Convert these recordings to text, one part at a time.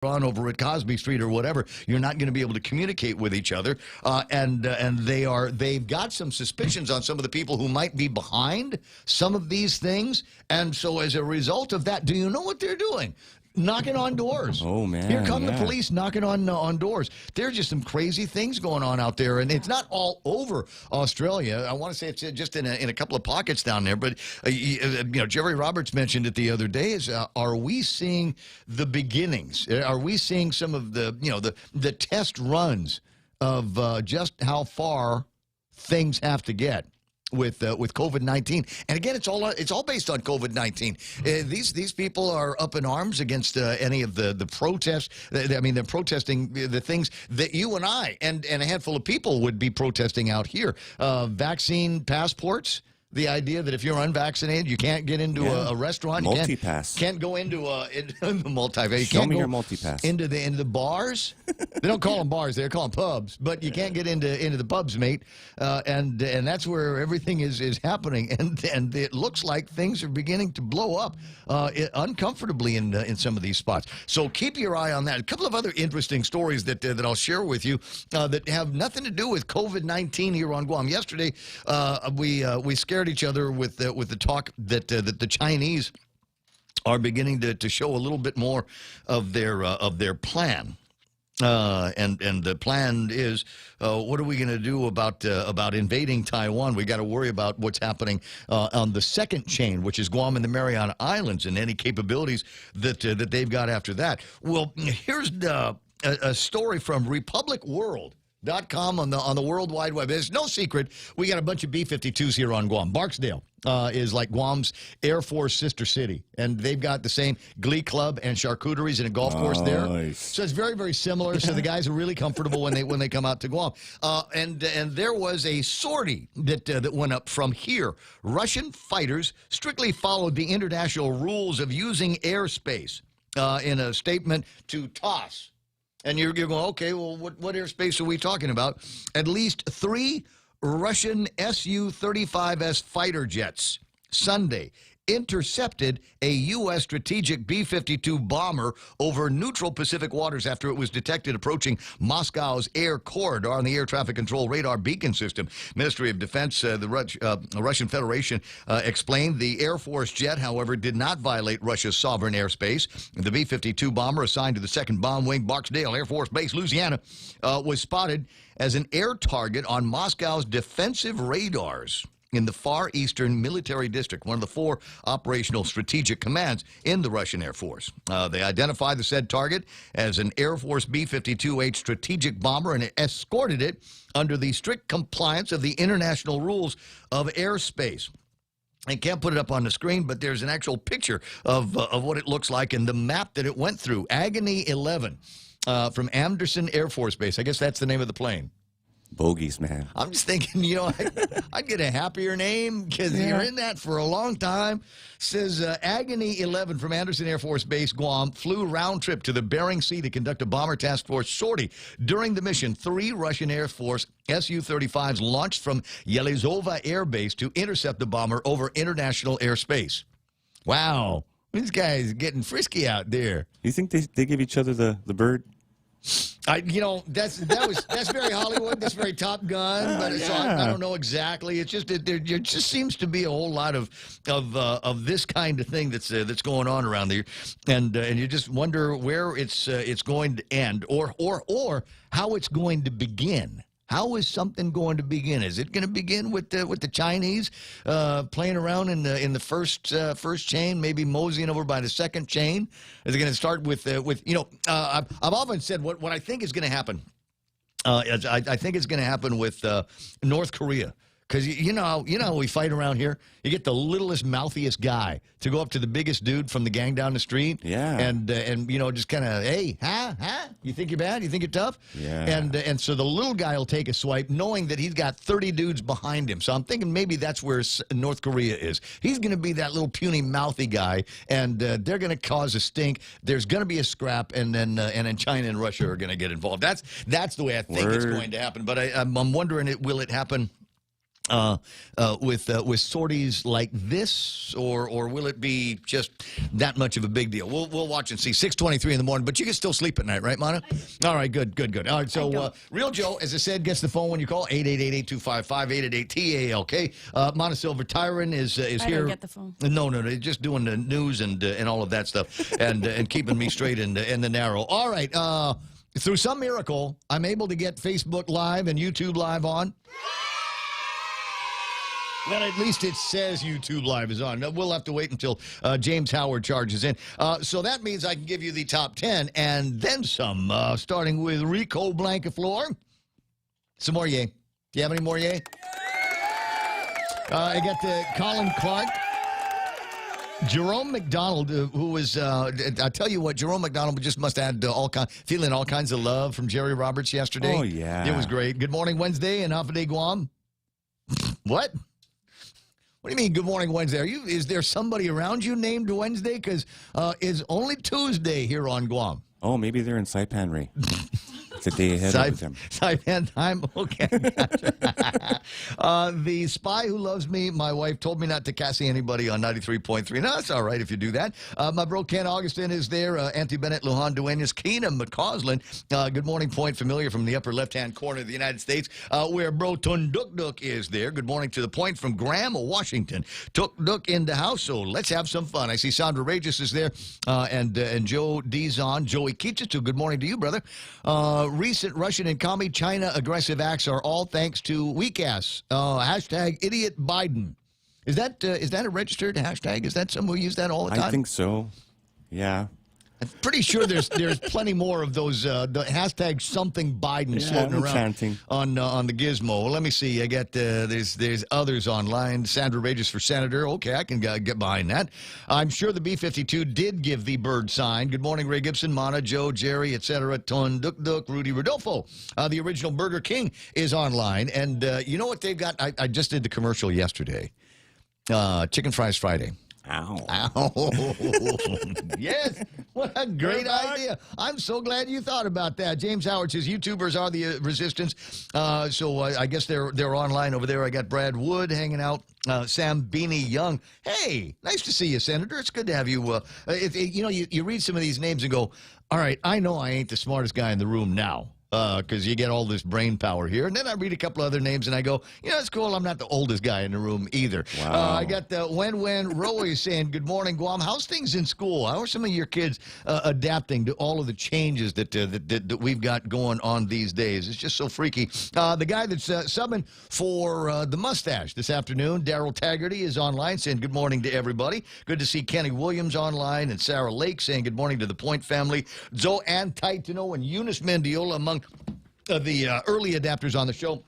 on over at Cosby Street or whatever, you're not going to be able to communicate with each other. And they've got some suspicions on some of the people who might be behind some of these things. And so as a result of that, do you know what they're doing? Knocking on doors. Oh, man. Here come the police knocking on doors. There's just some crazy things going on out there, and it's not all over Australia. I want to say it's just in a couple of pockets down there. But Jerry Roberts mentioned it the other day. Are we seeing the beginnings? Are we seeing some of the test runs of just how far things have to get with COVID-19? And again, it's all based on COVID-19. These people are up in arms against any of the protests. I mean, they're protesting the things that you and I and a handful of people would be protesting out here. Vaccine passports. The idea that if you're unvaccinated, you can't get into a restaurant. Multi-pass. Can't go into multi-pass. Show me your multi-pass. Into the bars. They don't call them bars. They call them pubs. But you can't get into the pubs, mate. And that's where everything is happening. And it looks like things are beginning to blow up uncomfortably in some of these spots. So keep your eye on that. A couple of other interesting stories that I'll share with you that have nothing to do with COVID-19 here on Guam. Yesterday, we scared each other with the talk that the Chinese are beginning to show a little bit more of their plan. And the plan is, what are we going to do about invading Taiwan? We got to worry about what's happening on the second chain, which is Guam and the Mariana Islands, and any capabilities that they've got after that. Well, here's a story from RepublicWorld.com on the World Wide Web. It's no secret we got a bunch of B-52s here on Guam. Barksdale is like Guam's Air Force sister city, and they've got the same glee club and charcuteries and a golf course there. So it's very, very similar. So the guys are really comfortable when they come out to Guam. And there was a sortie that went up from here. Russian fighters strictly followed the international rules of using airspace in a statement to TOSS. And you're going, okay, well, what airspace are we talking about? At least 3 Russian Su-35S fighter jets Sunday intercepted a U.S. strategic B-52 bomber over neutral Pacific waters after it was detected approaching Moscow's air corridor on the air traffic control radar beacon system. Ministry of Defense, the Russian Federation, explained the Air Force jet, however, did not violate Russia's sovereign airspace. The B-52 bomber, assigned to the 2nd Bomb Wing, Barksdale Air Force Base, Louisiana, was spotted as an air target on Moscow's defensive radars in the Far Eastern Military District, one of the 4 operational strategic commands in the Russian Air Force. They identified the said target as an Air Force B-52H strategic bomber and escorted it under the strict compliance of the international rules of airspace. I can't put it up on the screen, but there's an actual picture of what it looks like and the map that it went through. Agony 11 from Anderson Air Force Base. I guess that's the name of the plane. Bogies, man. I'm just thinking, I'd get a happier name because you're in that for a long time. Says Agony 11 from Anderson Air Force Base, Guam, flew round trip to the Bering Sea to conduct a bomber task force sortie. During the mission, 3 Russian Air Force Su-35s launched from Yelizova Air Base to intercept the bomber over international airspace. Wow. These guys getting frisky out there. You think they give each other the bird? That's very Hollywood. That's very Top Gun. But so I don't know exactly. It's just there just seems to be a whole lot of this kind of thing that's going on around there, and you just wonder where it's going to end, or how it's going to begin. How is something going to begin? Is it going to begin with the Chinese playing around in the first chain, maybe moseying over by the second chain? Is it going to start with I've often said what I think is going to happen. I think it's going to happen with North Korea. Because you know how we fight around here? You get the littlest, mouthiest guy to go up to the biggest dude from the gang down the street. Yeah. And just kind of, hey, huh? You think you're bad? You think you're tough? Yeah. And so the little guy will take a swipe knowing that he's got 30 dudes behind him. So I'm thinking maybe that's where North Korea is. He's going to be that little puny, mouthy guy, and they're going to cause a stink. There's going to be a scrap, and then China and Russia are going to get involved. That's the way I think it's going to happen. But I'm wondering, will it happen with sorties like this, or will it be just that much of a big deal? We'll watch and see. 6:23 in the morning, but you can still sleep at night, right, Mana? All right, good. All right, so Real Joe, as I said, gets the phone when you call 888-825-5888 TALK. Mana Silver Tyron is here. I don't get the phone. No, just doing the news and all of that stuff, and keeping me straight in the narrow. All right, through some miracle, I'm able to get Facebook Live and YouTube Live on. Well, at least it says YouTube Live is on. We'll have to wait until James Howard charges in. So that means I can give you the top 10 and then some, starting with Rico Blancaflor. Some more yay. Do you have any more yay? I got Colin Clark. Jerome McDonald, who was, I tell you what, Jerome McDonald just must have had feeling all kinds of love from Jerry Roberts yesterday. Oh, yeah. It was great. Good morning, Wednesday in Hafa de Guam. What? What do you mean, good morning, Wednesday? Is there somebody around you named Wednesday? Because it's only Tuesday here on Guam. Oh, maybe they're in Saipan, Ray. It's a day ahead of them. Saipan time? Okay. The Spy Who Loves Me, my wife told me not to Cassie anybody on 93.3. No, that's all right if you do that. My bro Ken Augustin is there. Auntie Bennett, Lujan Duenas, Keenan McCausland. Good morning, Point Familiar from the upper left-hand corner of the United States, where bro Tunduk is there. Good morning to the Point from Graham, Washington. Tuk in the house, so let's have some fun. I see Sandra Regis is there, and Joe Dizon, Joey Kichitu. Good morning to you, brother. Recent Russian and commie China aggressive acts are all thanks to weak ass. Hashtag idiot Biden. Is that a registered hashtag? Is that someone who use that all the time? I think so. Yeah. I'm pretty sure there's plenty more of those the hashtag something Biden floating around chanting. on the gizmo. Well, let me see. I got there's others online. Sandra Regis for senator. Okay, I can get behind that. I'm sure the B-52 did give the bird sign. Good morning, Ray Gibson, Mana, Joe, Jerry, etc. Ton Duk, Rudy Rodolfo. The original Burger King is online, and you know what they've got? I just did the commercial yesterday. Chicken Fries Friday. Ow. Yes, what a great idea. I'm so glad you thought about that. James Howard says YouTubers are the resistance. So I guess they're online over there. I got Brad Wood hanging out. Sam Beanie Young. Hey, nice to see you, Senator. It's good to have you. You read some of these names and go, all right, I know I ain't the smartest guy in the room now. Because you get all this brain power here. And then I read a couple other names and I go, it's cool. I'm not the oldest guy in the room either. Wow. I got the When Roy saying, good morning, Guam. How's things in school? How are some of your kids adapting to all of the changes that we've got going on these days? It's just so freaky. The guy that's subbing for the mustache this afternoon, Daryl Taggarty, is online saying good morning to everybody. Good to see Kenny Williams online and Sarah Lake saying good morning to the Point family. Zoe Ann Taitano and Eunice Mendiola among the early adapters on the show.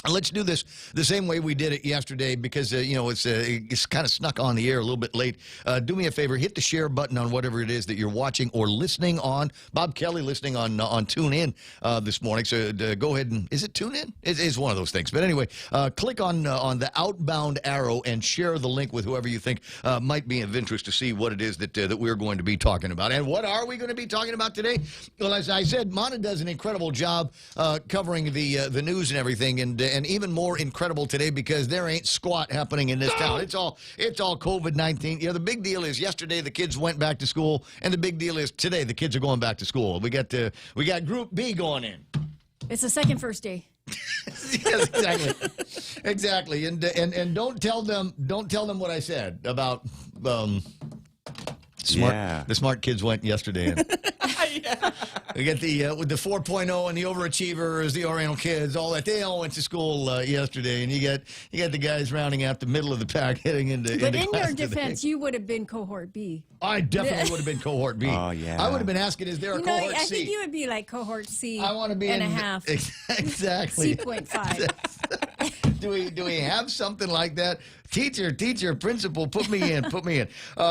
Let's do this the same way we did it yesterday because, it's kind of snuck on the air a little bit late. Do me a favor, hit the share button on whatever it is that you're watching or listening on. Bob Kelly listening on TuneIn this morning. So go ahead and, is it TuneIn? It is one of those things. But anyway, click on the outbound arrow and share the link with whoever you think might be of interest to see what it is that we're going to be talking about. And what are we going to be talking about today? Well, as I said, Mana does an incredible job covering the news and everything. And even more incredible today because there ain't squat happening in this town. It's all COVID-19. The big deal is yesterday the kids went back to school, and the big deal is today the kids are going back to school. We got Group B going in. It's the second first day. Yes, exactly. And don't tell them what I said about the smart kids went yesterday. And Yeah. we get with the 4.0 and the overachievers, the Oriental kids, all that. They all went to school yesterday, and you get the guys rounding out the middle of the pack heading into. But in class your today. defense, you would have been cohort B. I definitely would have been cohort B. Oh, yeah. I would have been asking, is there a cohort I C? think you would be like cohort C. I want to be and in a half. Exactly. C.5. Do we have something like that? Teacher, principal, put me in.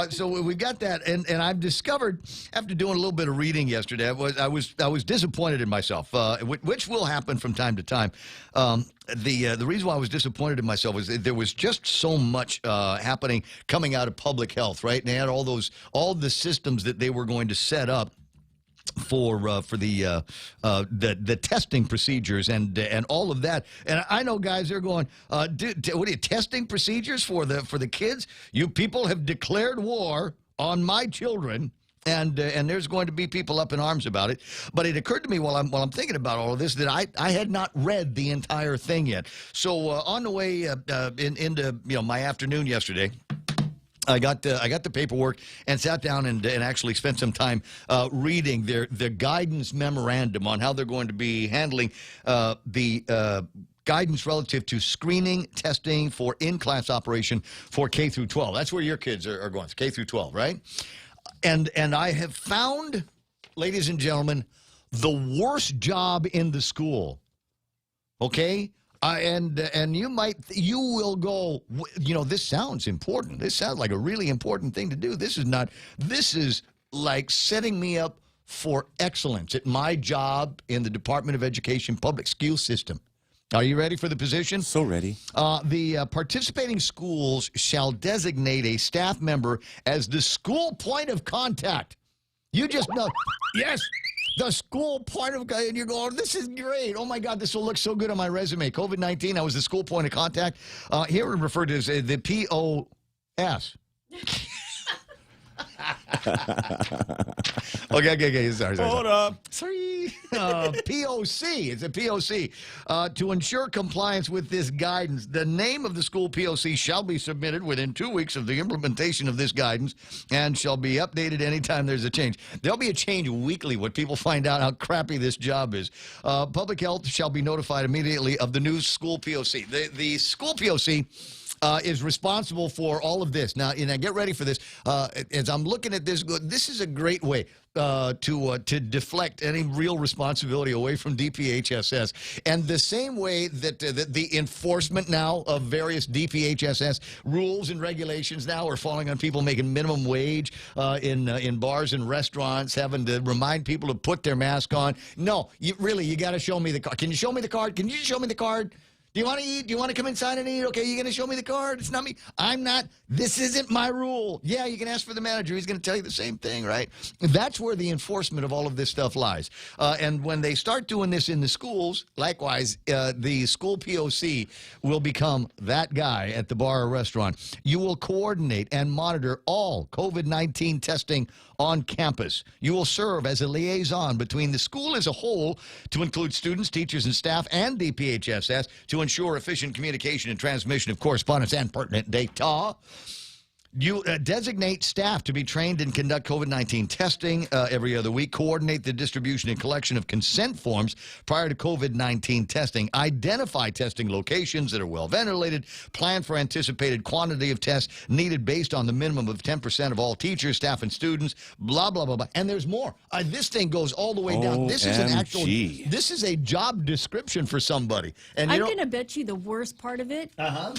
So we got that, and I've discovered after doing a little bit of reading yesterday, I was disappointed in myself, which will happen from time to time. The reason why I was disappointed in myself was that there was just so much happening coming out of public health, right? And they had all the systems that they were going to set up for the testing procedures and all of that. And I know guys are going, what are you, testing procedures for the kids? You people have declared war on my children. And there's going to be people up in arms about it. But it occurred to me while I'm thinking about all of this that I had not read the entire thing yet. So on the way into my afternoon yesterday, I got the paperwork and sat down and actually spent some time reading their guidance memorandum on how they're going to be handling the guidance relative to screening, testing for in-class operation for K through 12. That's where your kids are going. It's K through 12, right? And I have found, ladies and gentlemen, the worst job in the school. Okay? And you will go, this sounds important. This sounds like a really important thing to do. This is like setting me up for excellence at my job in the Department of Education public school system. Are you ready for the position? So ready. The participating schools shall designate a staff member as the school point of contact. You just know. Yes. The school point of contact, and you're going, this is great. Oh, my God, this will look so good on my resume. COVID-19, I was the school point of contact. Here we're referred to as the POS. Okay. Sorry. Hold up. Sorry. POC. It's a POC. To ensure compliance with this guidance, the name of the school POC shall be submitted within 2 weeks of the implementation of this guidance and shall be updated anytime there's a change. There'll be a change weekly when people find out how crappy this job is. Public health shall be notified immediately of the new school POC. The school POC is responsible for all of this. Now, get ready for this. As I'm looking at this, this is a great way to deflect any real responsibility away from DPHSS. And the same way that the enforcement now of various DPHSS rules and regulations now are falling on people making minimum wage in bars and restaurants, having to remind people to put their mask on. No, you got to show me the card. Can you show me the card? Can you show me the card? Do you want to eat? Do you want to come inside and eat? Okay, you're going to show me the card? It's not me. I'm not. This isn't my rule. Yeah, you can ask for the manager. He's going to tell you the same thing, right? That's where the enforcement of all of this stuff lies. And when they start doing this in the schools, likewise, the school POC will become that guy at the bar or restaurant. You will coordinate and monitor all COVID-19 testing on campus. You will serve as a liaison between the school as a whole to include students, teachers, and staff, and DPHSS to ensure efficient communication and transmission of correspondence and pertinent data. You designate staff to be trained and conduct COVID-19 testing every other week, coordinate the distribution and collection of consent forms prior to COVID-19 testing, identify testing locations that are well ventilated, plan for anticipated quantity of tests needed based on the minimum of 10% of all teachers, staff, and students, blah, blah, blah, blah. And there's more. This thing goes all the way down. This is this is a job description for somebody. And I'm going to bet you the worst part of it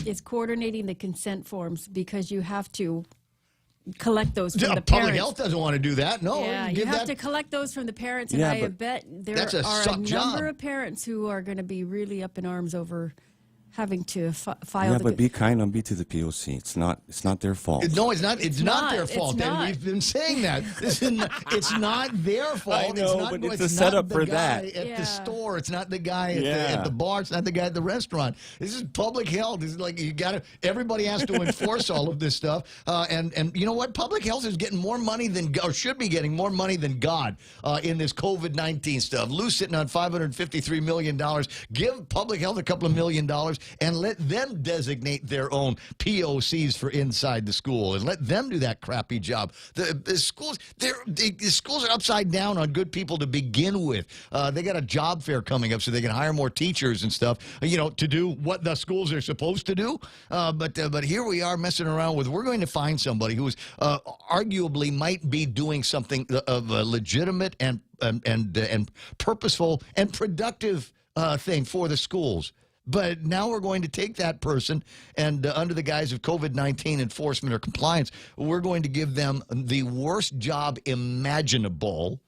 is coordinating the consent forms, because you have to collect those from the parents. Public health doesn't want to do that. No. Yeah, you have to collect those from the parents, and I bet there are a number of parents who are going to be really up in arms over having to file. Yeah, but be kind and be to the POC. It's not their fault. No, it's not. It's not their fault. And we've been saying that. It's not their fault. I know, but it's a setup for that. At the store, it's not the guy at the bar. It's not the guy at the restaurant. This is public health. This is like everybody has to enforce all of this stuff. And you know what? Public health is getting more money or should be getting more money than God in this COVID-19 stuff. Lou's sitting on $553 million. Give public health a couple of $1 million. And let them designate their own POCs for inside the school, and let them do that crappy job. The schools, the schools are upside down on good people to begin with. They got a job fair coming up so they can hire more teachers and stuff, to do what the schools are supposed to do. But here we are messing around with. We're going to find somebody who is arguably might be doing something of a legitimate and purposeful and productive thing for the schools. But now we're going to take that person and under the guise of COVID-19 enforcement or compliance, we're going to give them the worst job imaginable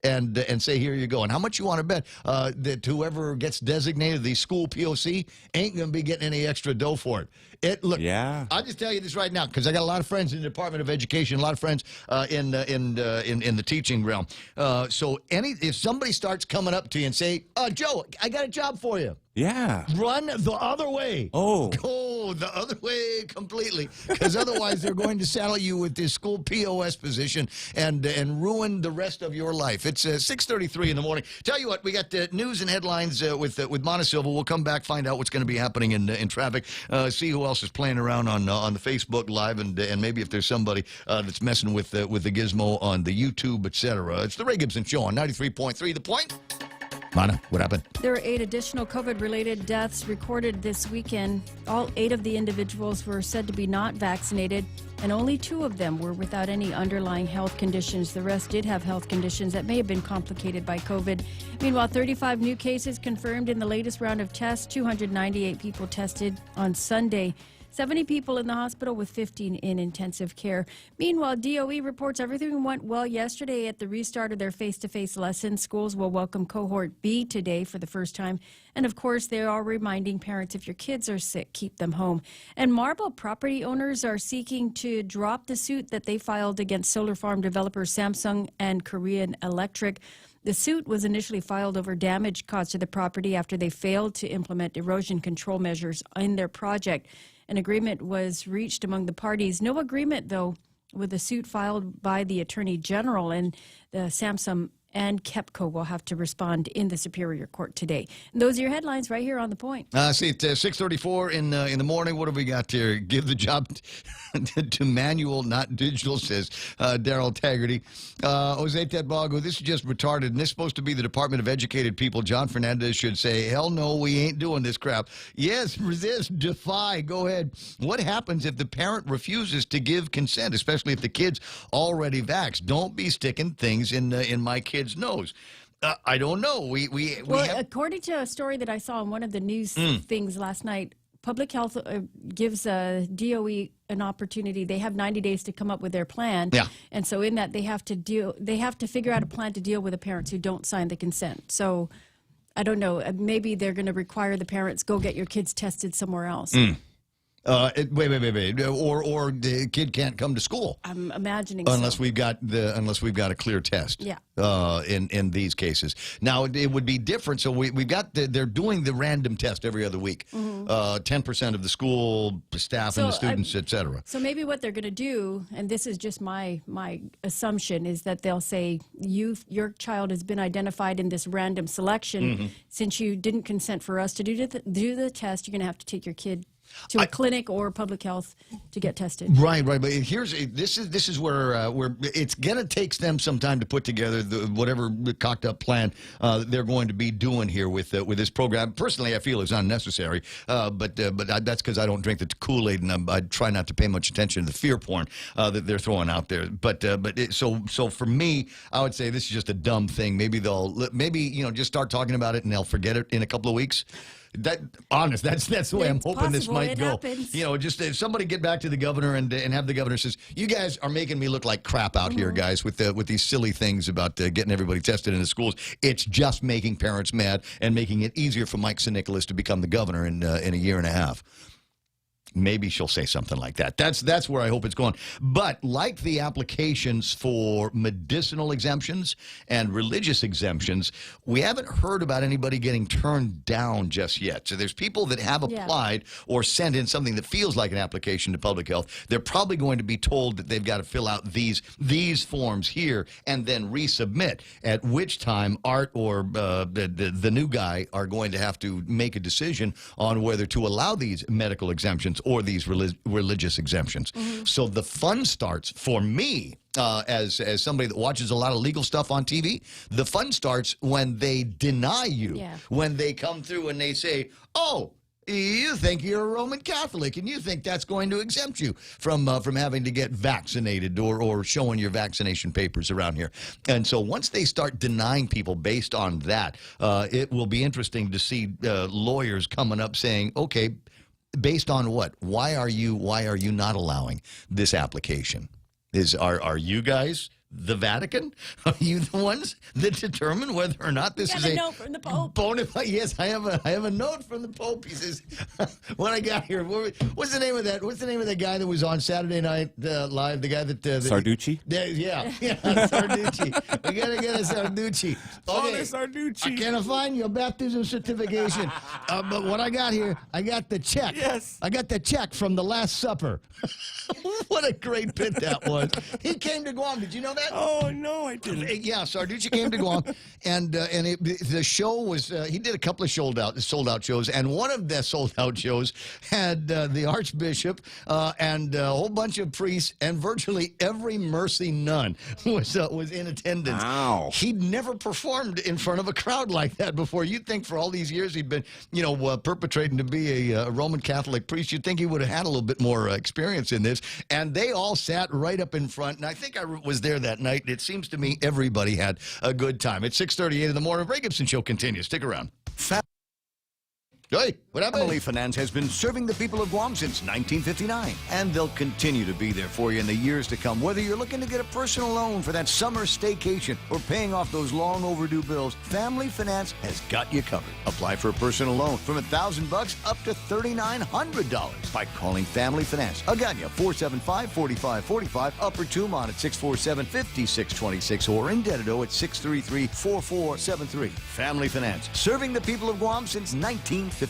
and say, here you go. And how much you want to bet that whoever gets designated the school POC ain't going to be getting any extra dough for it. Look, I'll just tell you this right now, because I got a lot of friends in the Department of Education, a lot of friends in the teaching realm. So if somebody starts coming up to you and say, Joe, I got a job for you. Yeah. Run the other way. Go the other way completely, because otherwise they're going to saddle you with this school POS position and ruin the rest of your life. It's 6:33 in the morning. Tell you what, we got news and headlines with Montesilva. We'll come back, find out what's going to be happening in traffic, see who else is playing around on the Facebook Live, and maybe if there's somebody that's messing with the gizmo on the YouTube, etc. It's the Ray Gibson Show on 93.3 The Point. Mana, what happened? There were 8 additional COVID-related deaths recorded this weekend. All 8 of the individuals were said to be not vaccinated, and only 2 of them were without any underlying health conditions. The rest did have health conditions that may have been complicated by COVID. Meanwhile, 35 new cases confirmed in the latest round of tests. 298 people tested on Sunday. 70 people in the hospital with 15 in intensive care. Meanwhile, DOE reports everything went well yesterday at the restart of their face-to-face lessons. Schools will welcome Cohort B today for the first time. And of course, they are reminding parents, if your kids are sick, keep them home. And Marble property owners are seeking to drop the suit that they filed against solar farm developers Samsung and Korean Electric. The suit was initially filed over damage caused to the property after they failed to implement erosion control measures in their project. An agreement was reached among the parties. No agreement, though, with the suit filed by the Attorney General, and the Samsung and KEPCO will have to respond in the Superior Court today. And those are your headlines right here on The Point. See, it's 6:34 in the morning. What have we got here? Give the job to manual, not digital, says Daryl Taggarty. Jose Tedbago, this is just retarded, and this is supposed to be the Department of Educated People. John Fernandez should say, hell no, we ain't doing this crap. Yes, resist, defy, go ahead. What happens if the parent refuses to give consent, especially if the kid's already vaxxed? Don't be sticking things in my kid's nose. I don't know. We have... according to a story that I saw on one of the news things last night, Public Health gives DOE an opportunity. They have 90 days to come up with their plan. Yeah. And so in that, they have to figure out a plan to deal with the parents who don't sign the consent. So I don't know. Maybe they're going to require the parents, go get your kids tested somewhere else. Wait. Or the kid can't come to school. I'm imagining unless we've got a clear test. Yeah. In these cases, now it would be different. So we've got they're doing the random test every other week. 10% of the school staff and the students, etc. So maybe what they're going to do, and this is just my assumption, is that they'll say your child has been identified in this random selection. Since you didn't consent for us to do the test, you're going to have to take your kid to a clinic or public health to get tested. Right. But this is where it's gonna take them some time to put together whatever cocked up plan they're going to be doing here with this program. Personally, I feel it's unnecessary. But that's because I don't drink the Kool-Aid, and I try not to pay much attention to the fear porn that they're throwing out there. So for me, I would say this is just a dumb thing. Maybe just start talking about it and they'll forget it in a couple of weeks. That's the way I'm hoping this might go. Happens. Just if somebody get back to the governor and have the governor says, you guys are making me look like crap out here, guys, with these silly things about getting everybody tested in the schools. It's just making parents mad and making it easier for Mike Nicholas to become the governor in a year and a half. Maybe she'll say something like that. That's where I hope it's going. But like the applications for medicinal exemptions and religious exemptions, we haven't heard about anybody getting turned down just yet. So there's people that have applied or sent in something that feels like an application to public health. They're probably going to be told that they've got to fill out these forms here and then resubmit, at which time Art or the new guy are going to have to make a decision on whether to allow these medical exemptions or these religious exemptions. So the fun starts for me as somebody that watches a lot of legal stuff on TV. The fun starts when they deny you, when they come through and they say, oh, you think you're a Roman Catholic and you think that's going to exempt you from having to get vaccinated or showing your vaccination papers around here. And so once they start denying people based on that, it will be interesting to see lawyers coming up saying, okay, based on what? Why are you not allowing this application? Are you guys the Vatican? Are you the ones that determine whether or not this is a note from the Pope. bona fide? Yes, I have a note from the Pope. He says, when I got here, what's the name of that? What's the name of that guy that was on Saturday Night Live? The guy that Sarducci? Yeah, Sarducci. We gotta get a Sarducci. Okay, Sarducci. can I find your baptism certification? But when I got here, I got the check. Yes. I got the check from the Last Supper. What a great bit that was. He came to Guam. Did you know that? Oh, no, I didn't. Yeah, Sarducci came to Guam, and the show was, he did a couple of sold out shows, and one of the sold out shows had the Archbishop and a whole bunch of priests, and virtually every mercy nun was in attendance. Wow. He'd never performed in front of a crowd like that before. You'd think for all these years he'd been, perpetrating to be a Roman Catholic priest, you'd think he would have had a little bit more experience in this. And they all sat right up in front, and I think I was there that night. It seems to me everybody had a good time. It's 6:38 in the morning. Ray Gibson Show continues. Stick around. Hey, what happened? Family Finance has been serving the people of Guam since 1959, and they'll continue to be there for you in the years to come. Whether you're looking to get a personal loan for that summer staycation or paying off those long overdue bills, Family Finance has got you covered. Apply for a personal loan from $1,000 up to $3,900 by calling Family Finance. Agana 475-4545, Upper Tumon at 647-5626, or in Dededo at 633-4473. Family Finance, serving the people of Guam since 1959.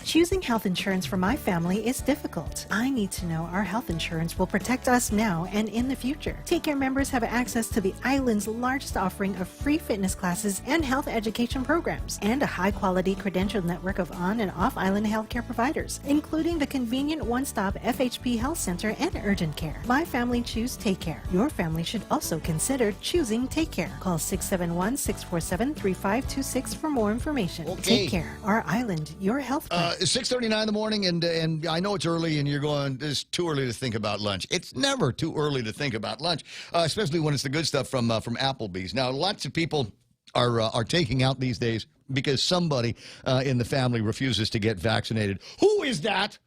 Choosing health insurance for my family is difficult. I need to know our health insurance will protect us now and in the future. Take Care members have access to the island's largest offering of free fitness classes and health education programs, and a high-quality credentialed network of on- and off-island healthcare providers, including the convenient one-stop FHP Health Center and urgent care. My family choose Take Care. Your family should also consider choosing Take Care. Call 671-647-3526 for more information. Okay. Take Care. Our island, your health plan. 6:39 in the morning, and I know it's early, and you're going, it's too early to think about lunch. It's never too early to think about lunch, especially when it's the good stuff from Applebee's. Now, lots of people are taking out these days because somebody in the family refuses to get vaccinated. Who is that?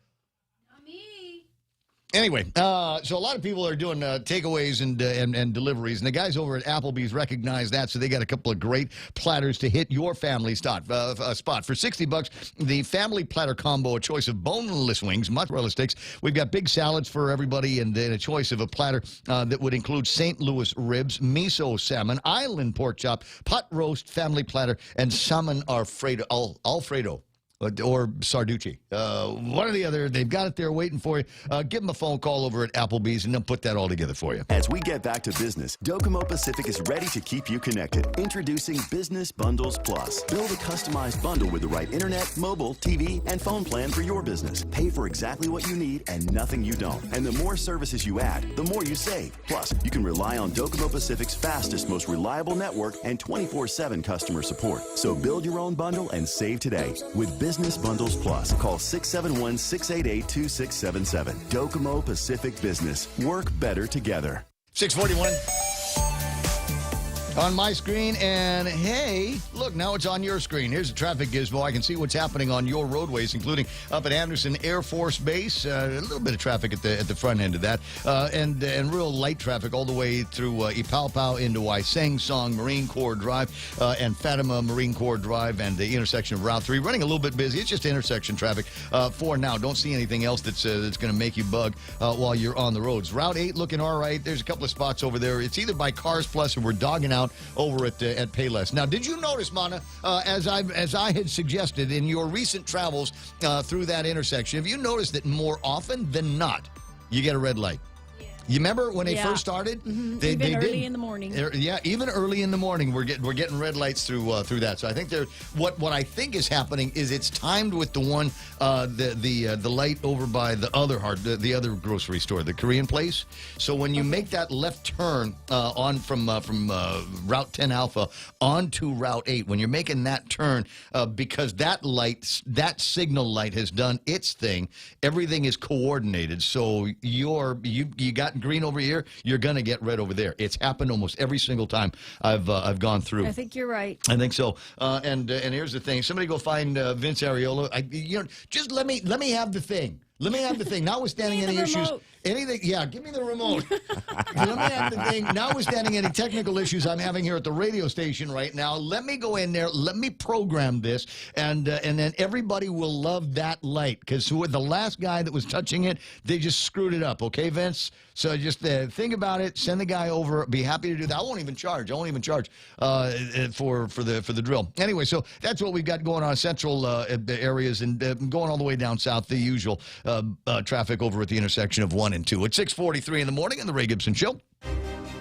Anyway, so a lot of people are doing takeaways and deliveries, and the guys over at Applebee's recognize that, so they got a couple of great platters to hit your family spot. For $60, the family platter combo, a choice of boneless wings, mozzarella sticks. We've got big salads for everybody, and then a choice of a platter that would include St. Louis ribs, miso salmon, island pork chop, pot roast, family platter, and salmon Alfredo. Or Sarducci. One or the other. They've got it there waiting for you. Give them a phone call over at Applebee's, and they'll put that all together for you. As we get back to business, Docomo Pacific is ready to keep you connected. Introducing Business Bundles Plus. Build a customized bundle with the right internet, mobile, TV, and phone plan for your business. Pay for exactly what you need and nothing you don't. And the more services you add, the more you save. Plus, you can rely on Docomo Pacific's fastest, most reliable network and 24/7 customer support. So build your own bundle and save today with Business Bundles Plus. Call 671-688-2677. Docomo Pacific Business. Work better together. 641 on my screen, and hey, look, now it's on your screen. Here's a traffic gizmo. I can see what's happening on your roadways, including up at Anderson Air Force Base. A little bit of traffic at the front end of that, and real light traffic all the way through Ipalpao into Waiseng Song Marine Corps Drive and Fatima Marine Corps Drive, and the intersection of Route 3. Running a little bit busy. It's just intersection traffic for now. Don't see anything else that's going to make you bug while you're on the roads. Route 8 looking all right. There's a couple of spots over there. It's either by Cars Plus or we're dogging out over at Payless. Now, did you notice, Mana, as I had suggested in your recent travels through that intersection, have you noticed that more often than not, you get a red light? You remember when they first started? Mm-hmm. They early in the morning. Yeah, even early in the morning, we're getting red lights through that. So I think what I think is happening is it's timed with the one the light over by the other grocery store, the Korean place. So when you make that left turn on from Route 10 Alpha onto Route 8, when you're making that turn, because that signal light has done its thing, everything is coordinated. So you got green over here, you're going to get red over there. It's happened almost every single time I've gone through. I think you're right. I think so. And here's the thing. Somebody go find Vince Areola. Just let me have the thing. Let me have the thing. Notwithstanding Give me any the issues, remote. anything. Yeah, give me the remote. Let me have the thing. Notwithstanding any technical issues I'm having here at the radio station right now, let me go in there. Let me program this, and then everybody will love that light because the last guy that was touching it, they just screwed it up. Okay, Vince. So just think about it. Send the guy over. Be happy to do that. I won't even charge. for the drill. Anyway, so that's what we've got going on central areas and going all the way down south. The usual traffic over at the intersection of 1 and 2 at 6:43 in the morning on the Ray Gibson Show.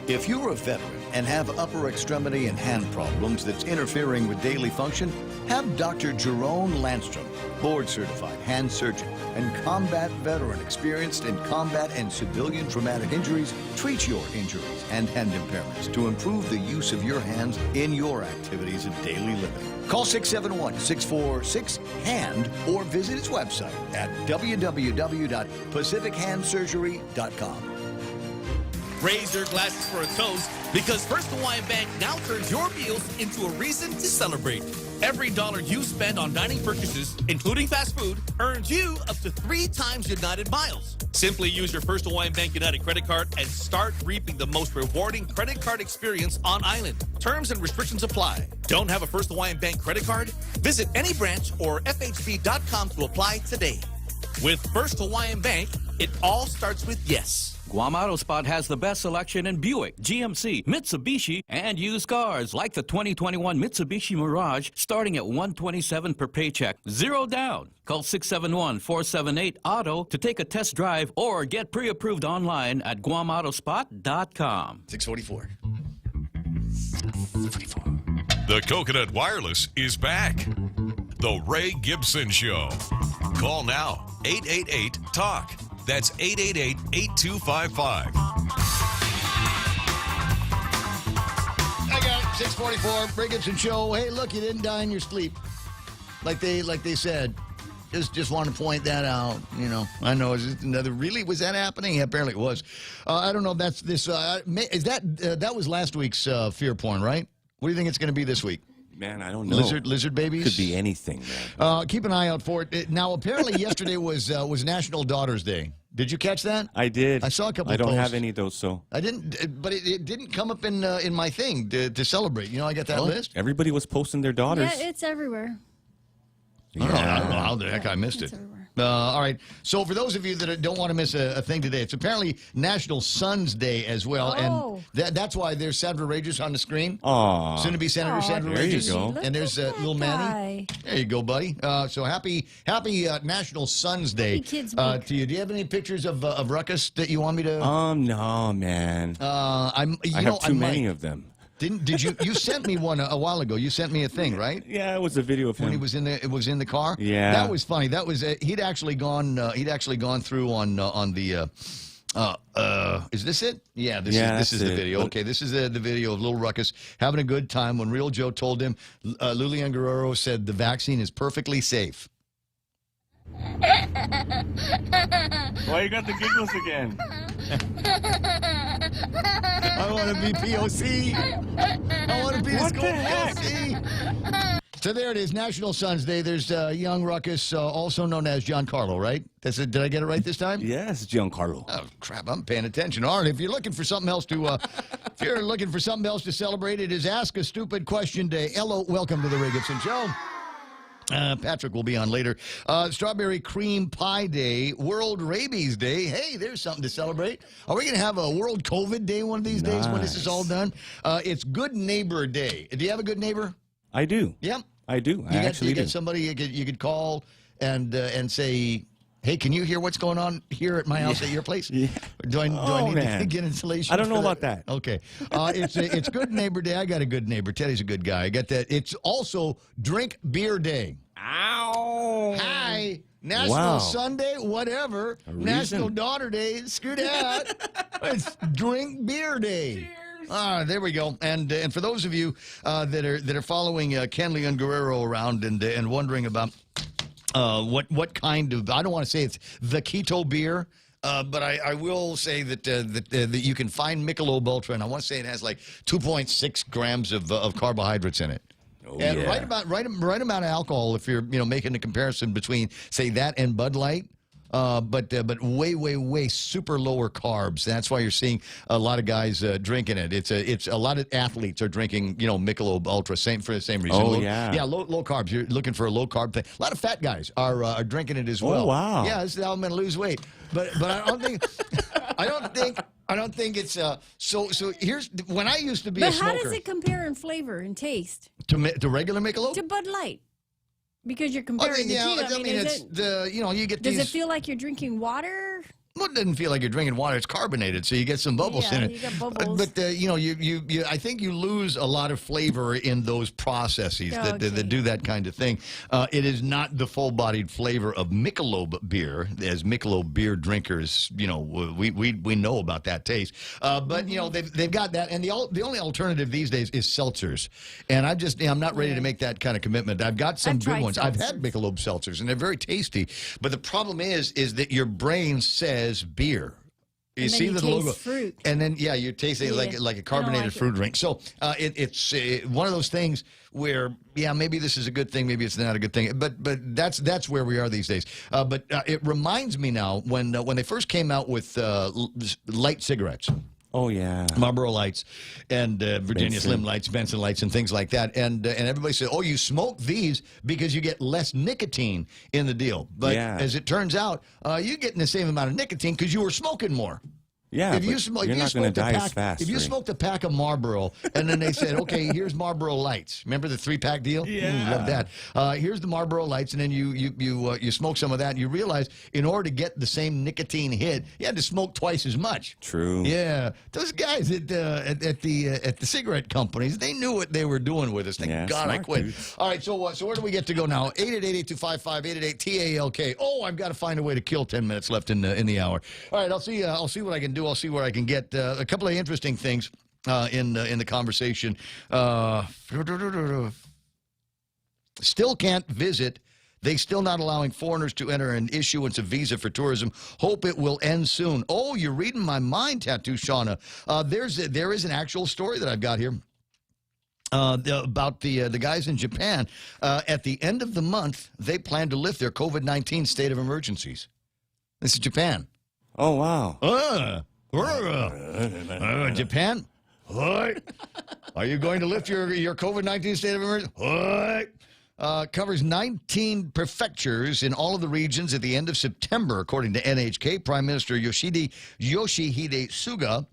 If you're a veteran and have upper extremity and hand problems that's interfering with daily function, have Dr. Jerome Landstrom, board-certified hand surgeon and combat veteran experienced in combat and civilian traumatic injuries, treat your injuries and hand impairments to improve the use of your hands in your activities of daily living. Call 671-646-HAND or visit its website at www.pacifichandsurgery.com. Raise your glasses for a toast because First Hawaiian Bank now turns your meals into a reason to celebrate. Every dollar you spend on dining purchases, including fast food, earns you up to 3 times United miles. Simply use your First Hawaiian Bank United credit card and start reaping the most rewarding credit card experience on island. Terms and restrictions apply. Don't have a First Hawaiian Bank credit card? Visit any branch or FHB.com to apply today. With First Hawaiian Bank, it all starts with yes. Guam Auto Spot has the best selection in Buick, GMC, Mitsubishi, and used cars like the 2021 Mitsubishi Mirage starting at $127 per paycheck. 0 down. Call 671-478-AUTO to take a test drive or get pre-approved online at GuamAutospot.com. 6:44. The Coconut Wireless is back. The Ray Gibson Show. Call now, 888-TALK. That's 888-8255. I got it. 6:44. Ray Gibson Show. Hey, look, you didn't die in your sleep, like they said. Just want to point that out. You know, I know. Is it another? Really, was that happening? Yeah, apparently it was. I don't know. That's this. Is that was last week's fear porn, right? What do you think it's going to be this week? Man, I don't know. Lizard babies? Could be anything, man. Keep an eye out for it. Now, apparently yesterday was National Daughters Day. Did you catch that? I did. I saw a couple I of don't posts. have any of those, so. I didn't, but it didn't come up in my thing to celebrate. You know, I got that list. Everybody was posting their daughters. Yeah, it's everywhere. I don't know how the heck I missed it. All right. So for those of you that don't want to miss a thing today, it's apparently National Sons Day as well. Oh. And that's why there's Sandra Regis on the screen. Aw. Soon-to-be Senator Sandra there you Regis. go. Look And there's at that little Manny. guy. There you go, buddy. So happy National Sons Day Happy Kids Week. to you. Do you have any pictures of Ruckus that you want me to? No, man. I have too many of them. Did you sent me one a while ago? You sent me a thing, right? Yeah, it was a video of him. When he was in the car. Yeah, that was funny. That was he'd actually gone through on the. Is this it? Yeah, this is the video. Okay, this is the video of Little Ruckus having a good time when Real Joe told him Lulian Guerrero said the vaccine is perfectly safe. Why you got the giggles again? I want to be POC. I want to be the school POC. So there it is, National Sons Day. There's young Ruckus, also known as Giancarlo, right? That's it. Did I get it right this time? Yes, Giancarlo. Oh crap! I'm paying attention. All right, if you're looking for something else to, celebrate, it is Ask a Stupid Question Day. Hello, welcome to the Ray Gibson Show. Patrick will be on later. Strawberry Cream Pie Day, World Rabies Day. Hey, there's something to celebrate. Are we going to have a World COVID Day one of these days when this is all done? It's Good Neighbor Day. Do you have a good neighbor? I do. Yeah. I do. You actually got somebody you could call and say, hey, can you hear what's going on here at my house at your place? Yeah. Do I need to get insulation? I don't know for about that. Okay. It's Good Neighbor Day. I got a good neighbor. Teddy's a good guy. I got that. It's also Drink Beer Day. Ow. Hi. National Sunday, whatever. National reason. Daughter Day, screw that. It's Drink Beer Day. There we go. And for those of you that are following Ken Leon Guerrero around and wondering about what kind of, I don't want to say it's the keto beer, but I will say that you can find Michelob Ultra, and I want to say it has like 2.6 grams of carbohydrates in it. Oh, And yeah. right amount of alcohol if you're making a comparison between say that and Bud Light. but way super lower carbs. That's why you're seeing a lot of guys drinking it. It's a lot of athletes are drinking, Michelob Ultra, for the same reason. Low carbs. You're looking for a low carb thing. A lot of fat guys are drinking it as well. Oh, wow. Yeah, this is how I'm going to lose weight. But I don't think I don't think it's so here's when I used to be a smoker. But how does it compare in flavor and taste to regular Michelob? to Bud Light? Because you're comparing the two. You get does these. it feel like you're drinking water? Well, it doesn't feel like you're drinking water. It's carbonated, so you get some bubbles in it. You get bubbles. But I think you lose a lot of flavor in those processes that do that kind of thing. It is not the full-bodied flavor of Michelob beer, as Michelob beer drinkers, we know about that taste. But they've got that, and the only alternative these days is seltzers. And I'm not ready to make that kind of commitment. I've got some good ones. I've had Michelob seltzers, and they're very tasty. But the problem is that your brain says beer. You see the logo, fruit. And then you're tasting like a carbonated fruit drink. So it's one of those things where maybe this is a good thing, maybe it's not a good thing. But that's where we are these days. But it reminds me now when they first came out with light cigarettes. Oh, yeah. Marlboro Lights and Virginia Slim Lights, Benson Lights, and things like that. And everybody said, oh, you smoke these because you get less nicotine in the deal. But as it turns out, you're getting the same amount of nicotine because you were smoking more. Yeah, you're not going to die as fast. If you smoked a pack of Marlboro and then they said, okay, here's Marlboro Lights. Remember the 3-pack deal? Yeah. Love that. Here's the Marlboro Lights, and then you smoke some of that, and you realize in order to get the same nicotine hit, you had to smoke twice as much. True. Yeah. Those guys at the cigarette companies, they knew what they were doing with us. Thank God I quit. Dudes. All right, so where do we get to go now? 888-8255, 888-TALK. Oh, I've got to find a way to kill 10 minutes left in the hour. All right, I'll see what I can do. I'll see where I can get a couple of interesting things in the conversation. Still can't visit. They still not allowing foreigners to enter an issuance of visa for tourism. Hope it will end soon. Oh, you're reading my mind, Tattoo Shauna. There is an actual story that I've got here. About the guys in Japan. At the end of the month, they plan to lift their COVID-19 state of emergencies. This is Japan. Oh, wow. Japan? What? Are you going to lift your COVID-19 state of emergency? What? Covers 19 prefectures in all of the regions at the end of September, according to NHK. Prime Minister Yoshihide Suga,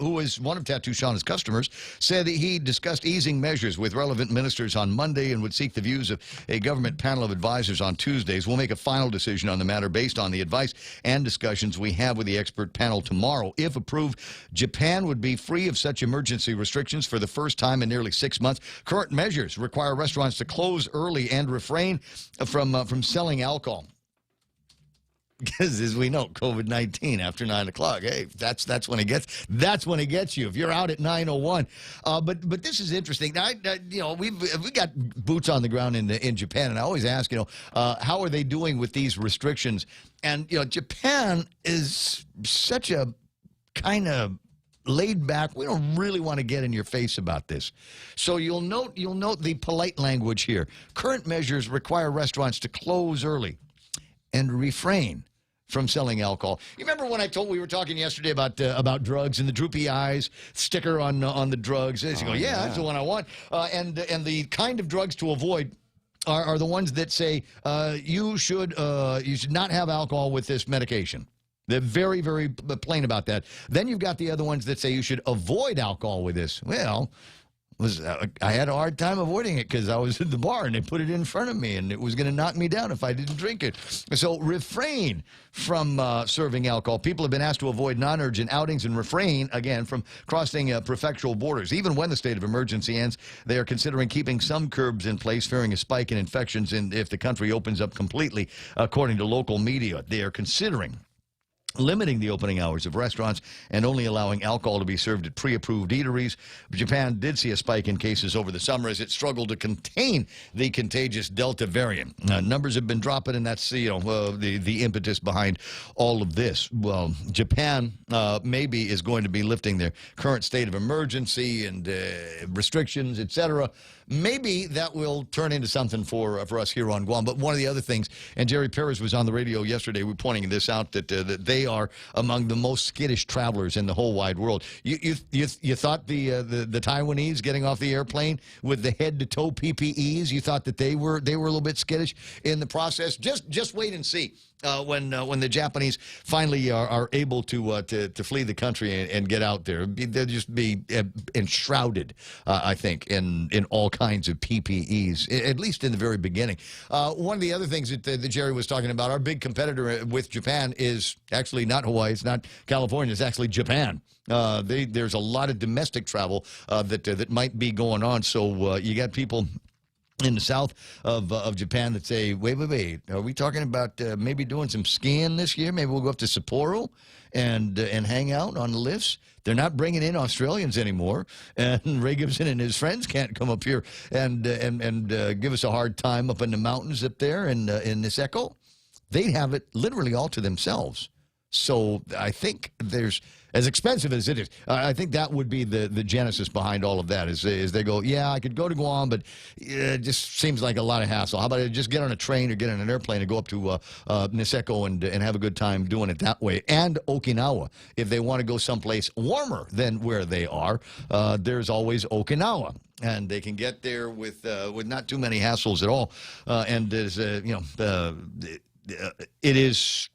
who is one of Tattoo Shauna's customers, said that he discussed easing measures with relevant ministers on Monday and would seek the views of a government panel of advisors on Tuesdays. We'll make a final decision on the matter based on the advice and discussions we have with the expert panel tomorrow. If approved, Japan would be free of such emergency restrictions for the first time in nearly 6 months. Current measures require restaurants to close early and refrain from selling alcohol. Because as we know, COVID-19 after 9 o'clock, hey, that's when it gets you. If you're out at 9:01, but this is interesting. We got boots on the ground in Japan, and I always ask, how are they doing with these restrictions? And Japan is such a kind of laid back. We don't really want to get in your face about this. So you'll note the polite language here. Current measures require restaurants to close early and refrain from selling alcohol. You remember when we were talking yesterday about drugs and the droopy eyes sticker on the drugs? You go, that's the one I want. And the kind of drugs to avoid are the ones that say you should not have alcohol with this medication. They're very, very plain about that. Then you've got the other ones that say you should avoid alcohol with this. Well, I had a hard time avoiding it because I was at the bar and they put it in front of me and it was going to knock me down if I didn't drink it. So refrain from serving alcohol. People have been asked to avoid non-urgent outings and refrain, again, from crossing prefectural borders. Even when the state of emergency ends, they are considering keeping some curbs in place, fearing a spike in infections if the country opens up completely, according to local media. They are considering limiting the opening hours of restaurants and only allowing alcohol to be served at pre-approved eateries. Japan did see a spike in cases over the summer as it struggled to contain the contagious Delta variant. Numbers have been dropping, and that's the impetus behind all of this. Well, Japan maybe is going to be lifting their current state of emergency and restrictions, etc. Maybe that will turn into something for us here on Guam. But one of the other things, and Jerry Perez was on the radio yesterday, we're pointing this out, that they are among the most skittish travelers in the whole wide world. You thought the Taiwanese getting off the airplane with the head-to-toe PPEs, you thought that they were a little bit skittish in the process? Just wait and see. When the Japanese finally are able to flee the country and get out there, they'll just be enshrouded, I think, in all kinds of PPEs, at least in the very beginning. One of the other things that Jerry was talking about, our big competitor with Japan is actually not Hawaii, it's not California, it's actually Japan. There's a lot of domestic travel that might be going on, so you got people in the south of Japan that say, wait, are we talking about maybe doing some skiing this year? Maybe we'll go up to Sapporo and hang out on the lifts. They're not bringing in Australians anymore, and Ray Gibson and his friends can't come up here and give us a hard time up in the mountains up there in Niseko. They have it literally all to themselves. So I think there's, as expensive as it is, I think that would be the genesis behind all of that, is they go, yeah, I could go to Guam, but it just seems like a lot of hassle. How about I just get on a train or get on an airplane and go up to Niseko and have a good time doing it that way? And Okinawa, if they want to go someplace warmer than where they are, there's always Okinawa. And they can get there with not too many hassles at all. And there's, it is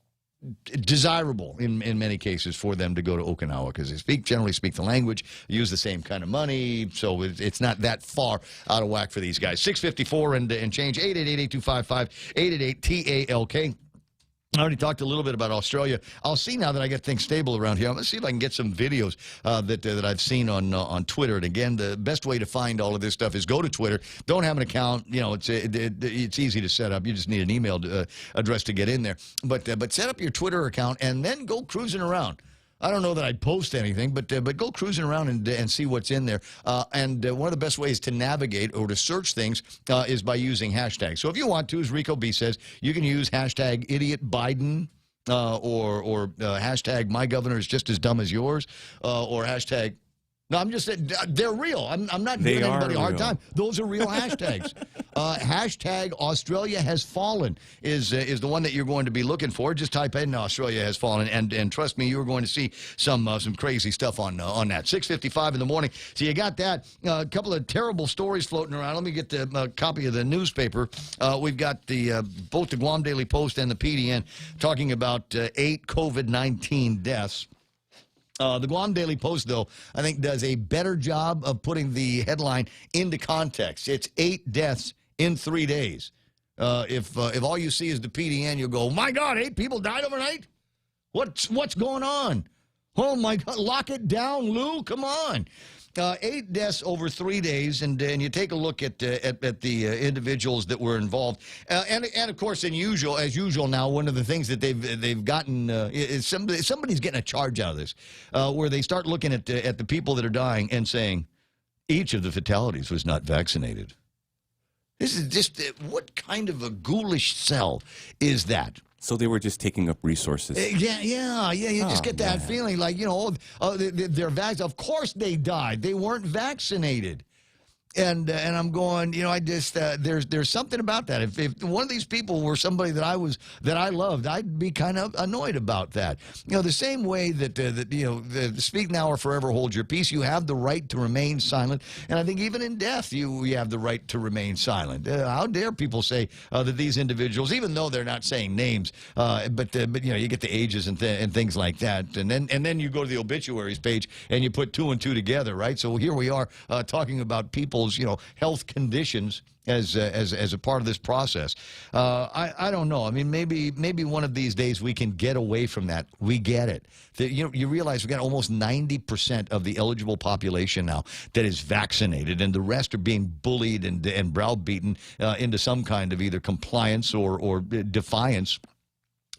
desirable in many cases for them to go to Okinawa because they generally speak the language, use the same kind of money, so it's not that far out of whack for these guys. 654 and change, 888-8255-888-TALK. I already talked a little bit about Australia. I'll see now that I get things stable around here. I'm going to see if I can get some videos that I've seen on Twitter. And again, the best way to find all of this stuff is go to Twitter. Don't have an account. It's easy to set up. You just need an email address to get in there. But set up your Twitter account and then go cruising around. I don't know that I'd post anything, but go cruising around and see what's in there. And one of the best ways to navigate or to search things is by using hashtags. So if you want to, as Rico B says, you can use hashtag idiot Biden or hashtag my governor is just as dumb as yours or hashtag. No, I'm just saying they're real. I'm not giving anybody a hard time. Those are real hashtags. Hashtag Australia has fallen is the one that you're going to be looking for. Just type in Australia has fallen, and trust me, you're going to see some crazy stuff on that. 6:55 in the morning. So you got that. A couple of terrible stories floating around. Let me get the copy of the newspaper. We've got both the Guam Daily Post and the PDN talking about 8 COVID-19 deaths. The Guam Daily Post, though, I think does a better job of putting the headline into context. It's 8 deaths in 3 days. If all you see is the PDN, you'll go, my God, 8 people died overnight? What's going on? Oh, my God, lock it down, Lou. Come on. 8 deaths over 3 days, and you take a look at the individuals that were involved, and of course, as usual now, one of the things that they've gotten is somebody's getting a charge out of this, where they start looking at the people that are dying and saying each of the fatalities was not vaccinated. This is just what kind of a ghoulish sell is that? So they were just taking up resources. Yeah. You just get that feeling like, they're vaccinated. Of course they died. They weren't vaccinated. And I'm going, I just there's something about that. If one of these people were somebody that I loved, I'd be kind of annoyed about that. The same way that the speak now or forever hold your peace. You have the right to remain silent, and I think even in death, you have the right to remain silent. How dare people say that these individuals, even though they're not saying names, but you get the ages and things like that, and then you go to the obituaries page and you put 2 and 2 together, right? So here we are talking about people's health conditions as a part of this process. I don't know. I mean, maybe one of these days we can get away from that. We get it. You realize we got almost 90% of the eligible population now that is vaccinated, and the rest are being bullied and browbeaten into some kind of either compliance or defiance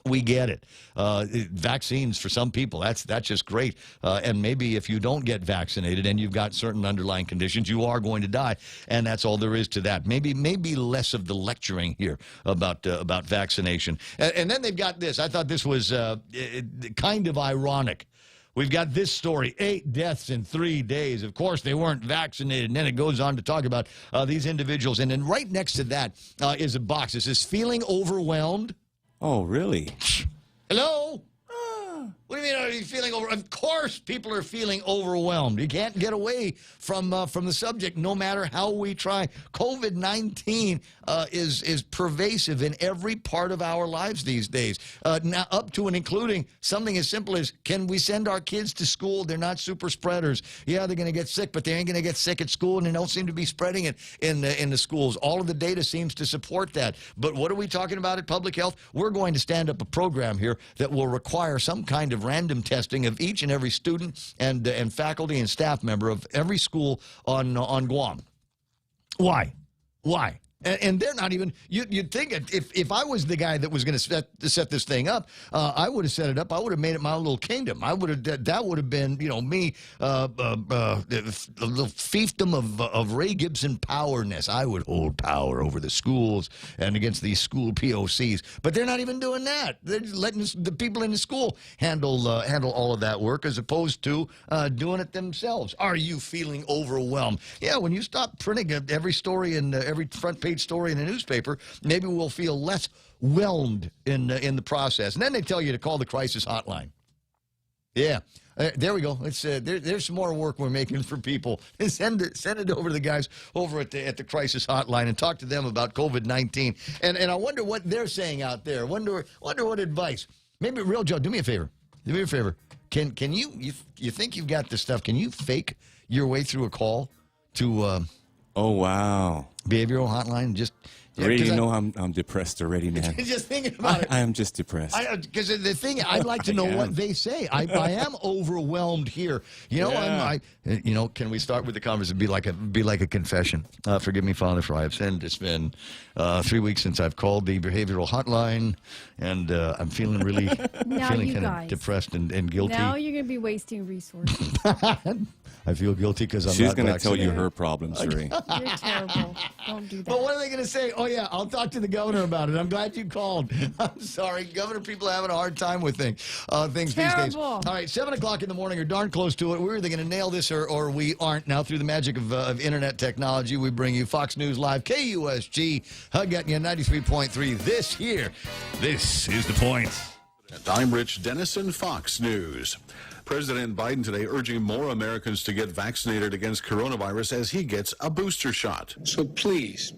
We get it. Vaccines for some people, that's just great. And maybe if you don't get vaccinated and you've got certain underlying conditions, you are going to die. And that's all there is to that. Maybe less of the lecturing here about vaccination. And then they've got this. I thought this was kind of ironic. We've got this story, 8 deaths in 3 days. Of course, they weren't vaccinated. And then it goes on to talk about these individuals. And then right next to that is a box. It says, feeling overwhelmed? Oh, really? Hello? What do you mean, are you feeling over? Of course people are feeling overwhelmed. You can't get away from the subject no matter how we try. COVID-19 is pervasive in every part of our lives these days, now up to and including something as simple as, can we send our kids to school? They're not super spreaders. Yeah, they're going to get sick, but they ain't going to get sick at school, and they don't seem to be spreading it in the schools. All of the data seems to support that. But what are we talking about at Public Health? We're going to stand up a program here that will require some kind of random testing of each and every student and faculty and staff member of every school on Guam. Why? And they're not even, you'd think if I was the guy that was going to set this thing up, I would have set it up. I would have made it my own little kingdom. That would have been, me, the fiefdom of Ray Gibson powerness. I would hold power over the schools and against these school POCs. But they're not even doing that. They're just letting the people in the school handle all of that work as opposed to doing it themselves. Are you feeling overwhelmed? Yeah, when you stop printing every story and every front page story in the newspaper, maybe we'll feel less whelmed in the process. And then they tell you to call the crisis hotline. Yeah, there we go. It's there's some more work we're making for people. Send it over to the guys over at the crisis hotline and talk to them about COVID-19. And I wonder what they're saying out there. Wonder what advice. Maybe Real Joe, do me a favor. Do me a favor. Can you think you've got this stuff? Can you fake your way through a call to? Oh, wow. Behavioral hotline, just... Yeah, already know I'm depressed already, man. Just thinking about it. I am just depressed. Because the thing, I'd like to know what they say. I am overwhelmed here. Can we start with the conversation? Be like a confession. Forgive me, Father, for I have sinned. It's been 3 weeks since I've called the behavioral hotline, and I'm feeling really kind of depressed and guilty. Now you're going to be wasting resources. I feel guilty because I'm She's not vaccinated. She's going to tell you her problems, Ray. You're terrible. Don't do that. But what are they going to say? Oh, yeah, I'll talk to the governor about it. I'm glad you called. I'm sorry. Governor people are having a hard time with things these days. All right, 7 o'clock in the morning or darn close to it. We're either going to nail this or we aren't. Now, through the magic of internet technology, we bring you Fox News Live, KUSG, getting you 93.3 this is The Point. I'm Rich Dennison, Fox News. President Biden today urging more Americans to get vaccinated against coronavirus as he gets a booster shot. So please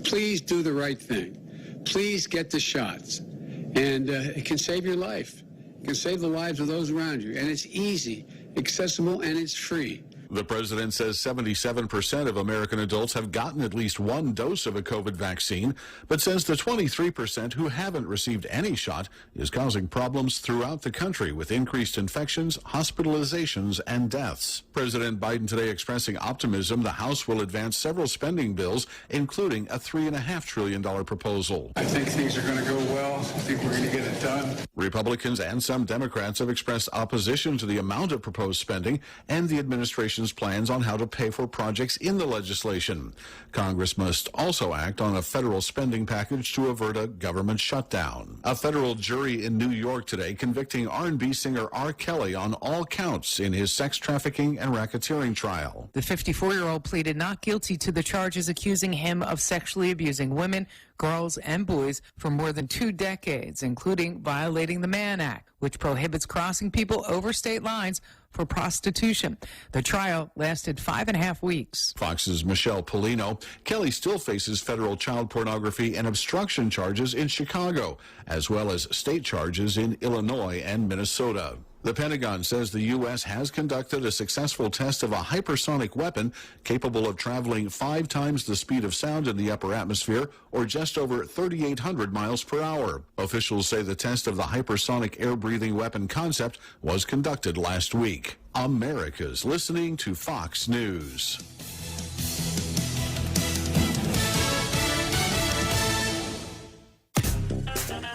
do the right thing. Please get the shots. And it can save your life. It can save the lives of those around you. And it's easy, accessible, and it's free. The president says 77% of American adults have gotten at least one dose of a COVID vaccine, but says the 23% who haven't received any shot is causing problems throughout the country with increased infections, hospitalizations, and deaths. President Biden today expressing optimism the House will advance several spending bills, including a $3.5 trillion proposal. I think things are going to go well. I think we're going to get it done. Republicans and some Democrats have expressed opposition to the amount of proposed spending and the administration's plans on how to pay for projects in the legislation. Congress must also act on a federal spending package to avert a government shutdown. A federal jury in New York today convicting R&B singer R. Kelly on all counts in his sex trafficking and racketeering trial. The 54-year-old pleaded not guilty to the charges accusing him of sexually abusing women, girls, and boys for more than 2 decades, including violating the Mann Act, which prohibits crossing people over state lines for prostitution. The trial lasted 5.5 weeks. Fox's Michelle Polino. Kelly still faces federal child pornography and obstruction charges in Chicago, as well as state charges in Illinois and Minnesota. The Pentagon says the U.S. has conducted a successful test of a hypersonic weapon capable of traveling 5 times the speed of sound in the upper atmosphere, or just over 3,800 miles per hour. Officials say the test of the hypersonic air-breathing weapon concept was conducted last week. America's listening to Fox News.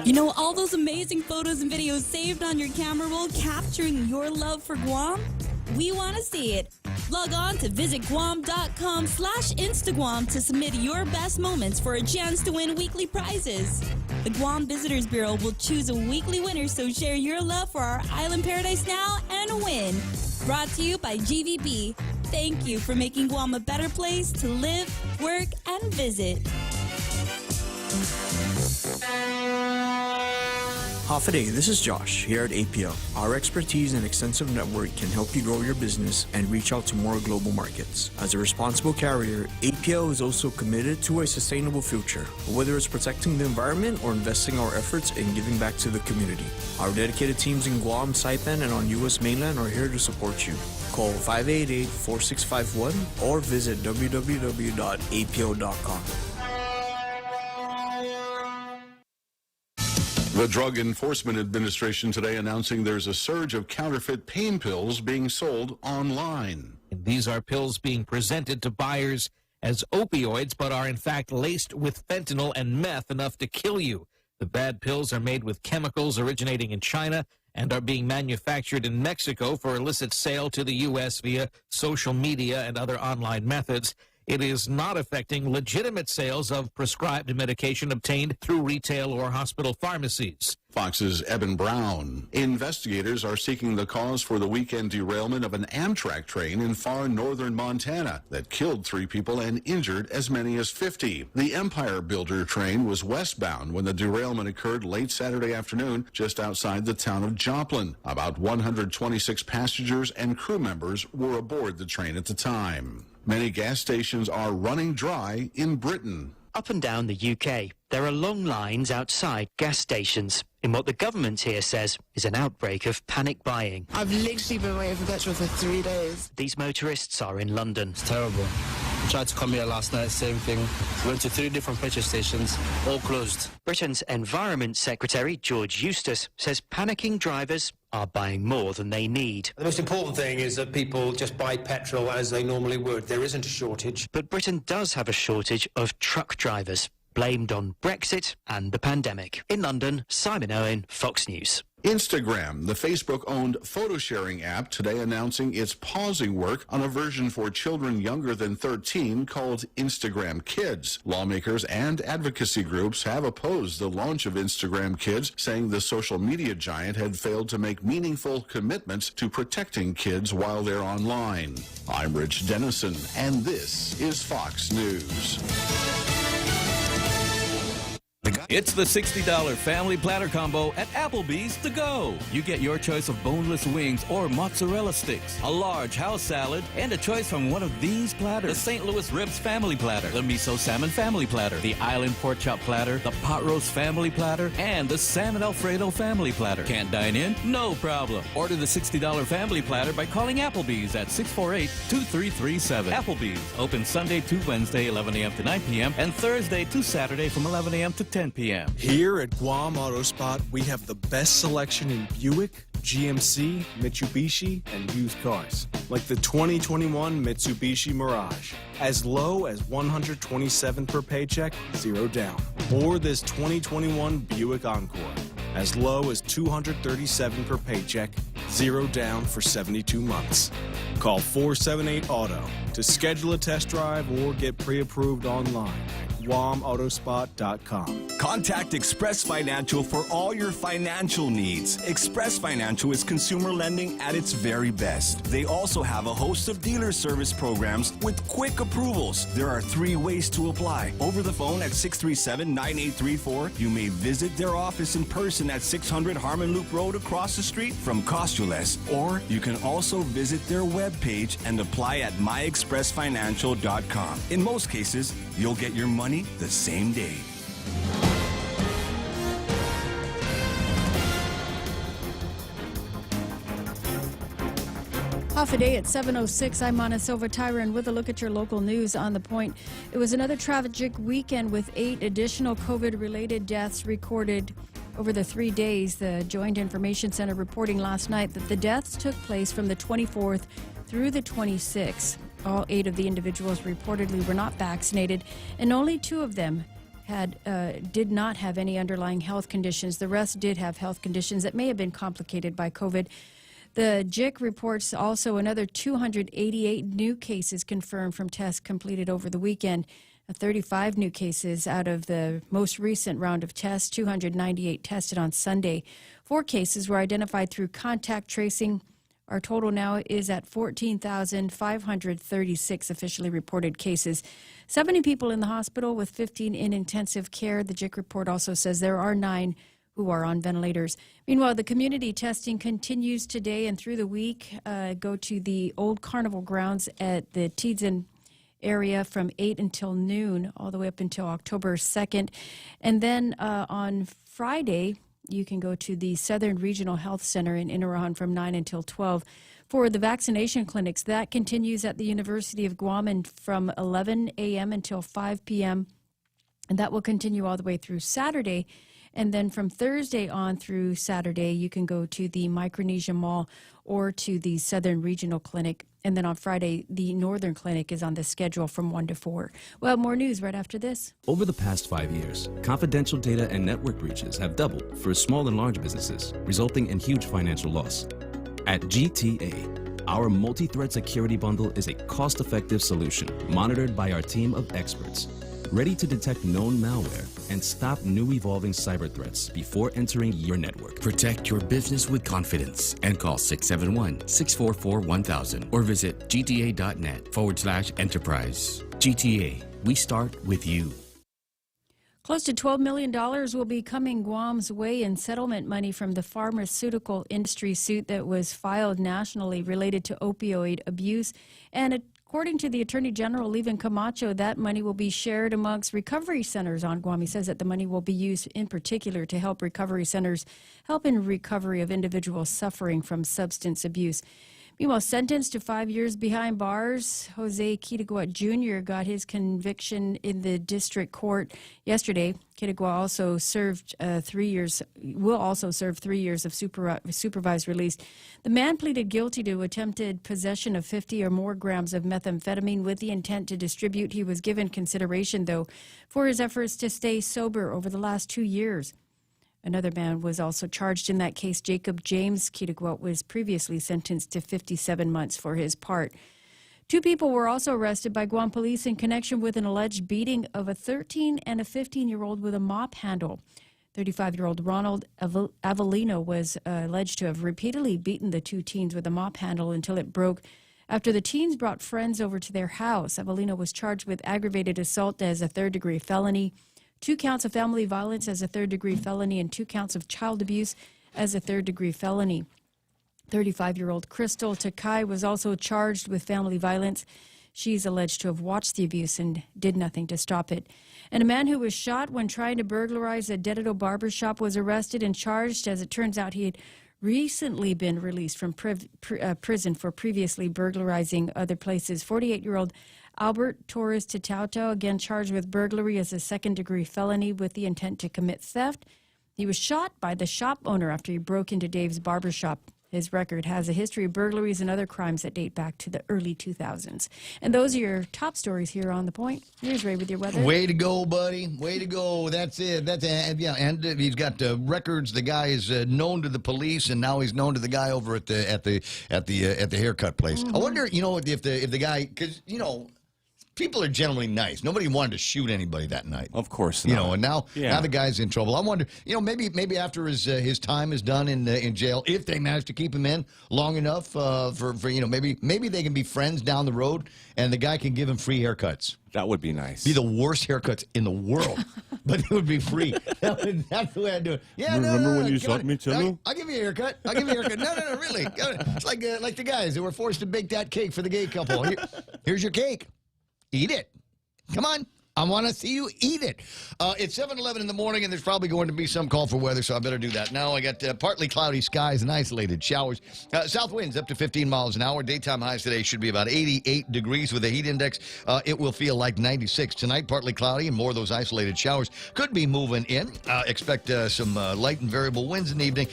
You know, all those amazing photos and videos saved on your camera roll capturing your love for Guam? We want to see it. Log on to visitguam.com/Instaguam to submit your best moments for a chance to win weekly prizes. The Guam Visitors Bureau will choose a weekly winner, so share your love for our island paradise now and win. Brought to you by GVB. Thank you for making Guam a better place to live, work, and visit. Half a day, this is Josh here at APL. Our expertise and extensive network can help you grow your business and reach out to more global markets. As a responsible carrier, APL is also committed to a sustainable future, whether it's protecting the environment or investing our efforts in giving back to the community. Our dedicated teams in Guam, Saipan, and on U.S. mainland are here to support you. Call 588-4651 or visit www.apl.com. The Drug Enforcement Administration today announcing there's a surge of counterfeit pain pills being sold online. These are pills being presented to buyers as opioids, but are in fact laced with fentanyl and meth, enough to kill you. The bad pills are made with chemicals originating in China and are being manufactured in Mexico for illicit sale to the U.S. via social media and other online methods. It is not affecting legitimate sales of prescribed medication obtained through retail or hospital pharmacies. Fox's Eben Brown. Investigators are seeking the cause for the weekend derailment of an Amtrak train in far northern Montana that killed 3 people and injured as many as 50. The Empire Builder train was westbound when the derailment occurred late Saturday afternoon just outside the town of Joplin. About 126 passengers and crew members were aboard the train at the time. Many gas stations are running dry in Britain. Up and down the UK, there are long lines outside gas stations in what the government here says is an outbreak of panic buying. I've literally been waiting for petrol for 3 days. These motorists are in London. It's terrible. Tried to come here last night, same thing. Went to 3 different petrol stations, all closed. Britain's Environment Secretary, George Eustace, says panicking drivers are buying more than they need. The most important thing is that people just buy petrol as they normally would. There isn't a shortage. But Britain does have a shortage of truck drivers, blamed on Brexit and the pandemic. In London, Simon Owen, Fox News. Instagram, the Facebook-owned photo-sharing app, today announcing it's pausing work on a version for children younger than 13 called Instagram Kids. Lawmakers and advocacy groups have opposed the launch of Instagram Kids, saying the social media giant had failed to make meaningful commitments to protecting kids while they're online. I'm Rich Dennison, and this is Fox News. It's the $60 family platter combo at Applebee's to go. You get your choice of boneless wings or mozzarella sticks, a large house salad, and a choice from one of these platters. The St. Louis Ribs family platter, the miso salmon family platter, the island pork chop platter, the pot roast family platter, and the salmon alfredo family platter. Can't dine in? No problem. Order the $60 family platter by calling Applebee's at 648-2337. Applebee's, open Sunday to Wednesday, 11 a.m. to 9 p.m., and Thursday to Saturday from 11 a.m. to 10 p.m. Here at Guam Auto Spot, we have the best selection in Buick, GMC, Mitsubishi, and used cars. Like the 2021 Mitsubishi Mirage, as low as $127 per paycheck, 0 down. Or this 2021 Buick Encore, as low as $237 per paycheck, 0 down for 72 months. Call 478-AUTO to schedule a test drive or get pre-approved online at GuamAutospot.com. Contact Express Financial for all your financial needs. Express Financial is consumer lending at its very best. They also have a host of dealer service programs with quick approvals. There are 3 ways to apply. Over the phone at 637-9834. You may visit their office in person at 600 Harmon Loop Road across the street from Costules. Or you can also visit their webpage and apply at myexpressfinancial.com. In most cases, you'll get your money the same day. Half a day at 7:06. I'm Mana Silva Tyron with a look at your local news on the point. It was another tragic weekend with 8 additional COVID-related deaths recorded over the 3 days. The Joint Information Center reporting last night that the deaths took place from the 24th through the 26th. All 8 of the individuals reportedly were not vaccinated, and only 2 of them did not have any underlying health conditions. The rest did have health conditions that may have been complicated by COVID. The JIC reports also another 288 new cases confirmed from tests completed over the weekend. 35 new cases out of the most recent round of tests, 298 tested on Sunday. 4 cases were identified through contact tracing. Our total now is at 14,536 officially reported cases. 70 people in the hospital with 15 in intensive care. The JIC report also says there are 9 who are on ventilators. Meanwhile, the community testing continues today and through the week. Go to the old carnival grounds at the Teedson area from 8 until noon, all the way up until October 2nd. And then on Friday, you can go to the Southern Regional Health Center in Inaran from 9 until 12. For the vaccination clinics, that continues at the University of Guam and from 11 a.m. until 5 p.m. And that will continue all the way through Saturday. And then from Thursday on through Saturday, you can go to the Micronesia Mall or to the Southern Regional Clinic. And then on Friday, the Northern Clinic is on the schedule from 1 to 4. Well, more news right after this. Over the past 5 years, confidential data and network breaches have doubled for small and large businesses, resulting in huge financial loss. At GTA, our multi-threat security bundle is a cost-effective solution monitored by our team of experts, ready to detect known malware and stop new evolving cyber threats before entering your network. Protect your business with confidence and call 671-644-1000 or visit gta.net/enterprise. GTA, we start with you. Close to $12 million will be coming Guam's way in settlement money from the pharmaceutical industry suit that was filed nationally related to opioid abuse. And according to the Attorney General, Levin Camacho, that money will be shared amongst recovery centers on Guam. He says that the money will be used in particular to help recovery centers help in recovery of individuals suffering from substance abuse. Meanwhile, sentenced to 5 years behind bars, Jose Quitaguat Jr. got his conviction in the district court yesterday. Quitaguat also served 3 years, will also serve 3 years of supervised release. The man pleaded guilty to attempted possession of 50 or more grams of methamphetamine with the intent to distribute. He was given consideration, though, for his efforts to stay sober over the last 2 years. Another man was also charged in that case. Jacob James Quitaguat was previously sentenced to 57 months for his part. 2 people were also arrested by Guam police in connection with an alleged beating of a 13 and a 15-year-old with a mop handle. 35-year-old Ronald Avellino was alleged to have repeatedly beaten the 2 teens with a mop handle until it broke. After the teens brought friends over to their house, Avellino was charged with aggravated assault as a 3rd-degree felony, 2 counts of family violence as a 3rd-degree felony, and 2 counts of child abuse as a 3rd-degree felony. 35-year-old Crystal Takai was also charged with family violence. She's alleged to have watched the abuse and did nothing to stop it. And a man who was shot when trying to burglarize a Dededo barbershop was arrested and charged. As it turns out, he had recently been released from prison for previously burglarizing other places. 48-year-old Albert Torres Titautau, again charged with burglary as a 2nd-degree felony with the intent to commit theft. He was shot by the shop owner after he broke into Dave's barbershop. His record has a history of burglaries and other crimes that date back to the early 2000s. And those are your top stories here on The Point. Here's Ray with your weather. Way to go, buddy. Way to go. That's it. Yeah, and he's got records. The guy is known to the police, and now he's known to the guy over at the haircut place. Mm-hmm. I wonder, if the guy, because people are generally nice. Nobody wanted to shoot anybody that night. Of course not. And now the guy's in trouble. I wonder, maybe after his time is done in jail, if they manage to keep him in long enough for maybe they can be friends down the road, and the guy can give him free haircuts. That would be nice. Be the worst haircuts in the world, but it would be free. That's the way I do it. Yeah, remember when you shot me, Chelo? I'll give you a haircut. No, really. It's like the guys that were forced to bake that cake for the gay couple. Here's your cake. Eat it. Come on. I want to see you eat it. It's 7:11 in the morning, and there's probably going to be some call for weather, so I better do that. Now I got partly cloudy skies and isolated showers. South winds up to 15 miles an hour. Daytime highs today should be about 88 degrees with a heat index. It will feel like 96 tonight. Partly cloudy and more of those isolated showers could be moving in. Expect some light and variable winds in the evening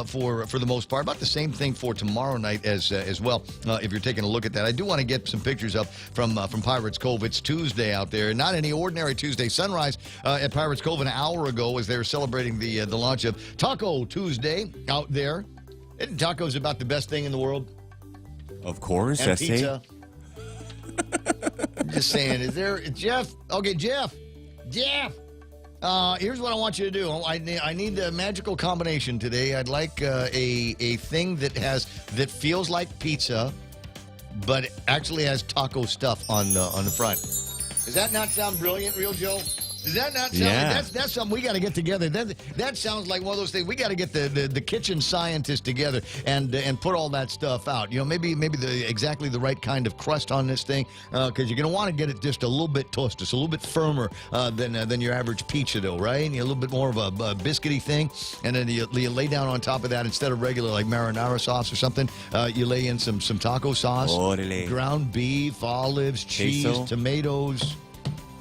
for the most part. About the same thing for tomorrow night as well. If you're taking a look at that, I do want to get some pictures up from Pirates Cove. It's Tuesday out there. Not any ordinary Tuesday sunrise at Pirates Cove an hour ago as they were celebrating the launch of Taco Tuesday out there. Isn't tacos about the best thing in the world? Of course. And that's pizza. Just saying. Is there... Jeff? Okay, Jeff. Here's what I want you to do. I need a magical combination today. I'd like a thing that feels like pizza, but actually has taco stuff on the front. Does that not sound brilliant, Real Joe? Does that not sound like that's something we got to get together? That sounds like one of those things. We got to get the kitchen scientists together and put all that stuff out. You know, maybe exactly the right kind of crust on this thing, because you're going to want to get it just a little bit toasted, just a little bit firmer than your average pizza dough, right? And a little bit more of a biscuity thing, and then you lay down on top of that, instead of regular like marinara sauce or something, you lay in some taco sauce, ground beef, olives, cheese, queso, tomatoes.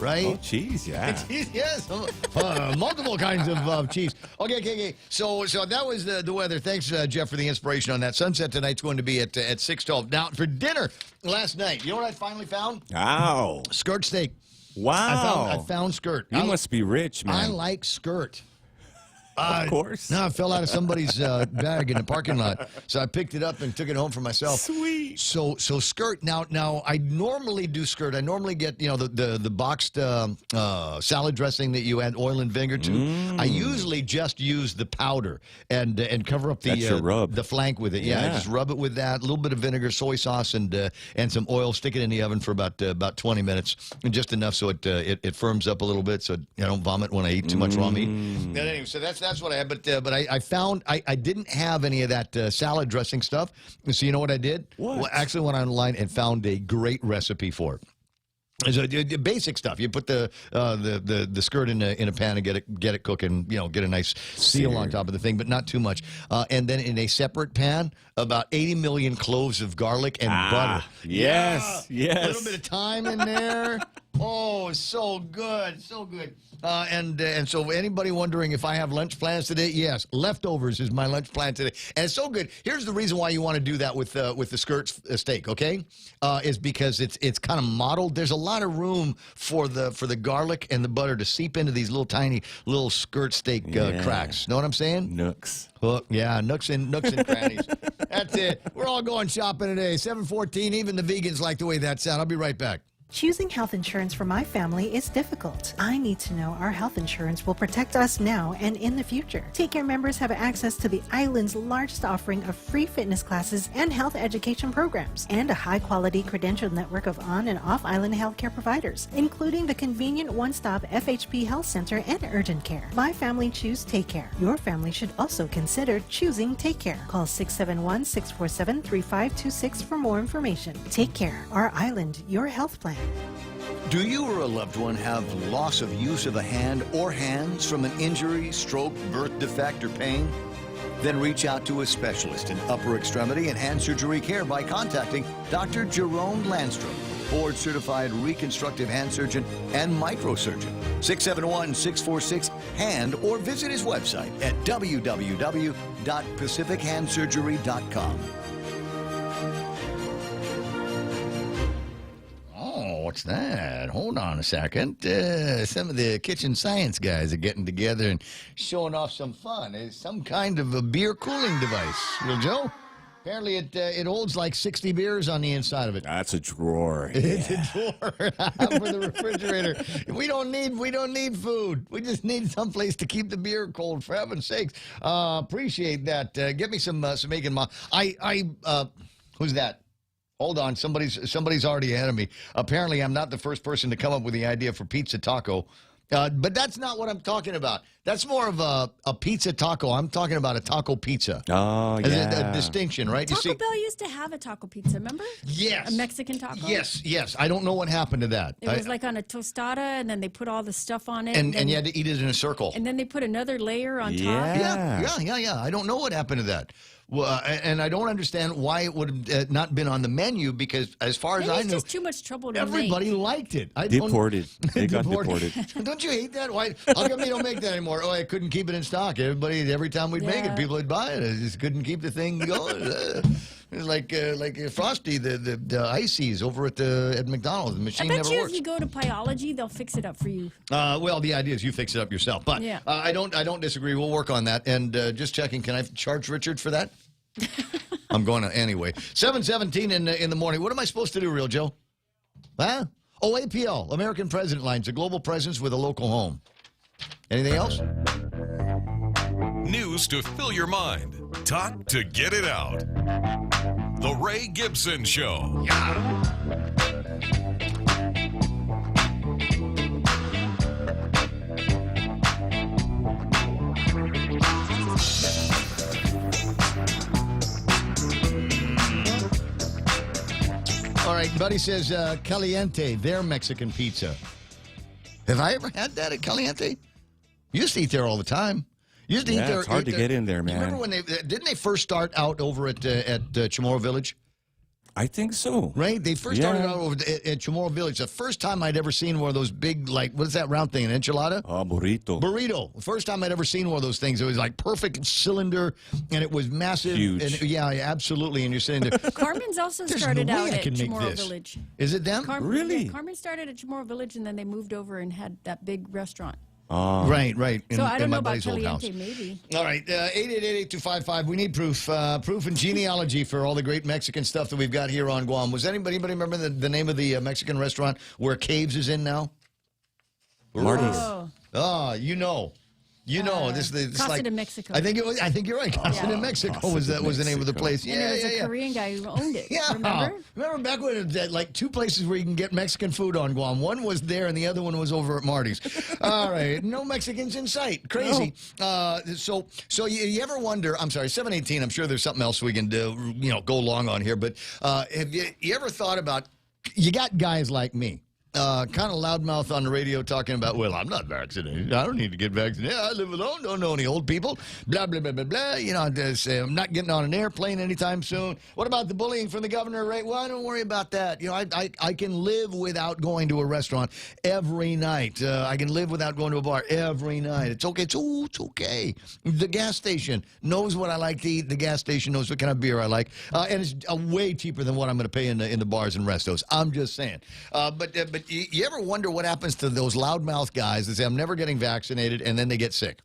Right? Oh, cheese, yeah. Cheese, yes. Multiple kinds of cheese. Okay. So that was the weather. Thanks, Jeff, for the inspiration on that. Sunset tonight's going to be at 6:12. Now, for dinner last night, you know what I finally found? Wow. Skirt steak. Wow. I found skirt. You must be rich, man. I like skirt. Of course. No, it fell out of somebody's bag in the parking lot. So I picked it up and took it home for myself. Sweet. So skirt. Now I normally do skirt. I normally get, the boxed salad dressing that you add oil and vinegar to. I usually just use the powder and cover up the flank with it. Yeah, I just rub it with that. A little bit of vinegar, soy sauce, and some oil. Stick it in the oven for about 20 minutes, and just enough so it firms up a little bit, so I don't vomit when I eat too much raw meat. And anyway, so that's what I had. But I found I didn't have any of that salad dressing stuff. So you know what I did? What? Well, actually went online and found a great recipe for it. So basic stuff. You put the skirt in a pan and get it cooking. Get a nice seal on top of the thing, but not too much. And then in a separate pan, about 80 million cloves of garlic and butter. Yes. A little bit of thyme in there. Oh, so good, so good. And so anybody wondering if I have lunch plans today, yes, leftovers is my lunch plan today, and it's so good. Here's the reason why you want to do that with the skirt steak, okay? Is because it's kind of modeled. There's a lot of room for the garlic and the butter to seep into these tiny little skirt steak cracks. Know what I'm saying? Nooks. Nooks and crannies. That's it. We're all going shopping today. 7:14. Even the vegans like the way that sounds. I'll be right back. Choosing health insurance for my family is difficult. I need to know our health insurance will protect us now and in the future. Take Care members have access to the island's largest offering of free fitness classes and health education programs, and a high-quality credentialed network of on- and off-island healthcare providers, including the convenient one-stop FHP Health Center and urgent care. My family choose Take Care. Your family should also consider choosing Take Care. Call 671-647-3526 for more information. Take Care, our island, your health plan. Do you or a loved one have loss of use of a hand or hands from an injury, stroke, birth defect, or pain? Then reach out to a specialist in upper extremity and hand surgery care by contacting Dr. Jerome Landstrom, board-certified reconstructive hand surgeon and microsurgeon. 671-646-HAND, or visit his website at www.pacifichandsurgery.com. What's that? Hold on a second. Some of the kitchen science guys are getting together and showing off some fun. It's some kind of a beer cooling device. Real Joe? Apparently it holds like 60 beers on the inside of it. That's a drawer. It's a drawer for the refrigerator. We don't need food. We just need someplace to keep the beer cold, for heaven's sakes. Appreciate that. Get me some Megan Ma. Who's that? Hold on, somebody's already ahead of me. Apparently, I'm not the first person to come up with the idea for pizza taco. But that's not what I'm talking about. That's more of a pizza taco. I'm talking about a taco pizza. Oh, yeah. A distinction, right? Taco Bell used to have a taco pizza, remember? Yes. A Mexican taco? Yes. I don't know what happened to that. It was like on a tostada, and then they put all the stuff on it. And you had to eat it in a circle. And then they put another layer on top. Yeah. I don't know what happened to that. Well, and I don't understand why it would have not been on the menu, because as far as I know, it's just too much trouble to everybody make. liked it. Deported. They got deported. Don't you hate that? Why? How come they don't make that anymore? Oh, I couldn't keep it in stock. Every time we'd make it, people would buy it. I just couldn't keep the thing going. It's like Frosty, the ices over at McDonald's. The machine I bet never you works. if you go to Pyology, they'll fix it up for you. Well, the idea is you fix it up yourself. But Yeah. I don't disagree. We'll work on that. And just checking, can I charge Richard for that? I'm going to anyway. 7:17 in the morning. What am I supposed to do, Real Joe? Huh? Oh, APL, American President Lines, a global presence with a local home. Anything else? News to fill your mind. Talk to get it out. The Ray Gibson Show. All right, Buddy says Caliente, their Mexican pizza. Have I ever had that at Caliente? Used to eat there all the time. Used to eat there. It's hard to get in there, man. Remember when didn't they first start out over at Chamorro Village? I think so. Right? They first started out over at Chamorro Village. The first time I'd ever seen one of those big, like, what is that round thing, an enchilada? Oh, burrito. Burrito. The first time I'd ever seen one of those things. It was like perfect cylinder, and it was massive. Huge. And, yeah, absolutely. And you're sitting there. Carmen's also There's started no out way I at can make Chamorro this. Village. Is it them? Really? Yeah, Carmen started at Chamorro Village, and then they moved over and had that big restaurant. Oh. Right. So I don't know my about buddy's old house. Caliente, maybe. All right, 888-8255. We need proof. Proof and genealogy for all the great Mexican stuff that we've got here on Guam. Was anybody remember the name of the Mexican restaurant where Caves is in now? Marty's. Oh, you know. This Casa like de Mexico. I think you're right. Casa de Mexico was the name of the place. And there was a Korean guy who owned it. Yeah. Remember Back when it was like two places where you can get Mexican food on Guam. One was there and the other one was over at Marty's. All right. No Mexicans in sight. Crazy. No. So you ever wonder, I'm sorry, 7:18, I'm sure there's something else we can do, go along on here, but have you ever thought about, you got guys like me, kind of loudmouth on the radio talking about, well, I'm not vaccinated. I don't need to get vaccinated. I live alone. Don't know any old people. Blah, blah, blah, blah, blah. I'm not getting on an airplane anytime soon. What about the bullying from the governor, right? Well, don't worry about that. I can live without going to a restaurant every night. I can live without going to a bar every night. It's okay. It's okay. The gas station knows what I like to eat. The gas station knows what kind of beer I like. And it's way cheaper than what I'm going to pay in the bars and restos. I'm just saying. But you ever wonder what happens to those loudmouth guys that say, I'm never getting vaccinated, and then they get sick?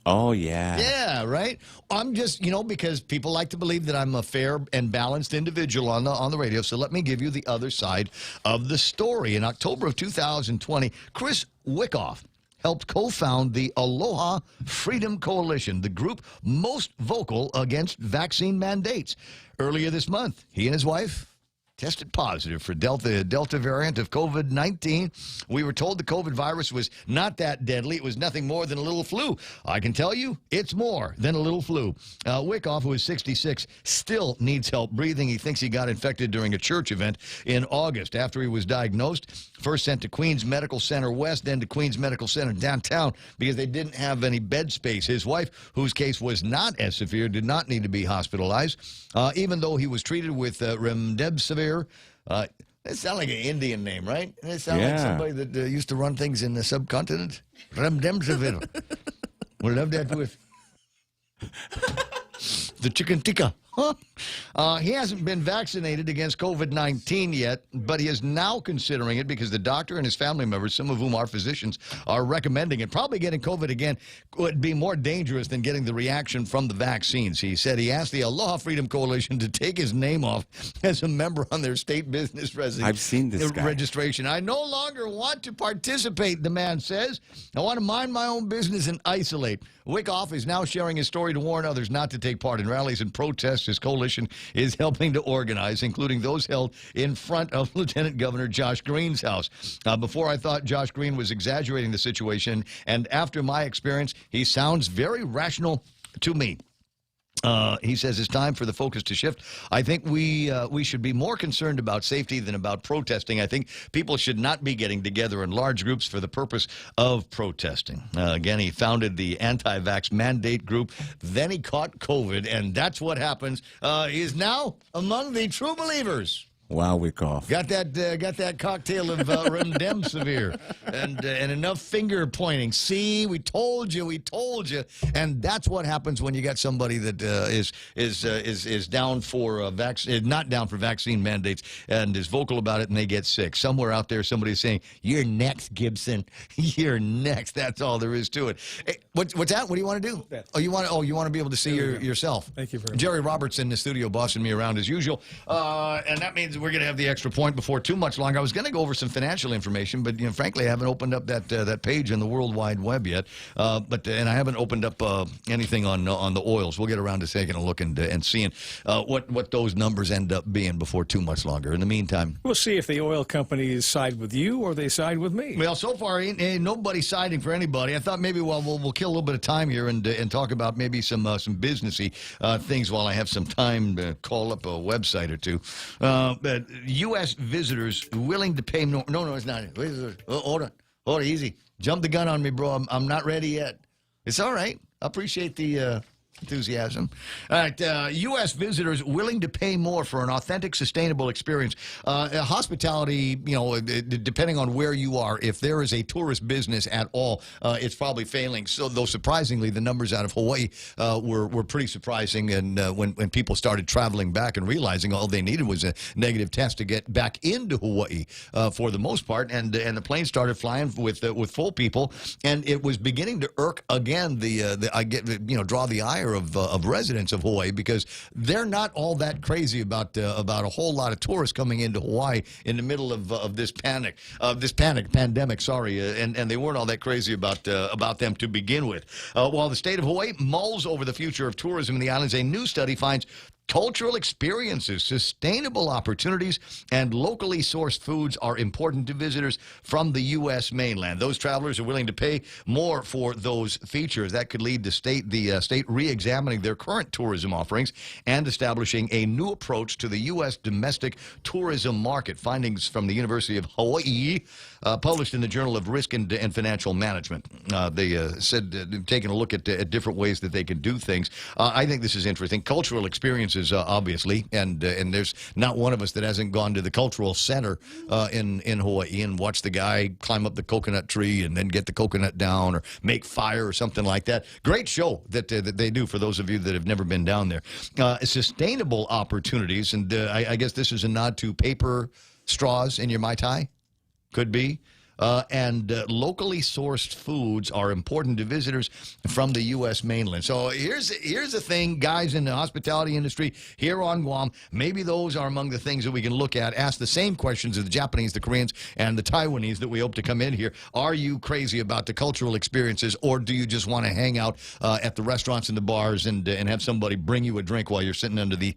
Oh, yeah. Yeah, right? I'm just, because people like to believe that I'm a fair and balanced individual on the radio, so let me give you the other side of the story. In October of 2020, Chris Wickoff helped co-found the Aloha Freedom Coalition, the group most vocal against vaccine mandates. Earlier this month, he and his wife tested positive for Delta variant of COVID-19. We were told the COVID virus was not that deadly. It was nothing more than a little flu. I can tell you, it's more than a little flu. Wickoff, who is 66, still needs help breathing. He thinks he got infected during a church event in August after he was diagnosed. First sent to Queens Medical Center West, then to Queens Medical Center downtown because they didn't have any bed space. His wife, whose case was not as severe, did not need to be hospitalized, even though he was treated with remdesivir. That sounds like an Indian name, right? It sounds like somebody that used to run things in the subcontinent. Remdesivir. We'll love that with the chicken tikka. Huh? He hasn't been vaccinated against COVID-19 yet, but he is now considering it because the doctor and his family members, some of whom are physicians, are recommending it. Probably getting COVID again would be more dangerous than getting the reaction from the vaccines. He said he asked the Aloha Freedom Coalition to take his name off as a member on their state business I've seen this guy. registration. I no longer want to participate, the man says. I want to mind my own business and isolate. Wickoff is now sharing his story to warn others not to take part in rallies and protests his coalition is helping to organize, including those held in front of Lieutenant Governor Josh Green's house. Before, I thought Josh Green was exaggerating the situation, and after my experience, he sounds very rational to me. He says it's time for the focus to shift. I think we should be more concerned about safety than about protesting. I think people should not be getting together in large groups for the purpose of protesting. Again, he founded the anti-vax mandate group. Then he caught COVID, and that's what happens. He is now among the true believers Wow, Wyckoff. Got that cocktail of remdesivir and enough finger pointing. See, we told you, and that's what happens when you got somebody that is down for not down for vaccine mandates and is vocal about it, and they get sick. Somewhere out there, somebody's saying, "You're next, Gibson. You're next." That's all there is to it. Hey, what's that? What do you want to do? You want to be able to see yourself. Thank you very much. Jerry Roberts in the studio, bossing me around as usual, and that means we're going to have the extra point before too much longer. I was going to go over some financial information, but frankly, I haven't opened up that page in the World Wide Web yet. And I haven't opened up anything on the oils. We'll get around to taking a look and seeing what those numbers end up being before too much longer. In the meantime, We'll see if the oil companies side with you or they side with me. well, so far ain't nobody siding for anybody. I thought maybe we'll kill a little bit of time here and talk about maybe some businessy things while I have some time to call up a website or two. But U.S. visitors willing to pay no, it's not. Hold on, easy. Jump the gun on me, bro. I'm not ready yet. It's all right. I appreciate the enthusiasm. All right, U.S. visitors willing to pay more for an authentic, sustainable experience. Hospitality, depending on where you are, if there is a tourist business at all, it's probably failing. So, though surprisingly, the numbers out of Hawaii were pretty surprising. And when people started traveling back and realizing all they needed was a negative test to get back into Hawaii, for the most part, and the plane started flying with full people, and it was beginning to irk again draw the ire of residents of Hawaii, because they're not all that crazy about a whole lot of tourists coming into Hawaii in the middle of this pandemic. Sorry, and they weren't all that crazy about them to begin with. While the state of Hawaii mulls over the future of tourism in the islands, a new study finds cultural experiences, sustainable opportunities, and locally sourced foods are important to visitors from the U.S. mainland. Those travelers are willing to pay more for those features. That could lead the state re-examining their current tourism offerings and establishing a new approach to the U.S. domestic tourism market. Findings from the University of Hawaii, published in the Journal of Risk and Financial Management. They said, taking a look at different ways that they can do things. I think this is interesting. Cultural experiences, obviously, and there's not one of us that hasn't gone to the cultural center in Hawaii and watched the guy climb up the coconut tree and then get the coconut down or make fire or something like that. Great show that they do for those of you that have never been down there. Sustainable opportunities, and I guess this is a nod to paper straws in your Mai Tai. Could be. And locally sourced foods are important to visitors from the U.S. mainland. So here's the thing, guys in the hospitality industry here on Guam. Maybe those are among the things that we can look at. Ask the same questions of the Japanese, the Koreans, and the Taiwanese that we hope to come in here. Are you crazy about the cultural experiences, or do you just want to hang out at the restaurants and the bars and have somebody bring you a drink while you're sitting under the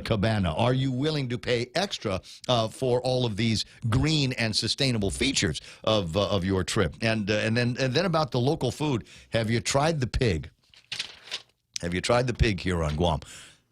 cabana? Are you willing to pay extra for all of these green and sustainable features of your trip? And then about the local food. Have you tried the pig? Have you tried the pig here on Guam?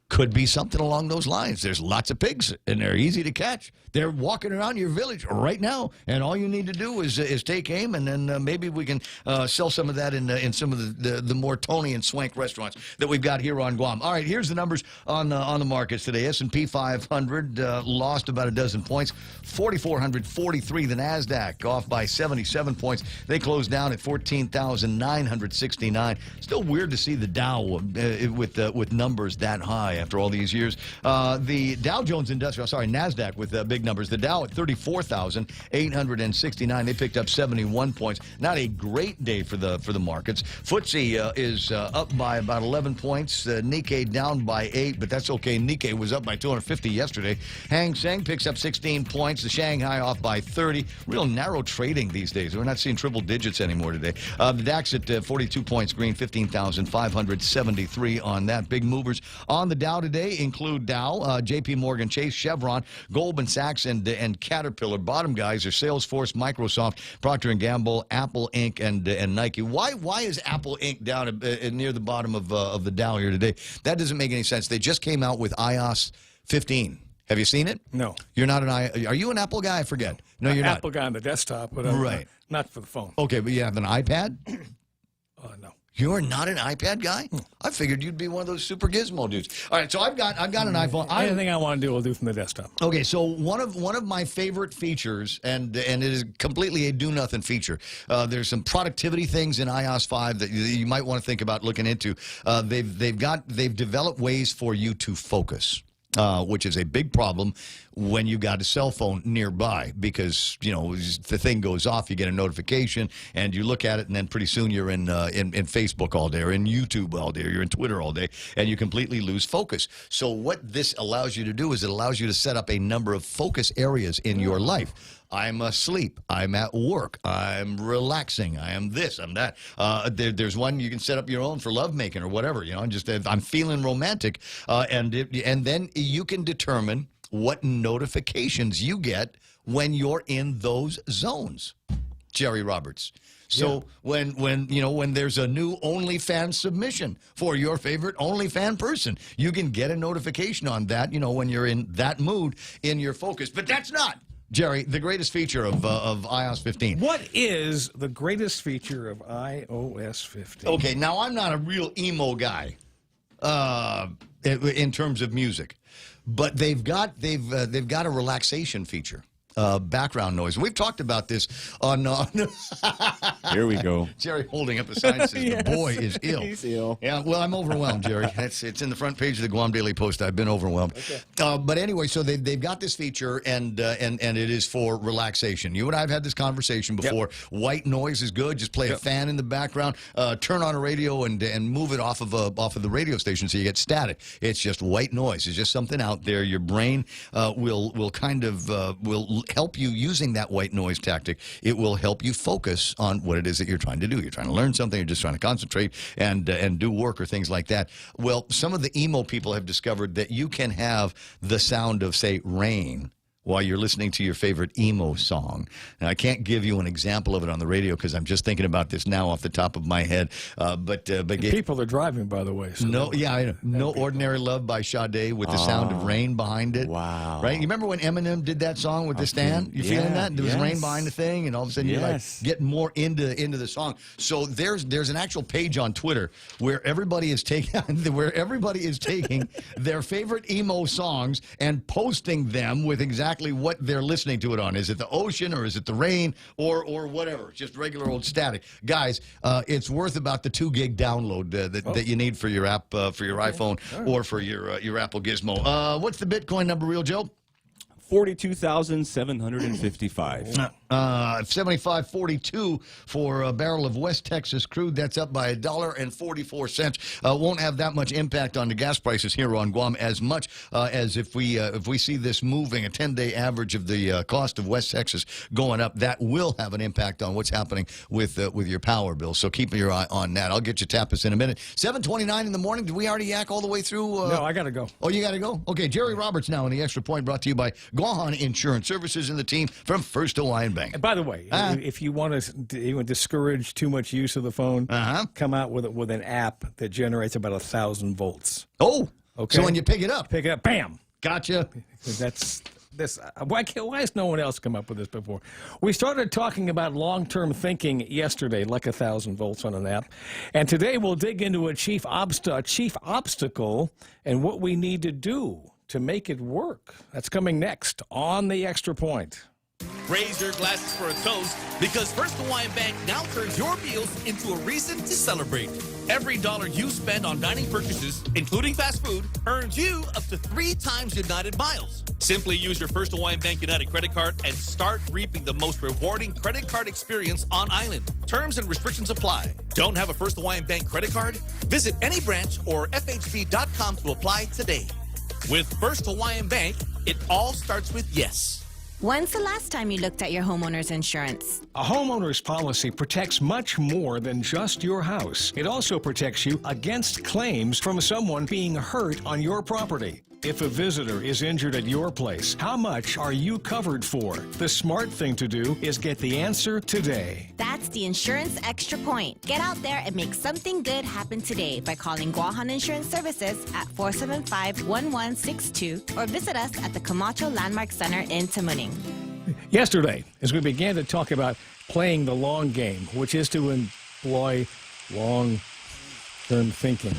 Could be something along those lines. There's lots of pigs, and they're easy to catch. They're walking around your village right now, and all you need to do is take aim, and then maybe we can sell some of that in some of the more Tony and swank restaurants that we've got here on Guam. All right, here's the numbers on the markets today. S&P 500 lost about a dozen points, 4,443. The Nasdaq off by 77 points. They closed down at 14,969. Still weird to see the Dow with numbers that high after all these years. The Dow Jones Industrial, Nasdaq with big numbers. The Dow at 34,869. They picked up 71 points. Not a great day for the markets. FTSE is up by about 11 points. Nikkei down by 8, but that's okay. Nikkei was up by 250 yesterday. Hang Seng picks up 16 points. The Shanghai off by 30. Real narrow trading these days. We're not seeing triple digits anymore today. The DAX at 42 points green, 15,573 on that. Big movers on the Dow today include Dow, J.P. Morgan Chase, Chevron, Goldman Sachs, and Caterpillar. Bottom guys are Salesforce, Microsoft, Procter & Gamble, Apple Inc., and Nike. Why is Apple Inc. down near the bottom of the Dow here today? That doesn't make any sense. They just came out with iOS 15. Have you seen it? No. You're not Are you an Apple guy? I forget. No, you're not. Apple guy on the desktop, but right. Not for the phone. Okay, but you have an iPad? No. You're not an iPad guy? I figured you'd be one of those super gizmo dudes. All right, so I've got an iPhone. Anything I want to do, I'll do from the desktop. Okay, so one of my favorite features, and it is completely a do nothing feature. There's some productivity things in iOS 5 that you might want to think about looking into. They've developed ways for you to focus. Which is a big problem when you got a cell phone nearby, because the thing goes off, you get a notification, and you look at it, and then pretty soon you're in Facebook all day, or in YouTube all day, or you're in Twitter all day, and you completely lose focus. So what this allows you to do is it allows you to set up a number of focus areas in your life. I'm asleep. I'm at work. I'm relaxing. I am this. I'm that. There's one you can set up your own for lovemaking or whatever. I'm feeling romantic, and then you can determine what notifications you get when you're in those zones. Jerry Roberts. So when there's a new OnlyFans submission for your favorite OnlyFan person, you can get a notification on that. When you're in that mood in your focus. But that's not, Jerry, the greatest feature of iOS 15. What is the greatest feature of iOS 15? Okay, now I'm not a real emo guy in terms of music, but they've got a relaxation feature. Background noise. We've talked about this on... Here we go. Jerry holding up a sign that says, Yes. the boy is ill. He's ill. Yeah, well, I'm overwhelmed, Jerry. It's in the front page of the Guam Daily Post. I've been overwhelmed. Okay. But anyway, so they've got this feature, and it is for relaxation. You and I have had this conversation before. Yep. White noise is good. Just play a fan in the background. Turn on a radio and move it off of the radio station so you get static. It's just white noise. It's just something out there. Your brain will help you using that white noise tactic. It will help you focus on what it is that you're trying to do. You're trying to learn something. You're just trying to concentrate and do work or things like that. Well, some of the emo people have discovered that you can have the sound of, say, rain while you're listening to your favorite emo song. And I can't give you an example of it on the radio because I'm just thinking about this now off the top of my head. But people are driving, by the way. So I know. No Ordinary Love by Sade with the sound of rain behind it. Wow. Right? You remember when Eminem did that song with the stand? You feeling that? There was rain behind the thing, and all of a sudden you're like getting more into the song. So there's an actual page on Twitter where everybody is taking their favorite emo songs and posting them with exactly what they're listening to it on. Is it the ocean, or is it the rain, or whatever? It's just regular old static. Guys, it's worth about the 2 gig download that you need for your app, for your iPhone, or for your Apple Gizmo. What's the Bitcoin number, Real Joe? 42,755. 75.42 for a barrel of West Texas crude. That's up by $1.44. Won't have that much impact on the gas prices here on Guam as much as if we see this moving, a 10-day average of the cost of West Texas going up. That will have an impact on what's happening with your power bill. So keep your eye on that. I'll get you tapas in a minute. 7:29 in the morning. Did we already yak all the way through? No, I got to go. Oh, you got to go? Okay, Jerry Roberts now in the Extra Point, brought to you by Guahan Insurance Services and the team from First Hawaiian Bank. And by the way, if you want to even discourage too much use of the phone, come out with an app that generates about 1,000 volts. Oh, okay. So when you pick it up, bam, gotcha. That's this. Why has no one else come up with this before? We started talking about long-term thinking yesterday, like 1,000 volts on an app, and today we'll dig into a chief obstacle and what we need to do to make it work. That's coming next on the Extra Point. Raise your glasses for a toast, because First Hawaiian Bank now turns your meals into a reason to celebrate. Every dollar you spend on dining purchases, including fast food, earns you up to 3 times United miles. Simply use your First Hawaiian Bank United credit card and start reaping the most rewarding credit card experience on island. Terms and restrictions apply. Don't have a First Hawaiian Bank credit card? Visit any branch or FHB.com to apply today. With First Hawaiian Bank, it all starts with yes. When's the last time you looked at your homeowner's insurance? A homeowner's policy protects much more than just your house. It also protects you against claims from someone being hurt on your property. If a visitor is injured at your place, how much are you covered for? The smart thing to do is get the answer today. That's the Insurance Extra Point. Get out there and make something good happen today by calling Guahan Insurance Services at 475-1162 or visit us at the Camacho Landmark Center in Tamuning. Yesterday, as we began to talk about playing the long game, which is to employ long long-term thinking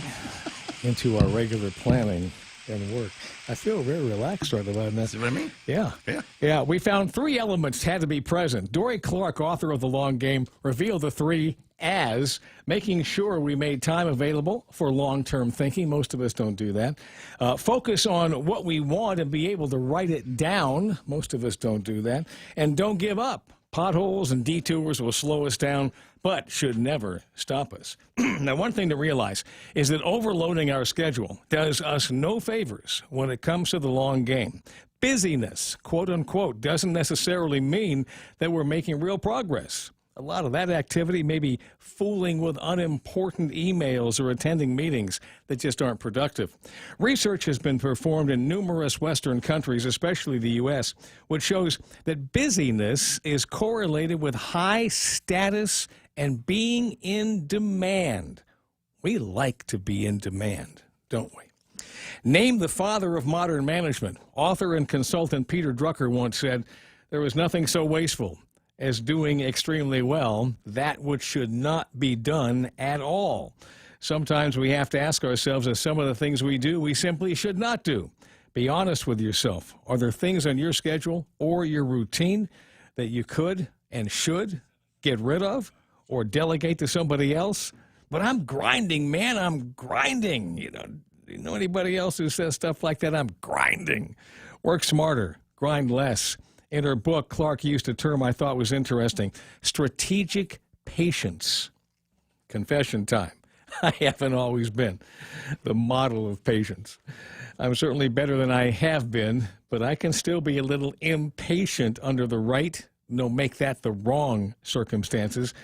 into our regular planning and work. I feel very relaxed right about that. See what I mean? Yeah. Yeah, we found 3 elements had to be present. Dory Clark, author of The Long Game, revealed the 3 as making sure we made time available for long-term thinking. Most of us don't do that. Focus on what we want and be able to write it down. Most of us don't do that. And don't give up. Potholes and detours will slow us down, but should never stop us. Now, one thing to realize is that overloading our schedule does us no favors when it comes to the long game. Busyness, quote unquote, doesn't necessarily mean that we're making real progress. A lot of that activity may be fooling with unimportant emails or attending meetings that just aren't productive. Research has been performed in numerous Western countries, especially the U.S., which shows that busyness is correlated with high status and being in demand. We like to be in demand, don't we? Named the father of modern management, author and consultant Peter Drucker once said, "There is nothing so wasteful as doing extremely well that which should not be done at all." Sometimes we have to ask ourselves if some of the things we do, we simply should not do. Be honest with yourself. Are there things on your schedule or your routine that you could and should get rid of or delegate to somebody else? But I'm grinding, man. I'm grinding. You know anybody else who says stuff like that? I'm grinding. Work smarter, grind less. In her book, Clark used a term I thought was interesting, strategic patience. Confession time. I haven't always been the model of patience. I'm certainly better than I have been, but I can still be a little impatient under the right, make that the wrong circumstances.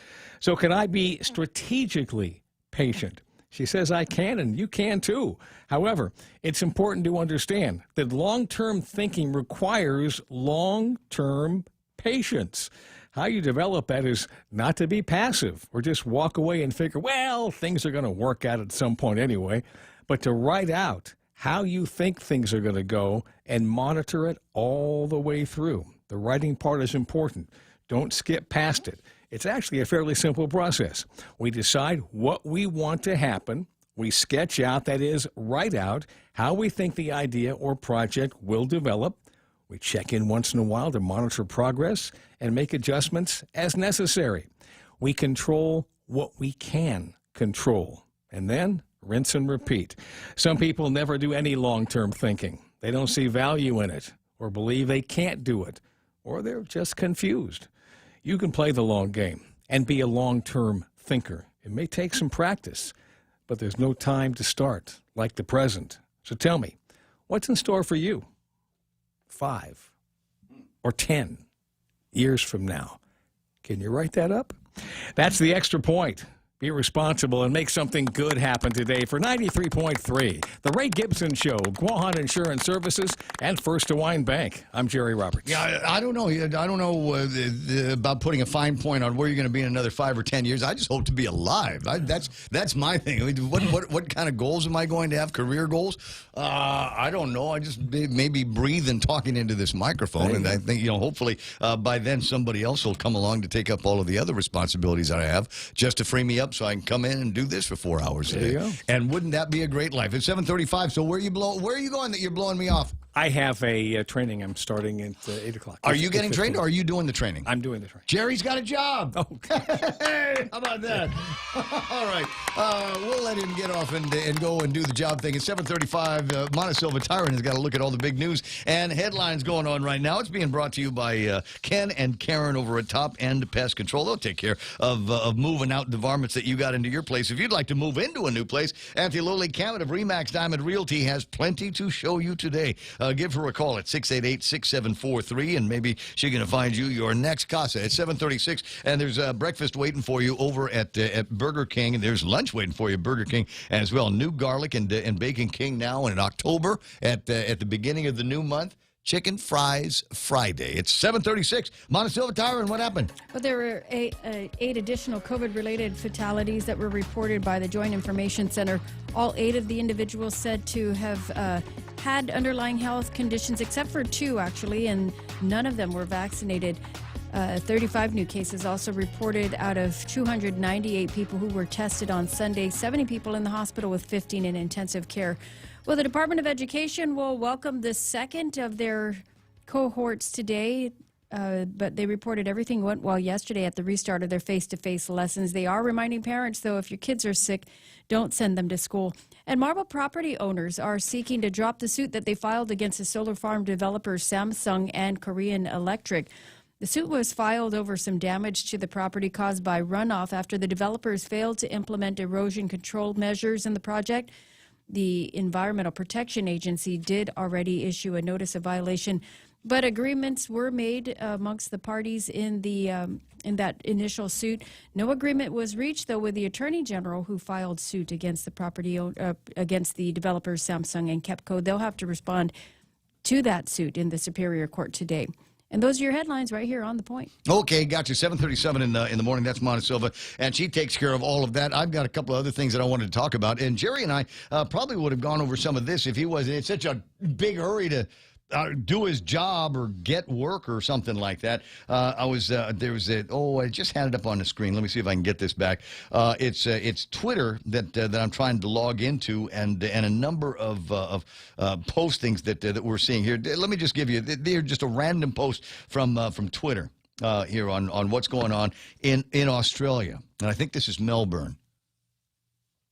So can I be strategically patient? She says I can, and you can too. However, it's important to understand that long-term thinking requires long-term patience. How you develop that is not to be passive or just walk away and figure, well, things are going to work out at some point anyway, but to write out how you think things are going to go and monitor it all the way through. The writing part is important. Don't skip past it. It's actually a fairly simple process. We decide what we want to happen. We sketch out, that is, write out, how we think the idea or project will develop. We check in once in a while to monitor progress and make adjustments as necessary. We control what we can control. And then rinse and repeat. Some people never do any long-term thinking. They don't see value in it or believe they can't do it, or they're just confused. You can play the long game and be a long-term thinker. It may take some practice, but there's no time to start like the present. So tell me, what's in store for you 5 or 10 years from now? Can you write that up? That's the extra point. Be responsible and make something good happen today for 93.3. The Ray Gibson Show, Guahan Insurance Services, and First Hawaiian Bank. I'm Jerry Roberts. Yeah, I don't know. I don't know about putting a fine point on where you're going to be in another 5 or 10 years. I just hope to be alive. That's my thing. I mean, what kind of goals am I going to have? Career goals? I don't know. I just maybe breathe and talking into this microphone, and I think hopefully by then somebody else will come along to take up all of the other responsibilities that I have just to free me up so I can come in and do this for 4 hours a day. There you go. And wouldn't that be a great life? It's 7:35. So where are you going that you're blowing me off? I have a training I'm starting at 8 o'clock. Are you getting trained or are you doing the training? I'm doing the training. Jerry's got a job. Okay. Hey, how about that? All right. We'll let him get off and go and do the job thing. It's 7:35. Montesilva Tyrant has got to look at all the big news and headlines going on right now. It's being brought to you by Ken and Karen over at Top End Pest Control. They'll take care of moving out the varmints that you got into your place. If you'd like to move into a new place, Auntie Loli Cammett of Remax Diamond Realty has plenty to show you today. Give her a call at 688-6743, and maybe she's going to find you your next casa. It's 7:36, and there's breakfast waiting for you over at Burger King, and there's lunch waiting for you at Burger King as well. New garlic and Bacon King now, and in October at the beginning of the new month. Chicken Fries Friday. It's 7:36. Montesilva Tyrant, what happened? Well, there were 8 additional COVID-related fatalities that were reported by the Joint Information Center. All 8 of the individuals said to have had underlying health conditions, except for 2, actually, and none of them were vaccinated. 35 new cases also reported out of 298 people who were tested on Sunday. 70 people in the hospital with 15 in intensive care. Well, the Department of Education will welcome the second of their cohorts today. But they reported everything went well yesterday at the restart of their face-to-face lessons. They are reminding parents, though, if your kids are sick, don't send them to school. And Marble property owners are seeking to drop the suit that they filed against the solar farm developers Samsung and Korean Electric. The suit was filed over some damage to the property caused by runoff after the developers failed to implement erosion control measures in the project. The Environmental Protection Agency did already issue a notice of violation, but agreements were made amongst the parties in that initial suit. No agreement was reached, though, with the Attorney General who filed suit against the against the developers Samsung and KEPCO. They'll have to respond to that suit in the Superior Court today. And those are your headlines right here on The Point. Okay, got you. 7:37 in the morning. That's Mona Silva, and she takes care of all of that. I've got a couple of other things that I wanted to talk about, and Jerry and I probably would have gone over some of this if he wasn't in such a big hurry to do his job or get work or something like that. I just had it up on the screen. Let me see if I can get this back. It's Twitter that I'm trying to log into, and a number of postings that we're seeing here. Let me just give you, they're just a random post from Twitter here on what's going on in Australia. And I think this is Melbourne.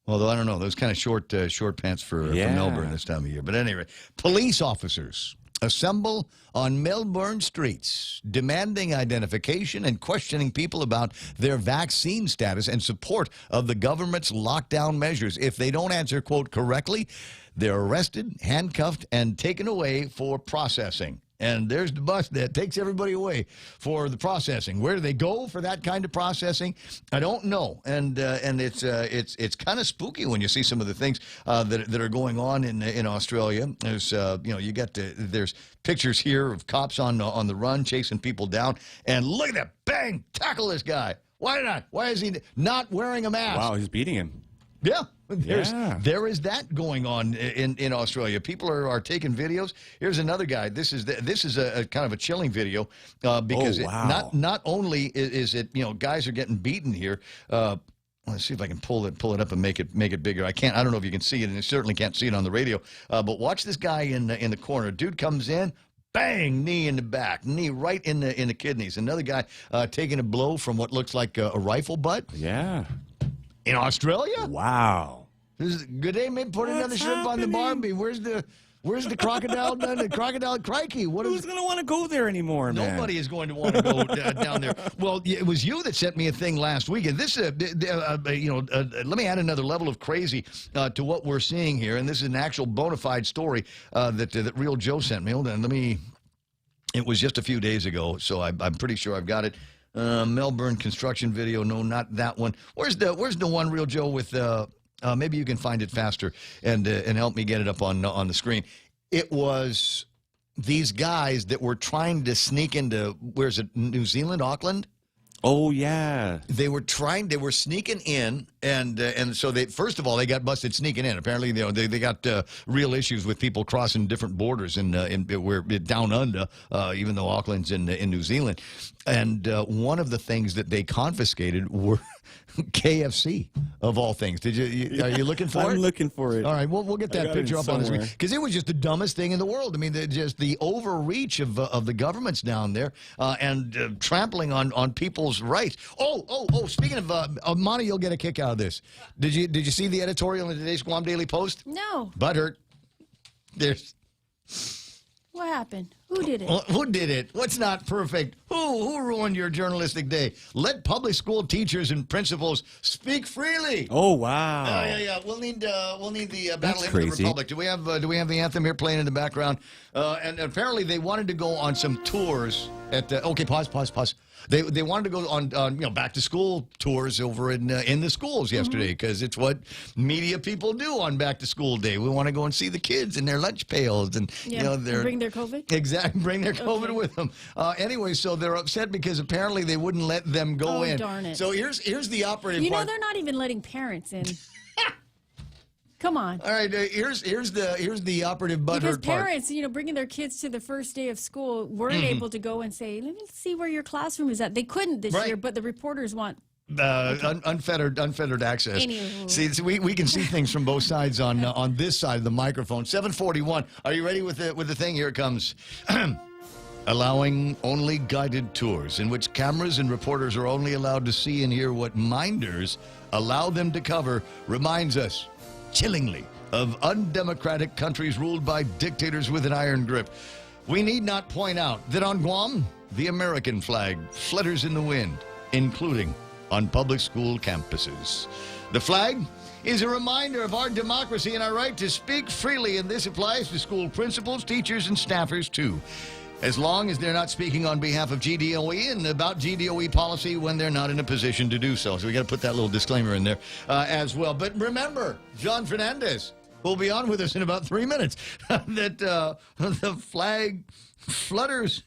Although, I don't know, those kind of short pants for Melbourne this time of year. But anyway, police officers assemble on Melbourne streets, demanding identification and questioning people about their vaccine status and support of the government's lockdown measures. If they don't answer, quote, correctly, they're arrested, handcuffed, and taken away for processing. And there's the bus that takes everybody away for the processing. Where do they go for that kind of processing? I don't know. And it's kind of spooky when you see some of the things that are going on in Australia. There's there's pictures here of cops on the run chasing people down. And look at that! Bang! Tackle this guy. Why not? Why is he not wearing a mask? Wow, he's beating him. Yeah. There is that going on in Australia. People are taking videos. Here's another guy. This is a kind of a chilling video because not only is it guys are getting beaten here. Let's see if I can pull it up and make it bigger. I can't. I don't know if you can see it, and you certainly can't see it on the radio. But watch this guy in the corner. Dude comes in. Bang! Knee in the back, knee right in the kidneys. Another guy taking a blow from what looks like a rifle butt. Yeah. In Australia? Wow. Good day, mate. Put another shrimp on the barbie. Where's the crocodile? The crocodile crikey. Who's going to want to go there anymore, man? Nobody is going to want to go down there. Well, it was you that sent me a thing last week, and this, let me add another level of crazy to what we're seeing here, and this is an actual bona fide story that Real Joe sent me. Hold on, it was just a few days ago, so I'm pretty sure I've got it. Melbourne construction video. No, not that one. Where's the one, Real Joe, with maybe you can find it faster and help me get it up on the screen. It was these guys that were trying to sneak into, where's it, New Zealand, Auckland? Oh, yeah. They were sneaking in, and so they, first of all, they got busted sneaking in. Apparently, they got real issues with people crossing different borders in down under, even though Auckland's in New Zealand. And one of the things that they confiscated were KFC, of all things. Are you looking for it? I'm looking for it. All right, we'll get that picture up on the screen, because it was just the dumbest thing in the world. I mean, just the overreach of the governments down there and trampling on people's rights. Oh! Speaking of Monty, you'll get a kick out of this. Did you see the editorial in today's Guam Daily Post? No. Butthurt. What happened? Who did it? Who did it? What's not perfect? Who ruined your journalistic day? Let public school teachers and principals speak freely. Oh, wow. Yeah. We'll need the Battle Hymn of the Republic. Do we have the anthem here playing in the background? And apparently they wanted to go on some tours at okay, pause. They wanted to go on back to school tours over in the schools yesterday, because it's what media people do on back to school day. We want to go and see the kids in their lunch pails and bring their COVID. Exactly, bring their COVID with them. Anyway, so they're upset because apparently they wouldn't let them go in. Darn it! So here's the operative part. They're not even letting parents in. Come on. All right, here's the operative butthurt Because part. parents, bringing their kids to the first day of school weren't able to go and say, "Let me see where your classroom is at." They couldn't this year, but the reporters want unfettered access. Anywho. See, we can see things from both sides on this side of the microphone. 741. Are you ready with the thing? Here it comes. Allowing only guided tours in which cameras and reporters are only allowed to see and hear what minders allow them to cover reminds us, chillingly, of undemocratic countries ruled by dictators with an iron grip. We need not point out that on Guam, the American flag flutters in the wind, including on public school campuses. The flag is a reminder of our democracy and our right to speak freely, and this applies to school principals, teachers, and staffers, too, as long as they're not speaking on behalf of GDOE and about GDOE policy when they're not in a position to do so. So we got to put that little disclaimer in there as well. But remember, John Fernandez will be on with us in about 3 minutes, that the flag flutters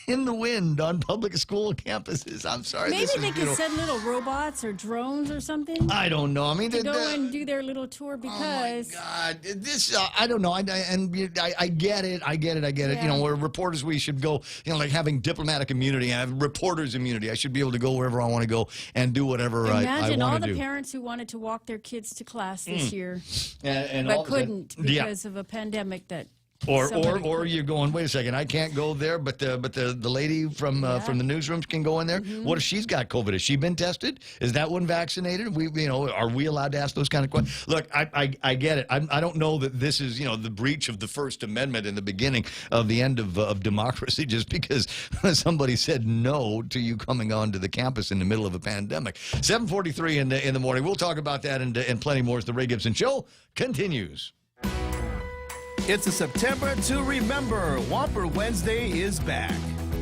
in the wind on public school campuses. I'm sorry. Maybe they could send little robots or drones or something. I don't know. I mean, to go and do their little tour because. Oh my God, this I don't know. I get it. I get it. Yeah. We're reporters. We should go. Like having diplomatic immunity. I have reporters immunity. I should be able to go wherever I want to go and do whatever I want to do. Imagine all the parents who wanted to walk their kids to class this year, but couldn't because of a pandemic that. Or you're going, wait a second, I can't go there, but the lady from the newsrooms can go in there. Mm-hmm. What if she's got COVID? Has she been tested? Is that one vaccinated? Are we allowed to ask those kind of questions? Look, I get it. I don't know that this is the breach of the First Amendment in the beginning of the end of democracy just because somebody said no to you coming onto the campus in the middle of a pandemic. 7:43 in the morning. We'll talk about that and plenty more as the Ray Gibson Show continues. It's a September to remember. Whopper Wednesday is back.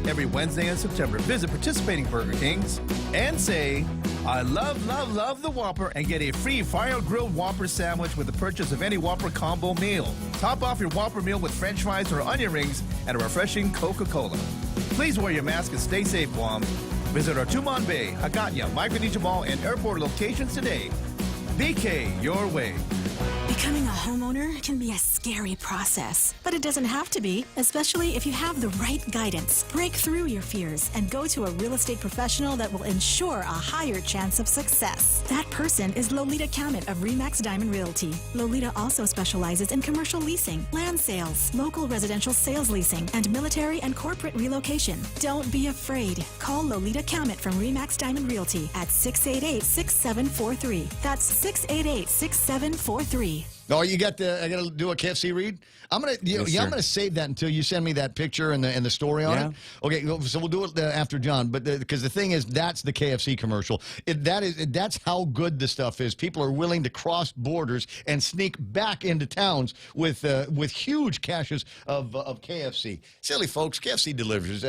Every Wednesday in September, visit participating Burger Kings and say, I love the Whopper, and get a free fire-grilled Whopper sandwich with the purchase of any Whopper combo meal. Top off your Whopper meal with French fries or onion rings and a refreshing Coca-Cola. Please wear your mask and stay safe, Guam. Visit our Tumon Bay, Hagåtña, Micronesia Mall, and airport locations today. BK, your way. Becoming a homeowner can be a scary process, but it doesn't have to be, especially if you have the right guidance. Break through your fears and go to a real estate professional that will ensure a higher chance of success. That person is Lolita Kamet of RE/MAX Diamond Realty. Lolita also specializes in commercial leasing, land sales, local residential sales leasing, and military and corporate relocation. Don't be afraid. Call Lolita Kamet from RE/MAX Diamond Realty at 688-6743. That's 688-6743. Oh, I got to do a KFC read. I'm gonna, I'm gonna save that until you send me that picture and the story on it. Okay, so we'll do it after John. But because the thing is, that's the KFC commercial. That's how good the stuff is. People are willing to cross borders and sneak back into towns with huge caches of KFC. Silly folks, KFC delivers.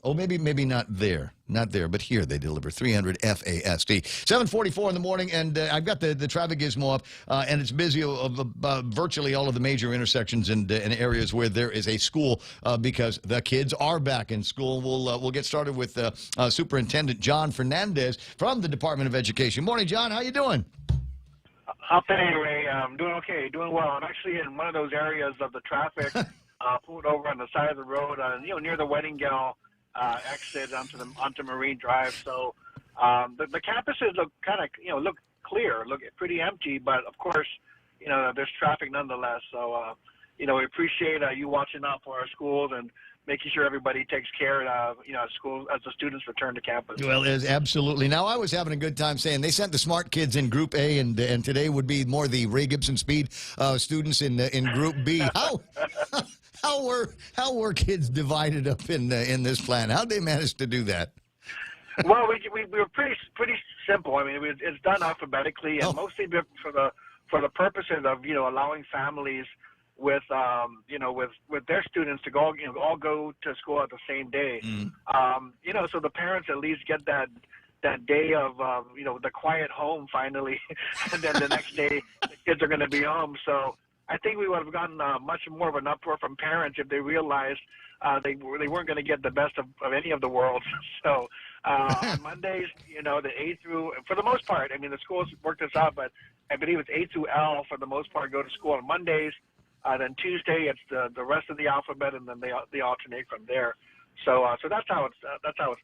Maybe not there. Not there, but here they deliver 300 FAST. 7:44 in the morning, and I've got the traffic gizmo up, and it's busy of virtually all of the major intersections and areas where there is a school because the kids are back in school. We'll get started with Superintendent John Fernandez from the Department of Education. Morning, John. How you doing? I'll tell you, Ray. I'm doing okay, doing well. I'm actually in one of those areas of the traffic, pulled over on the side of the road, near the Wedding Gal exit onto Marine Drive. So the campuses look kind of look clear, look pretty empty, but of course there's traffic nonetheless. So we appreciate you watching out for our schools and making sure everybody takes care of school as the students return to campus. Well, it is absolutely. Now, I was having a good time saying they sent the smart kids in Group A, and today would be more the Ray Gibson Speed students in Group B. How were kids divided up in this plan? How'd they manage to do that? Well, we were pretty simple. I mean, it's done alphabetically, and mostly for the purposes of allowing families with with their students to go all go to school at the same day. So the parents at least get that day of the quiet home finally, and then the next day the kids are going to be home. So I think we would have gotten much more of an uproar from parents if they realized they weren't going to get the best of any of the worlds. So on Mondays, the A through, for the most part, I mean, the schools worked this out, but I believe it's A through L for the most part go to school on Mondays. Then Tuesday it's the rest of the alphabet, and then they alternate from there. So that's how it's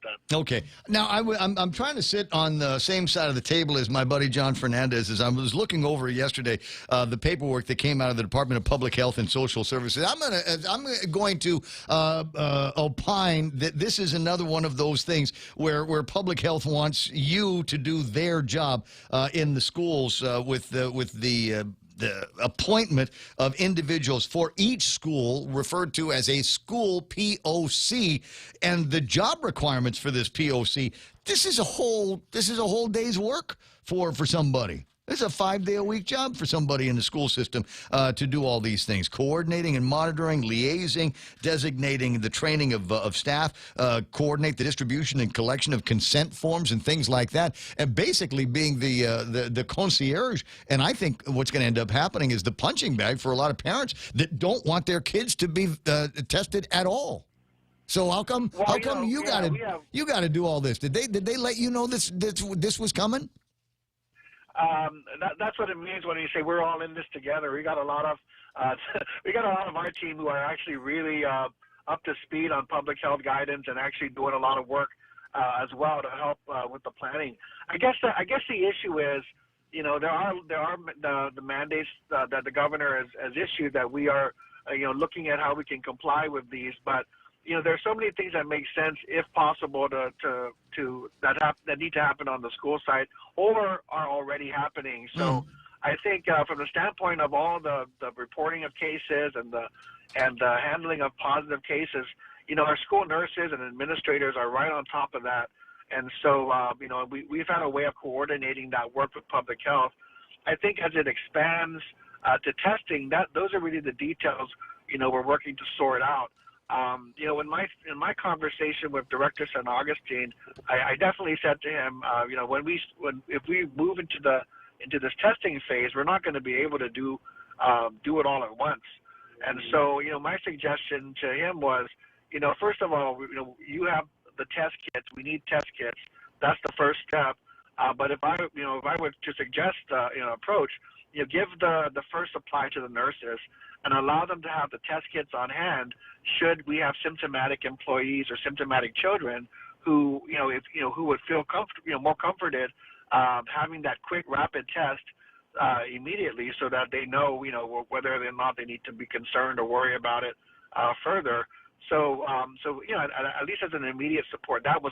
done. Okay. Now, I'm trying to sit on the same side of the table as my buddy John Fernandez. As I was looking over yesterday, the paperwork that came out of the Department of Public Health and Social Services. I'm going to opine that this is another one of those things where public health wants you to do their job in the schools with the appointment of individuals for each school, referred to as a school POC, and the job requirements for this POC. This is a whole day's work for somebody. It's a 5-day-a-week job for somebody in the school system to do all these things: coordinating and monitoring, liaising, designating the training of staff, coordinate the distribution and collection of consent forms and things like that, and basically being the concierge. And I think what's going to end up happening is the punching bag for a lot of parents that don't want their kids to be tested at all. So how come you got to do all this? Did they let you know this was coming? That's what it means when you say we're all in this together. We got a lot of our team who are actually really up to speed on public health guidance and actually doing a lot of work as well to help with the planning. I guess the issue is, there are the mandates that the governor has issued that we are looking at how we can comply with these, but there's so many things that make sense, if possible, that need to happen on the school side or are already happening. So I think from the standpoint of all the reporting of cases and the handling of positive cases, our school nurses and administrators are right on top of that. And so, we've had a way of coordinating that work with public health. I think as it expands to testing, those are really the details, we're working to sort out. In my conversation with Director St. Augustine, I definitely said to him, if we move into this testing phase, we're not going to be able to do it all at once. And so, my suggestion to him was, first of all, you have the test kits. We need test kits. That's the first step. But if I were to suggest approach, give the first supply to the nurses and allow them to have the test kits on hand should we have symptomatic employees or symptomatic children who who would feel more comforted having that quick rapid test immediately, so that they know whether or not they need to be concerned or worry about it further. So at least as an immediate support, that's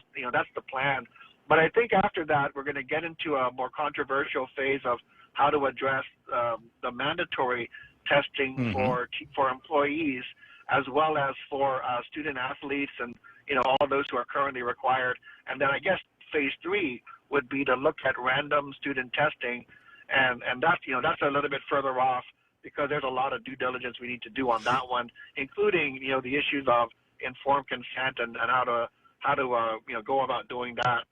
the plan. But I think after that, we're going to get into a more controversial phase of how to address the mandatory testing for employees, as well as for student athletes and all those who are currently required. And then I guess phase 3 would be to look at random student testing, and that's a little bit further off because there's a lot of due diligence we need to do on that one, including the issues of informed consent and how to go about doing that.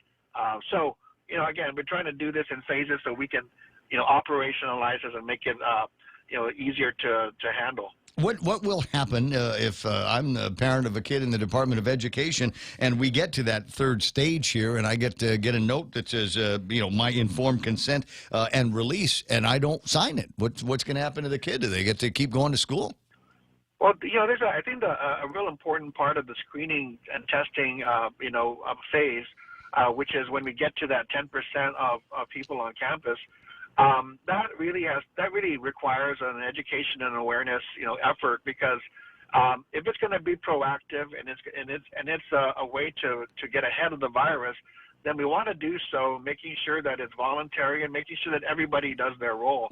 So again, we're trying to do this in phases so we can operationalize this and make it easier to handle. What will happen if I'm the parent of a kid in the Department of Education and we get to that third stage here and I get a note that says, my informed consent and release, and I don't sign it? What's going to happen to the kid? Do they get to keep going to school? Well, there's I think a real important part of the screening and testing, phase, which is when we get to that 10% of people on campus. That really requires an education and awareness, effort, because if it's going to be proactive and it's a way to get ahead of the virus, then we want to do so making sure that it's voluntary and making sure that everybody does their role.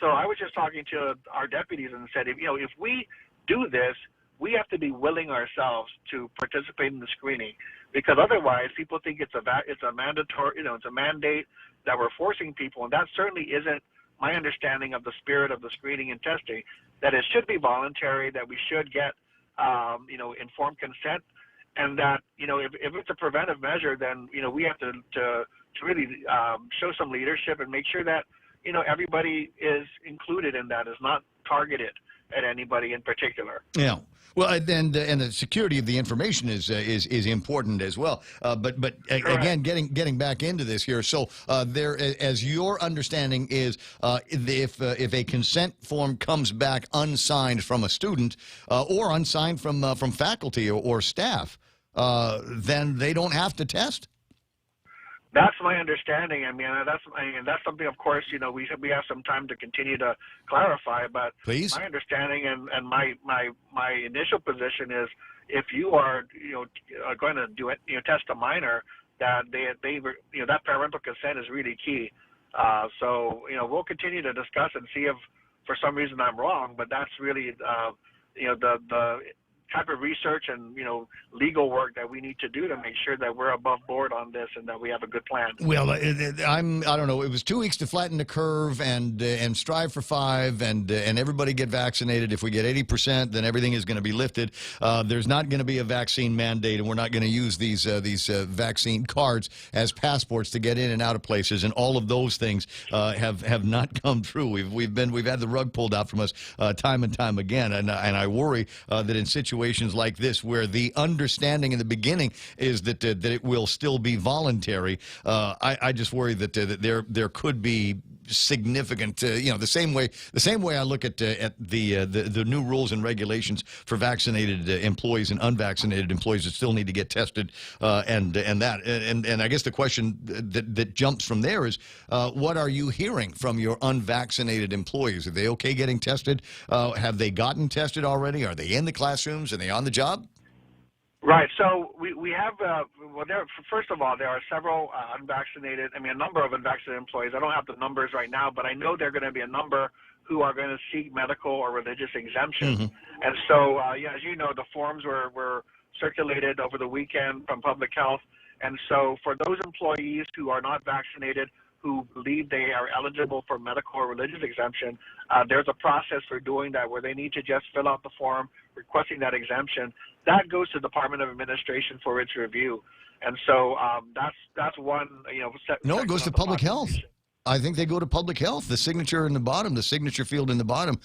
So I was just talking to our deputies and said, if we do this, we have to be willing ourselves to participate in the screening, because otherwise people think it's a mandatory, it's a mandate that we're forcing people, and that certainly isn't my understanding of the spirit of the screening and testing. That it should be voluntary, that we should get informed consent, and that if it's a preventive measure, then we have to really show some leadership and make sure that everybody is included in that, is not targeted. at anybody in particular. Yeah. Well, and the security of the information is important as well. But again, getting back into this here. So there, as your understanding is, if a consent form comes back unsigned from a student or unsigned from faculty or staff, then they don't have to test. That's my understanding. I mean, that's something. Of course, we have some time to continue to clarify. But please, my understanding and my initial position is, if you are going to do it, test a minor, that that parental consent is really key. So we'll continue to discuss and see if for some reason I'm wrong. But that's really the type of research and legal work that we need to do to make sure that we're above board on this and that we have a good plan. Well, I don't know. It was 2 weeks to flatten the curve and strive for 5 and everybody get vaccinated. If we get 80%, then everything is going to be lifted. There's not going to be a vaccine mandate, and we're not going to use these vaccine cards as passports to get in and out of places. And all of those things have not come true. We've had the rug pulled out from us time and time again. And I worry that in situations like this, where the understanding in the beginning is that it will still be voluntary, I just worry that there could be significant, the same way I look at the new rules and regulations for vaccinated employees and unvaccinated employees that still need to get tested, and I guess the question that jumps from there is, what are you hearing from your unvaccinated employees? Are they okay getting tested? Have they gotten tested already? Are they in the classrooms? Are they on the job? Right. So we have, first of all, there are several a number of unvaccinated employees. I don't have the numbers right now, but I know there are going to be a number who are going to seek medical or religious exemptions. Mm-hmm. And so, as you know, the forms were circulated over the weekend from Public Health. And so for those employees who are not vaccinated, who believe they are eligible for medical or religious exemption, there's a process for doing that where they need to just fill out the form requesting that exemption. That goes to the Department of Administration for its review. And so that's one, No, it goes to Public Health. I think they go to Public Health. The signature in the bottom, the signature field in the bottom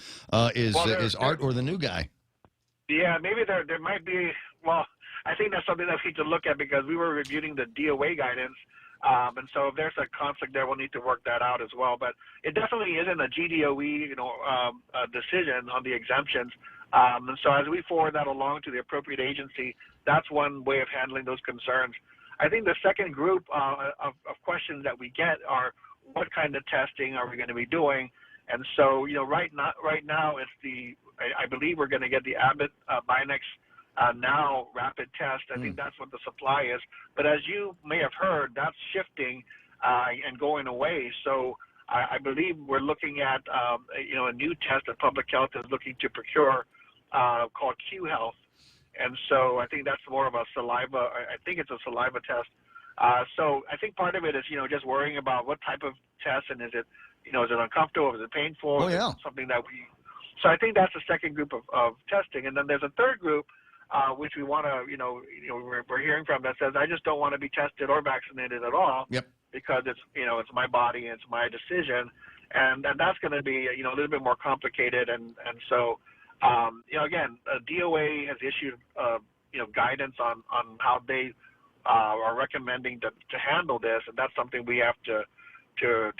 is Art or the new guy. Yeah, maybe there might be, I think that's something that we need to look at because we were reviewing the DOA guidance. And so if there's a conflict there, we'll need to work that out as well. But it definitely isn't a GDOE, decision on the exemptions. And so as we forward that along to the appropriate agency, that's one way of handling those concerns. I think the second group of questions that we get are, what kind of testing are we going to be doing? And so, right now it's I believe we're going to get the Abbott Binax Now rapid test. I think that's what the supply is. But as you may have heard, that's shifting and going away. So I believe we're looking at a new test that Public Health is looking to procure called Q Health. And so I think that's more of a saliva. I think it's a saliva test. So I think part of it is just worrying about what type of test, and is it is it uncomfortable, is it painful? Oh, yeah. Is it something that so I think that's the second group of testing. And then there's a third group which we want to, we're hearing from that says, I just don't want to be tested or vaccinated at all. Yep. Because it's, it's my body and it's my decision. And that's going to be, a little bit more complicated. And so, again, DOA has issued, guidance on how they are recommending to handle this. And that's something we have to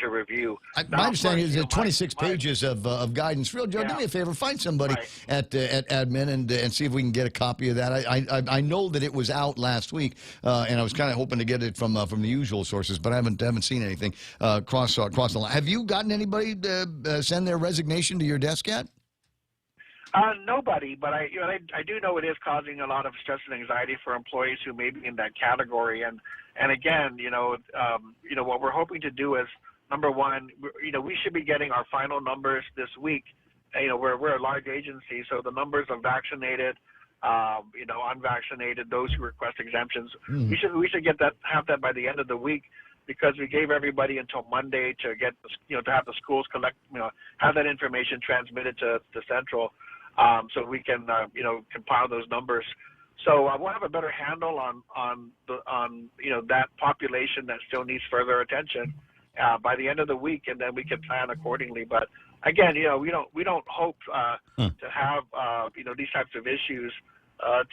review. My understanding is 26 pages of guidance. Real Joe, do me a favor, find somebody at admin and see if we can get a copy of that. I know that it was out last week, and I was kind of hoping to get it from the usual sources, but I haven't seen anything cross the line. Have you gotten anybody to send their resignation to your desk yet? Nobody, but I do know it is causing a lot of stress and anxiety for employees who may be in that category. And again, what we're hoping to do is, number one, we should be getting our final numbers this week. We're a large agency, so the numbers of vaccinated, unvaccinated, those who request exemptions, we should have that by the end of the week, because we gave everybody until Monday to get to have the schools collect, have that information transmitted to Central. So we can, compile those numbers. So we'll have a better handle on that population that still needs further attention by the end of the week, and then we can plan accordingly. But again, we don't hope to have these types of issues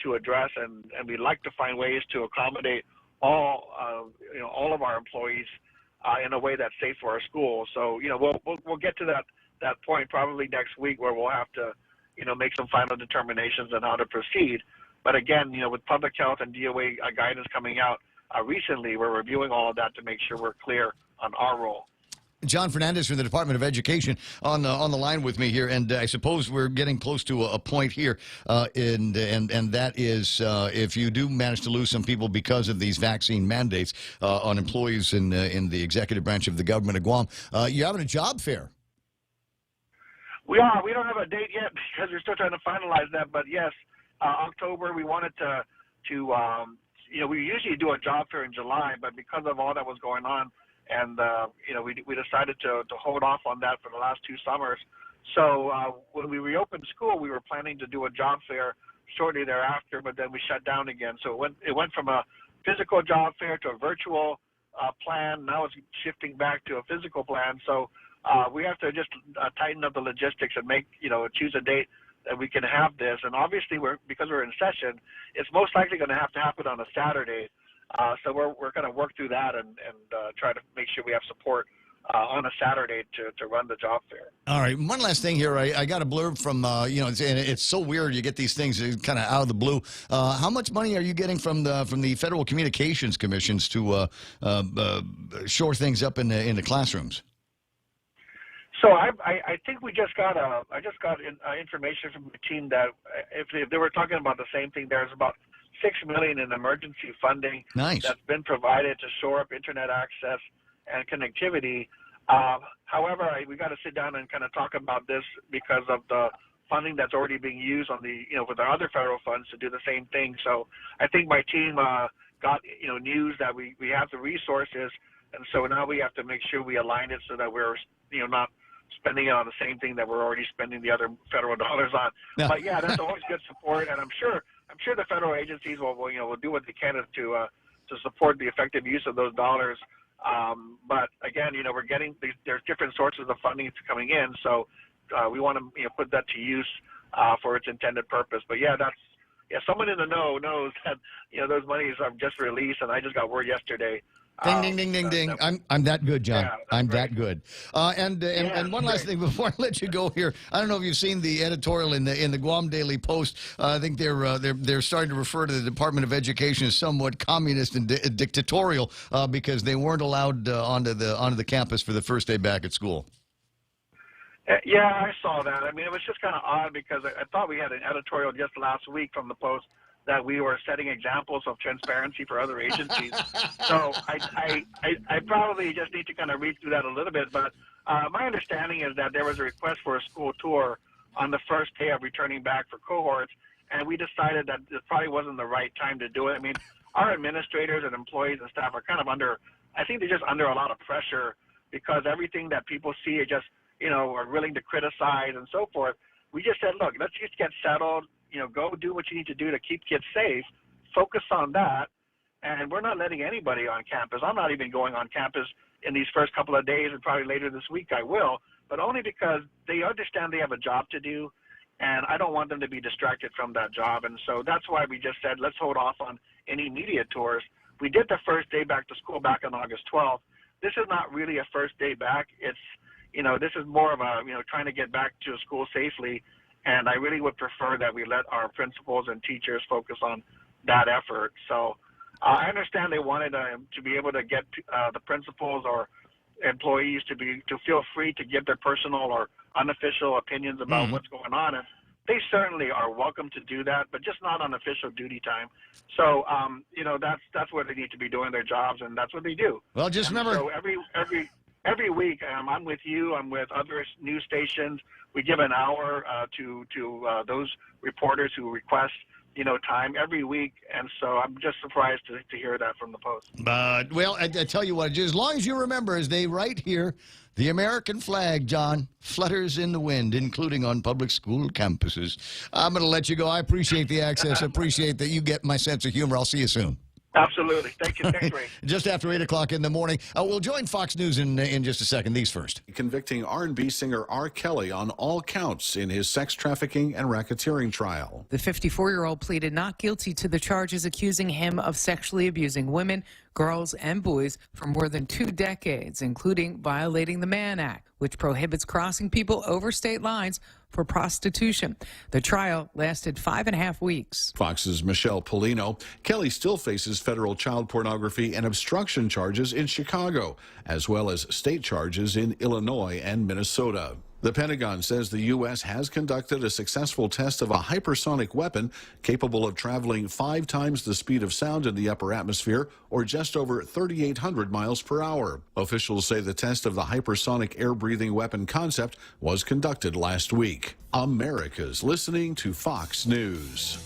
to address, and we'd like to find ways to accommodate all of our employees in a way that's safe for our schools. So we'll get to that point probably next week where we'll have to make some final determinations on how to proceed. But again, with public health and DOA guidance coming out recently, we're reviewing all of that to make sure we're clear on our role. John Fernandez from the Department of Education on the line with me here, and I suppose we're getting close to a point here, and that is if you do manage to lose some people because of these vaccine mandates on employees in the executive branch of the government of Guam, you're having a job fair. We are. We don't have a date yet because we're still trying to finalize that. But yes, October. We wanted to we usually do a job fair in July, but because of all that was going on. And, we decided to hold off on that for the last 2 summers. So when we reopened school, we were planning to do a job fair shortly thereafter, but then we shut down again. So it went from a physical job fair to a virtual plan. Now it's shifting back to a physical plan. So we have to just tighten up the logistics and choose a date that we can have this. And obviously, because we're in session, it's most likely going to happen on a Saturday. So we're going to work through that and try to make sure we have support on a Saturday to run the job fair. All right. One last thing here. I got a blurb from, it's so weird. You get these things kind of out of the blue. How much money are you getting from the Federal Communications Commissions to shore things up in the classrooms? So I think I just got information from the team that if they were talking about the same thing, there's about $6 million in emergency funding that's been provided to shore up internet access and connectivity. However, we got to sit down and kind of talk about this because of the funding that's already being used on with our other federal funds to do the same thing. So I think my team got news that we have the resources, and so now we have to make sure we align it so that we're not spending it on the same thing that we're already spending the other federal dollars on. No. But yeah, that's always good support, and I'm sure the federal agencies will do what they can to support the effective use of those dollars. But again, we're getting there's different sources of funding coming in, so we want to put that to use for its intended purpose. But yeah, someone in the know knows that those monies are just released, and I just got word yesterday. Ding, ding, ding, ding, ding. I'm that good, John. Yeah, I'm that good. And one last thing before I let you go here. I don't know if you've seen the editorial in the Guam Daily Post. I think they're starting to refer to the Department of Education as somewhat communist and dictatorial because they weren't allowed onto the campus for the first day back at school. Yeah, I saw that. I mean, it was just kind of odd because I thought we had an editorial just last week from the Post that we were setting examples of transparency for other agencies. So I probably just need to kind of read through that a little bit. But my understanding is that there was a request for a school tour on the first day of returning back for cohorts, and we decided that it probably wasn't the right time to do it. I mean, our administrators and employees and staff are kind of I think they're just under a lot of pressure because everything that people see is just, are willing to criticize and so forth. We just said, look, let's just get settled. Go do what you need to do to keep kids safe, focus on that, and we're not letting anybody on campus. I'm not even going on campus in these first couple of days, and probably later this week I will, but only because they understand they have a job to do, and I don't want them to be distracted from that job. And so that's why we just said, let's hold off on any media tours. We did the first day back to school back on August 12th. This is not really a first day back. It's, this is more of a, trying to get back to school safely. And I really would prefer that we let our principals and teachers focus on that effort. So I understand they wanted to be able to get the principals or employees to feel free to give their personal or unofficial opinions about what's going on. And they certainly are welcome to do that, but just not on official duty time. So, that's where they need to be doing their jobs, and that's what they do. Well, just remember. So every week, I'm with you. I'm with other news stations. We give an hour to those reporters who request, time every week. And so I'm just surprised to hear that from the Post. Well, I tell you what, as long as you remember, as they write here, the American flag, John, flutters in the wind, including on public school campuses. I'm going to let you go. I appreciate the access. I appreciate that you get my sense of humor. I'll see you soon. Absolutely. Thank you. Thanks, Ray. Just after 8 o'clock in the morning. We'll join Fox News in just a second. These first. Convicting R&B singer R. Kelly on all counts in his sex trafficking and racketeering trial. The 54-year-old pleaded not guilty to the charges accusing him of sexually abusing women, girls, and boys for more than 2 decades, including violating the Mann Act, which prohibits crossing people over state lines for prostitution. The trial lasted 5.5 weeks. Fox's Michelle Polino. Kelly still faces federal child pornography and obstruction charges in Chicago, as well as state charges in Illinois and Minnesota. The Pentagon says the U.S. has conducted a successful test of a hypersonic weapon capable of traveling 5 times the speed of sound in the upper atmosphere, or just over 3,800 miles per hour. Officials say the test of the hypersonic air-breathing weapon concept was conducted last week. America's listening to Fox News.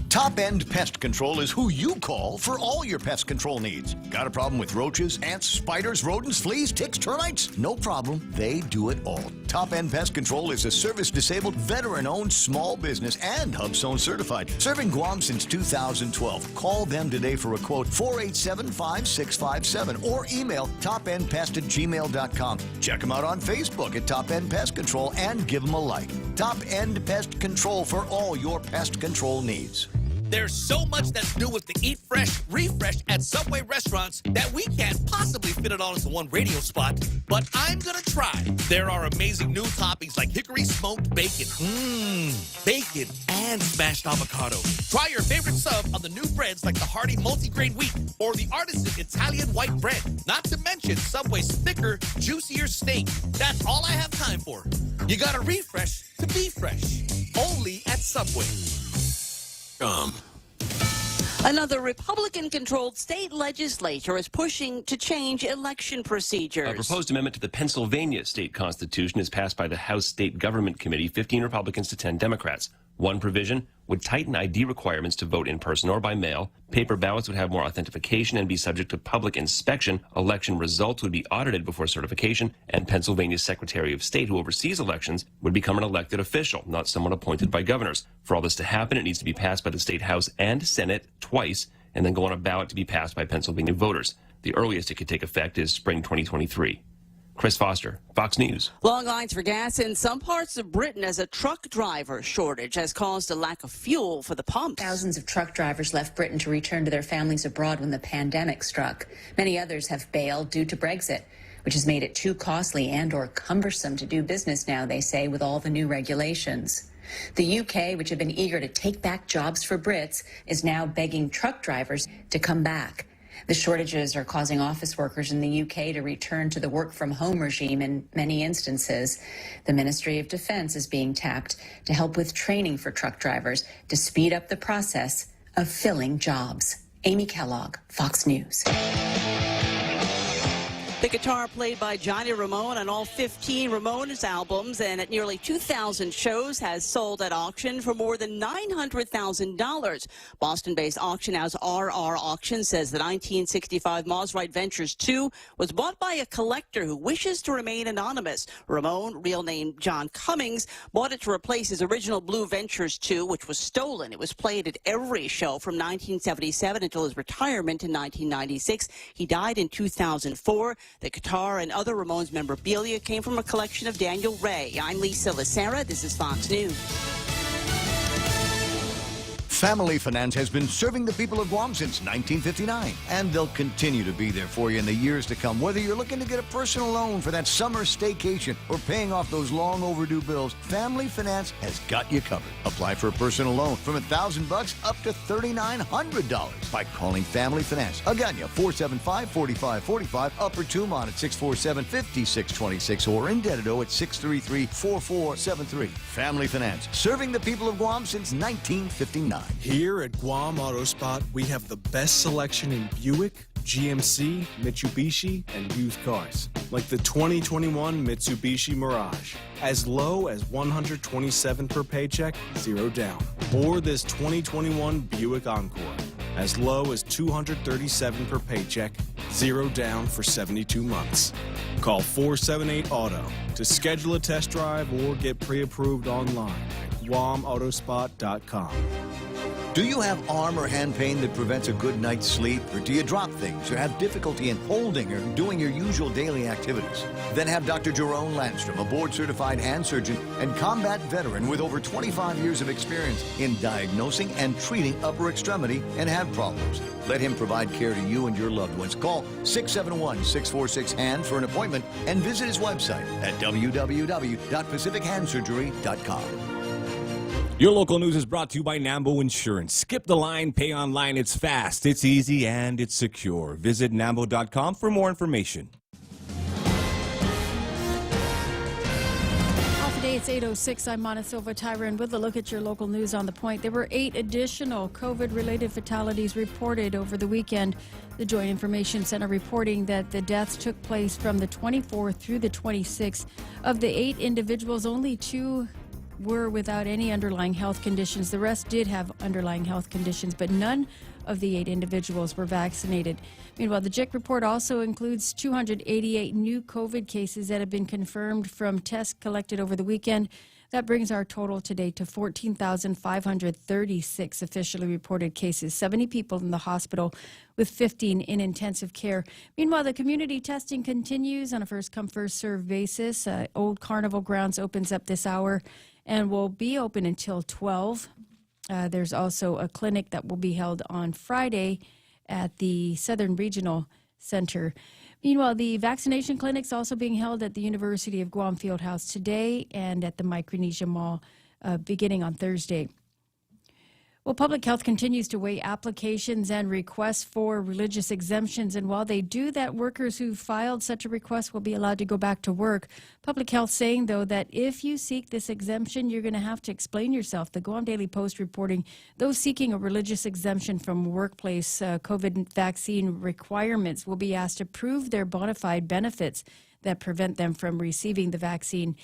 Top End Pest Control is who you call for all your pest control needs. Got a problem with roaches, ants, spiders, rodents, fleas, ticks, termites? No problem. They do it all. Top End Pest Control is a service-disabled, veteran-owned small business and HubZone certified. Serving Guam since 2012. Call them today for a quote, 487-5657, or email topendpest@gmail.com. Check them out on Facebook at Top End Pest Control and give them a like. Top End Pest Control for all your pest control needs. There's so much that's new with the Eat Fresh, Refresh at Subway restaurants that we can't possibly fit it all into one radio spot, but I'm gonna try. There are amazing new toppings like hickory smoked bacon, bacon, and smashed avocado. Try your favorite sub on the new breads like the hearty multigrain wheat or the artisan Italian white bread. Not to mention Subway's thicker, juicier steak. That's all I have time for. You gotta refresh to be fresh. Only at Subway. Another Republican-controlled state legislature is pushing to change election procedures. A proposed amendment to the Pennsylvania state constitution is passed by the House State Government Committee, 15 Republicans to 10 Democrats. One provision would tighten ID requirements to vote in person or by mail. Paper ballots would have more authentication and be subject to public inspection. Election results would be audited before certification. And Pennsylvania's Secretary of State, who oversees elections, would become an elected official, not someone appointed by governors. For all this to happen, it needs to be passed by the state House and Senate twice, and then go on a ballot to be passed by Pennsylvania voters. The earliest it could take effect is spring 2023. Chris Foster, Fox News. Long lines for gas in some parts of Britain as a truck driver shortage has caused a lack of fuel for the pumps. Thousands of truck drivers left Britain to return to their families abroad when the pandemic struck. Many others have bailed due to Brexit, which has made it too costly and or cumbersome to do business now, they say, with all the new regulations. The UK, which had been eager to take back jobs for Brits, is now begging truck drivers to come back. The shortages are causing office workers in the UK to return to the work-from-home regime in many instances. The Ministry of Defense is being tapped to help with training for truck drivers to speed up the process of filling jobs. Amy Kellogg, Fox News. The guitar played by Johnny Ramone on all 15 Ramones albums and at nearly 2,000 shows has sold at auction for more than $900,000. Boston-based auction house RR Auction says the 1965 Maserati Ventures 2 was bought by a collector who wishes to remain anonymous. Ramone, real name John Cummings, bought it to replace his original Blue Ventures 2, which was stolen. It was played at every show from 1977 until his retirement in 1996. He died in 2004. The guitar and other Ramones memorabilia came from a collection of Daniel Ray. I'm Lisa Lacera. This is Fox News. Family Finance has been serving the people of Guam since 1959, and they'll continue to be there for you in the years to come. Whether you're looking to get a personal loan for that summer staycation or paying off those long overdue bills, Family Finance has got you covered. Apply for a personal loan from $1,000 up to $3,900 by calling Family Finance. Agana 475-4545, Upper Tumon at 647-5626, or in Dededo at 633-4473. Family Finance, serving the people of Guam since 1959. Here at Guam Auto Spot, we have the best selection in Buick, GMC, Mitsubishi, and used cars. Like the 2021 Mitsubishi Mirage. As low as $127 per paycheck, 0 down. Or this 2021 Buick Encore. As low as $237 per paycheck, 0 down for 72 months. Call 478-AUTO to schedule a test drive or get pre-approved online at GuamAutospot.com. Do you have arm or hand pain that prevents a good night's sleep? Or do you drop things or have difficulty in holding or doing your usual daily activities? Then have Dr. Jerome Landstrom, a board-certified hand surgeon and combat veteran with over 25 years of experience in diagnosing and treating upper extremity and hand problems. Let him provide care to you and your loved ones. Call 671-646-HAND for an appointment and visit his website at www.pacifichandsurgery.com. Your local news is brought to you by Nambo Insurance. Skip the line, pay online. It's fast, it's easy, and it's secure. Visit Nambo.com for more information. Today it's 8:06. I'm Mana Silva Tyron with a look at your local news on the point. There were 8 additional COVID-related fatalities reported over the weekend. The Joint Information Center reporting that the deaths took place from the 24th through the 26th. Of the 8 individuals, only 2 were without any underlying health conditions. The rest did have underlying health conditions, but none of the 8 individuals were vaccinated. Meanwhile, the JIC report also includes 288 new COVID cases that have been confirmed from tests collected over the weekend. That brings our total today to 14,536 officially reported cases, 70 people in the hospital with 15 in intensive care. Meanwhile, the community testing continues on a first-come, first-served basis. Old Carnival Grounds opens up this hour and will be open until 12. There's also a clinic that will be held on Friday at the Southern Regional Center. Meanwhile, the vaccination clinic's also being held at the University of Guam Fieldhouse today and at the Micronesia Mall beginning on Thursday. Well, public health continues to weigh applications and requests for religious exemptions, and while they do that, workers who filed such a request will be allowed to go back to work. Public health saying, though, that if you seek this exemption, you're going to have to explain yourself. The Guam Daily Post reporting those seeking a religious exemption from workplace COVID vaccine requirements will be asked to prove their bona fide benefits that prevent them from receiving the vaccine.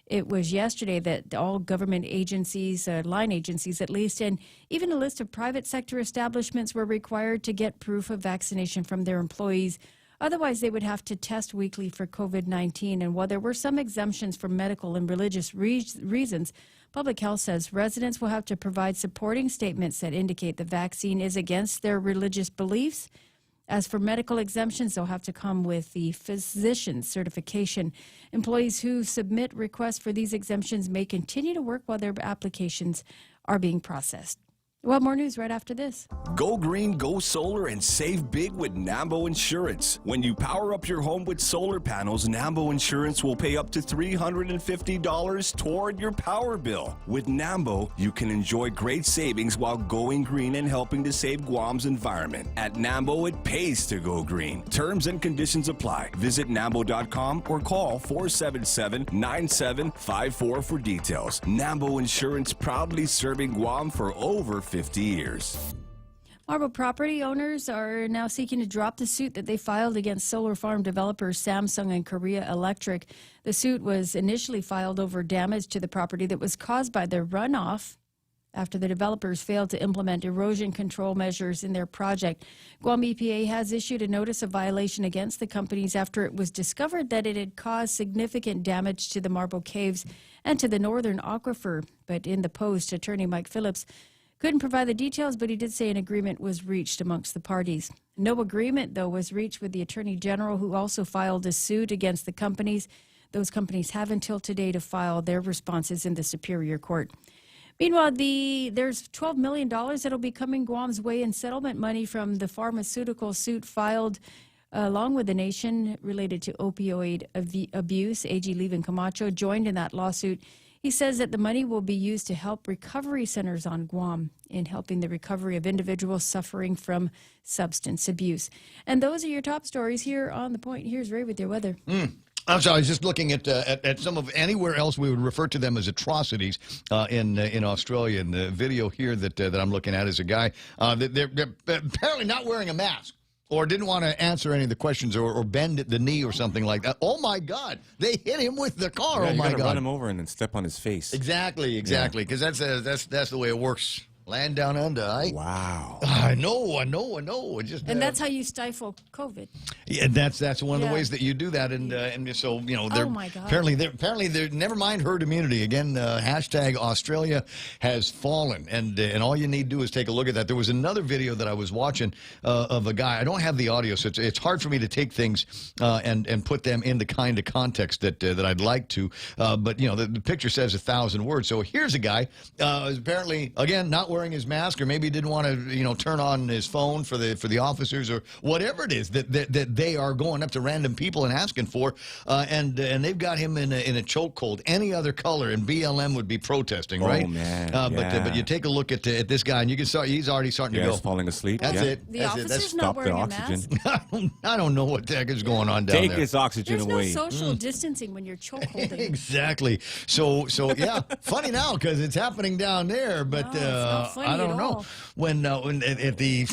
It was yesterday that all government agencies, line agencies at least, and even a list of private sector establishments were required to get proof of vaccination from their employees. Otherwise, they would have to test weekly for COVID-19. And while there were some exemptions for medical and religious reasons, public health says residents will have to provide supporting statements that indicate the vaccine is against their religious beliefs. As for medical exemptions, they'll have to come with the physician's certification. Employees who submit requests for these exemptions may continue to work while their applications are being processed. Well, more news right after this. Go green, go solar, and save big with Nambo Insurance. When you power up your home with solar panels, Nambo Insurance will pay up to $350 toward your power bill. With Nambo, you can enjoy great savings while going green and helping to save Guam's environment. At Nambo, it pays to go green. Terms and conditions apply. Visit Nambo.com or call 477-9754 for details. Nambo Insurance, proudly serving Guam for over 50 years. Marble property owners are now seeking to drop the suit that they filed against solar farm developers Samsung and Korea Electric. The suit was initially filed over damage to the property that was caused by the runoff after the developers failed to implement erosion control measures in their project. Guam EPA has issued a notice of violation against the companies after it was discovered that it had caused significant damage to the Marble Caves and to the northern aquifer. But in the Post, attorney Mike Phillips couldn't provide the details, but he did say an agreement was reached amongst the parties. No agreement, though, was reached with the Attorney General, who also filed a suit against the companies. Those companies have until today to file their responses in the Superior Court. Meanwhile, there's $12 million that will be coming Guam's way in settlement money from the pharmaceutical suit filed along with the nation related to opioid abuse. A.G. Levin Camacho joined in that lawsuit. He says that the money will be used to help recovery centers on Guam in helping the recovery of individuals suffering from substance abuse. And those are your top stories here on The Point. Here's Ray with your weather. I'm sorry, I was just looking at some of anywhere else we would refer to them as atrocities in Australia. And the video here that I'm looking at is a guy they're apparently not wearing a mask, or didn't want to answer any of the questions, or bend at the knee or something like that. Oh, my God. They hit him with the car. Yeah, oh, my God. Run him over and then step on his face. Exactly, because that's the way it works Land down under. Wow. I know. Just, And that's how you stifle COVID. Yeah, that's one of the ways that you do that, and so they're Oh, my God. apparently they're never mind herd immunity again. Hashtag Australia has fallen, and all you need to do is take a look at that. There was another video that I was watching of a guy. I don't have the audio, so it's hard for me to take things and put them in the kind of context that I'd like to. But the picture says 1,000 words. So here's a guy apparently again not wearing his mask, or maybe didn't want to turn on his phone for the officers or whatever it is that they are going up to random people and asking for, and they've got him in a chokehold. Any other color and BLM would be protesting, right? Oh man! But you take a look at this guy, and you can start. He's already starting to go. He's falling asleep. That's it. The That's officer's That's not wearing a mask? I don't know what the heck is going on down Take there. his oxygen There's away. no social distancing when you're chokeholding. Exactly. So yeah, funny now because it's happening down there, but No, it's not funny I don't at know all. when at the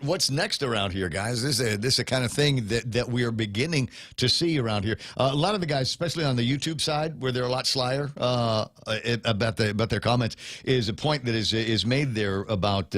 what's next around here, guys. This is the kind of thing that we are beginning to see around here. A lot of the guys, especially on the YouTube side, where they're a lot slyer about their comments, is a point that is made there about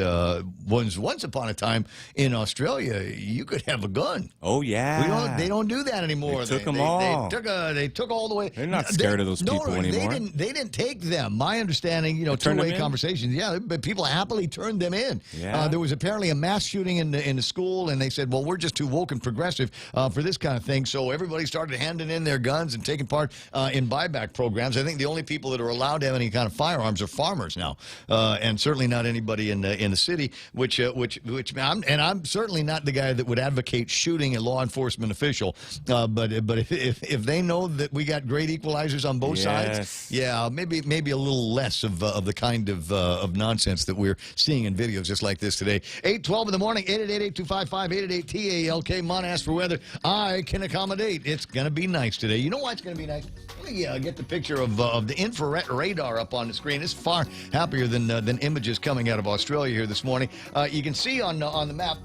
once upon a time in Australia, you could have a gun. Oh yeah. They don't do that anymore. They took them all. They took all the way. They're not scared of those people anymore. They didn't take them. My understanding, turned them two-way in? conversations. Yeah, but people happily turned them in. Yeah. There was apparently a mass shooting in the school, and they said, well, we're just too woke and progressive for this kind of thing. So everybody started handing in their guns and taking part in buyback programs. I think the only people that are allowed to have any kind of firearms are farmers now, and certainly not anybody in the city. Which I'm certainly not the guy that would advocate shooting a law enforcement official. But if they know that we got great equalizers on both sides, yeah, maybe a little less of the kind of nonsense that we're seeing in videos just like this today. 8:12 in the morning, 888-825-5888-TALK. Mon asked for weather. I can accommodate. It's going to be nice today. You know why it's going to be nice? Let me get the picture of the infrared radar up on the screen. It's far happier than images coming out of Australia here this morning. You can see on the map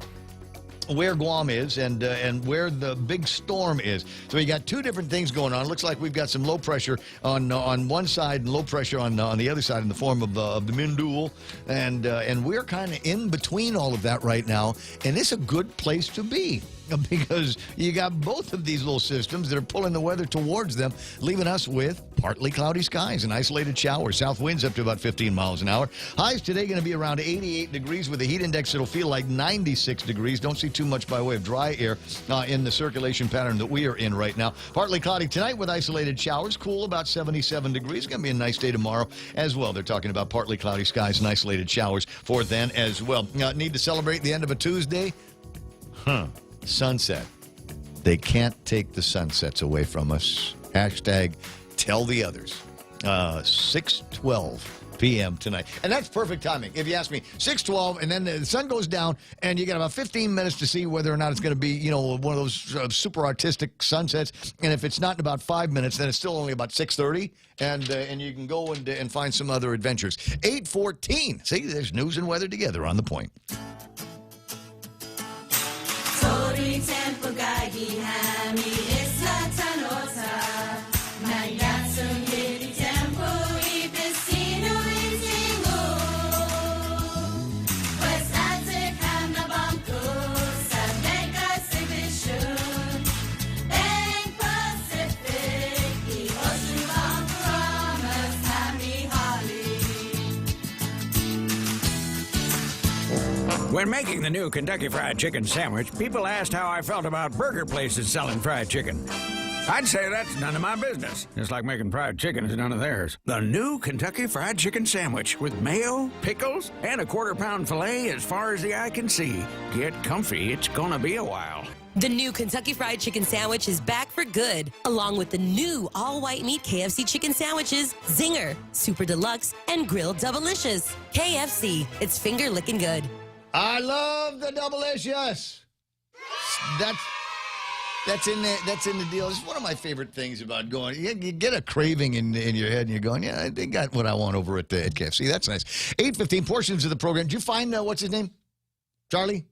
where Guam is and where the big storm is. So you got two different things going on. It looks like we've got some low pressure on one side and low pressure on the other side in the form of the Mindul, and we're kind of in between all of that right now, and it's a good place to be. Because you got both of these little systems that are pulling the weather towards them, leaving us with partly cloudy skies and isolated showers. South winds up to about 15 miles an hour. Highs today going to be around 88 degrees with a heat index that'll feel like 96 degrees. Don't see too much by way of dry air in the circulation pattern that we are in right now. Partly cloudy tonight with isolated showers. Cool about 77 degrees. Going to be a nice day tomorrow as well. They're talking about partly cloudy skies and isolated showers for then as well. Need to celebrate the end of a Tuesday? Sunset. They can't take the sunsets away from us. Hashtag tell the others. 6:12 p.m. tonight. And that's perfect timing, if you ask me. 6:12, and then the sun goes down, and you got about 15 minutes to see whether or not it's going to be, one of those super artistic sunsets. And if it's not in about 5 minutes, then it's still only about 6:30, and you can go and find some other adventures. 8:14. See, there's news and weather together on The Point. When making the new Kentucky Fried Chicken sandwich, people asked how I felt about burger places selling fried chicken. I'd say that's none of my business, just like making fried chicken is none of theirs. The new Kentucky Fried Chicken sandwich with mayo, pickles, and a quarter-pound filet as far as the eye can see. Get comfy, it's gonna be a while. The new Kentucky Fried Chicken Sandwich is back for good, along with the new all-white meat KFC chicken sandwiches, Zinger, Super Deluxe, and Grilled Doublicious. KFC, it's finger-licking good. I love the Doublicious. That's in the deal. It's one of my favorite things about going. You get a craving in your head, and you're going, yeah, they got what I want over at KFC. That's nice. 8:15 portions of the program. Did you find what's his name? Charlie?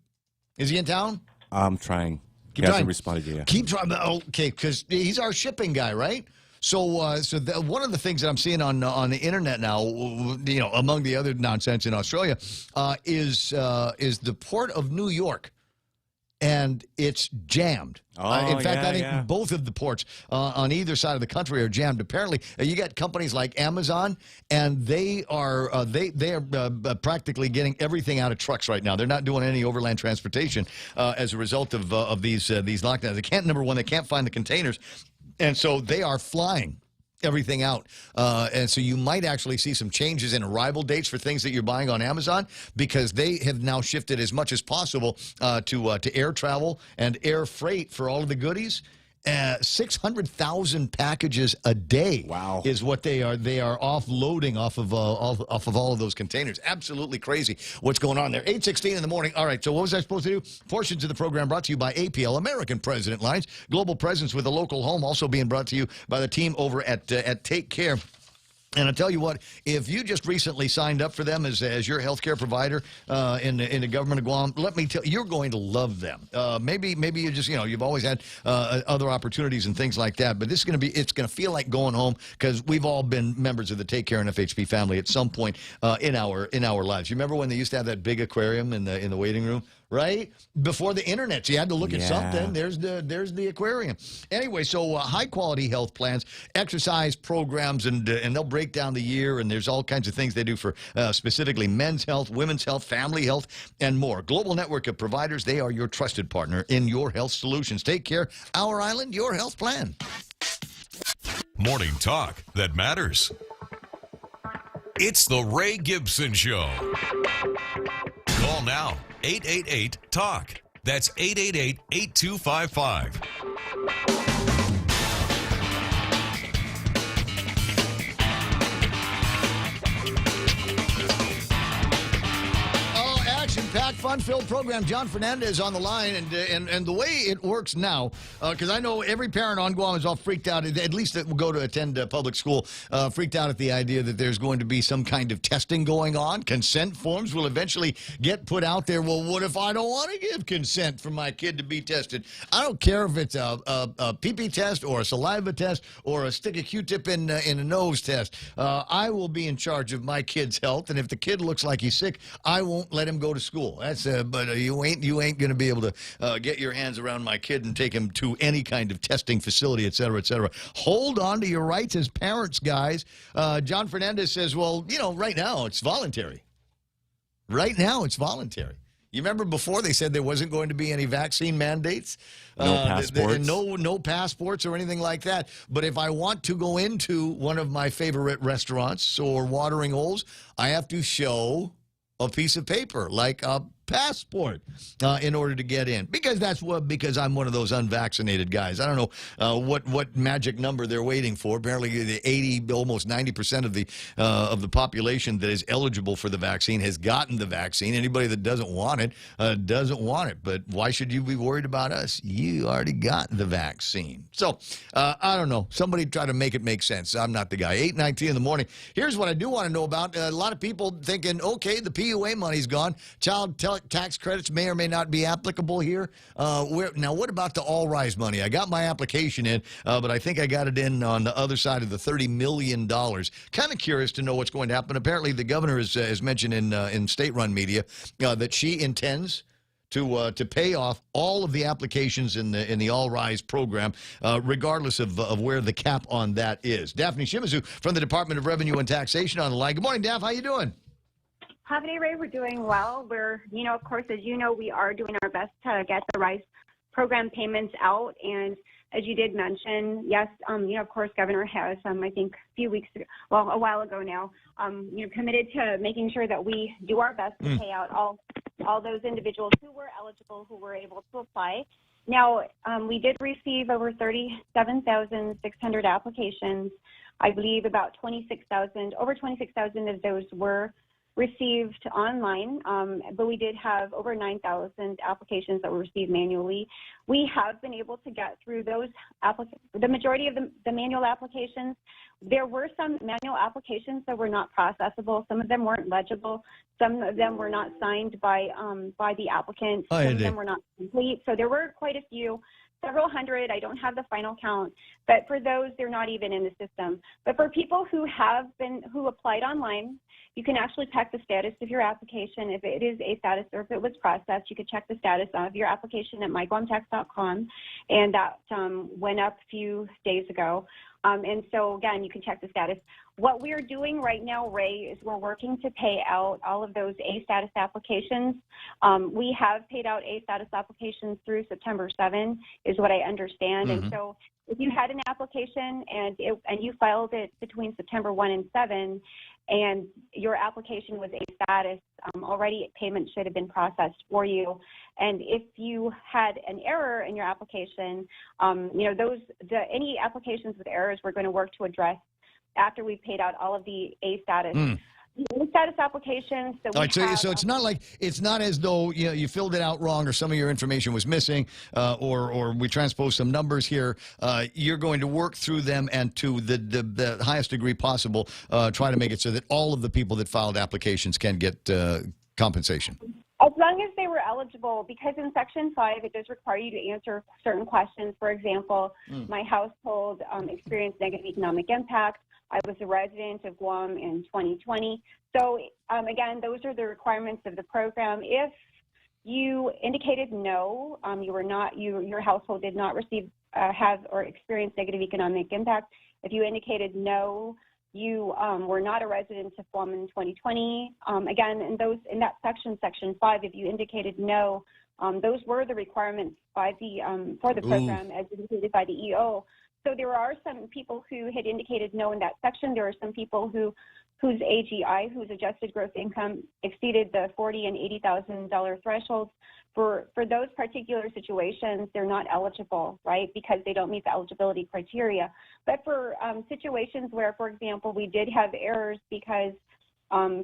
Is he in town? I'm trying. He hasn't responded yet. Keep trying. Okay, because he's our shipping guy, right? So one of the things that I'm seeing on the internet now, among the other nonsense in Australia, is the port of New York. And it's jammed. In fact, I think both of the ports on either side of the country are jammed. Apparently, you got companies like Amazon, and they are practically getting everything out of trucks right now. They're not doing any overland transportation as a result of these lockdowns. They can't find the containers, and so they are flying everything out. And so you might actually see some changes in arrival dates for things that you're buying on Amazon, because they have now shifted as much as possible to air travel and air freight for all of the goodies. 600,000 packages a day. Wow, is what they are offloading off of all of those containers. Absolutely crazy what's going on there. 8:16 in the morning. All right, so what was I supposed to do? Portions of the program brought to you by APL, American President Lines, global presence with a local home, also being brought to you by the team over at Take Care. And I tell you what, if you just recently signed up for them as your healthcare provider in the government of Guam, let me tell you, you're going to love them. Maybe you just you've always had other opportunities and things like that, but this is it's going to feel like going home, because we've all been members of the Take Care and FHP family at some point in our lives. You remember when they used to have that big aquarium in the waiting room? Right? Before the internet, you had to look at something. There's the aquarium. Anyway, so high-quality health plans, exercise programs, and they'll break down the year, and there's all kinds of things they do for specifically men's health, women's health, family health, and more. Global network of providers, they are your trusted partner in your health solutions. Take Care, Our Island, your health plan. Morning talk that matters. It's the Ray Gibson Show. Call now. 888-TALK. That's 888-8255. Packed, fun-filled program. John Fernandez on the line, and the way it works now, because I know every parent on Guam is all freaked out, at least that will go to attend public school, freaked out at the idea that there's going to be some kind of testing going on. Consent forms will eventually get put out there. Well, what if I don't want to give consent for my kid to be tested? I don't care if it's a pee-pee test or a saliva test or a stick a Q-tip in a nose test. I will be in charge of my kid's health, and if the kid looks like he's sick, I won't let him go to school. But you ain't going to be able to get your hands around my kid and take him to any kind of testing facility, et cetera, et cetera. Hold on to your rights as parents, guys. John Fernandez says, well, right now it's voluntary. Right now it's voluntary. You remember before they said there wasn't going to be any vaccine mandates? No passports? No passports or anything like that. But if I want to go into one of my favorite restaurants or watering holes, I have to show a piece of paper, like a passport, in order to get in, because I'm one of those unvaccinated guys. I don't know what magic number they're waiting for. Apparently, the 80, almost 90% of the population that is eligible for the vaccine has gotten the vaccine. Anybody that doesn't want it doesn't want it. But why should you be worried about us? You already got the vaccine. So I don't know. Somebody try to make it make sense. I'm not the guy. 8:19 in the morning. Here's what I do want to know about. A lot of people thinking, okay, the PUA money's gone. Child tax credits may or may not be applicable here. Now, what about the All-Rise money? I got my application in, but I think I got it in on the other side of the $30 million. Kind of curious to know what's going to happen. Apparently, the governor has mentioned in state-run media that she intends to pay off all of the applications in the All-Rise program, regardless of where the cap on that is. Daphne Shimizu from the Department of Revenue and Taxation on the line. Good morning, Daph. How you doing? Happy Ray, we're doing well. We're, of course, as you know, we are doing our best to get the RISE program payments out. And as you did mention, yes, of course, Governor has, I think a while ago now, committed to making sure that we do our best to pay out all those individuals who were eligible, who were able to apply. Now, we did receive over 37,600 applications. I believe over 26,000 of those were received online, but we did have over 9,000 applications that were received manually. We have been able to get through those the majority of the manual applications. There were some manual applications that were not processable. Some of them weren't legible. Some of them were not signed by the applicant. Some of them were not complete. So there were quite a few several hundred. I don't have the final count, but for those, they're not even in the system. But for people who applied online, you can actually check the status of your application. If it is a status or if it was processed, you could check the status of your application at myguamtax.com, and that went up a few days ago. And so, again, you can check the status. What we're doing right now, Ray, is we're working to pay out all of those A-status applications. We have paid out A-status applications through September 7, is what I understand. And so if you had an application and you filed it between September 1 and 7, and your application was A-status, already payment should have been processed for you. And if you had an error in your application, any applications with errors we're going to work to address after we've paid out all of the A-status. The status applications. So it's not as though you filled it out wrong or some of your information was missing or we transposed some numbers here. You're going to work through them and to the highest degree possible try to make it so that all of the people that filed applications can get compensation. As long as they were eligible, because in Section 5, it does require you to answer certain questions. For example, my household experienced negative economic impact. I was a resident of Guam in 2020. So, again, those are the requirements of the program. If you indicated no, your household did not receive, have, or experience negative economic impact. If you indicated no, you were not a resident of Guam in 2020. Again, in that section, Section 5, if you indicated no, those were the requirements by for the program as indicated by the EO. So there are some people who had indicated no in that section. There are some people whose AGI, whose adjusted gross income, exceeded the $40,000 and $80,000 thresholds. For those particular situations, they're not eligible, right, because they don't meet the eligibility criteria. But for situations where, for example, we did have errors because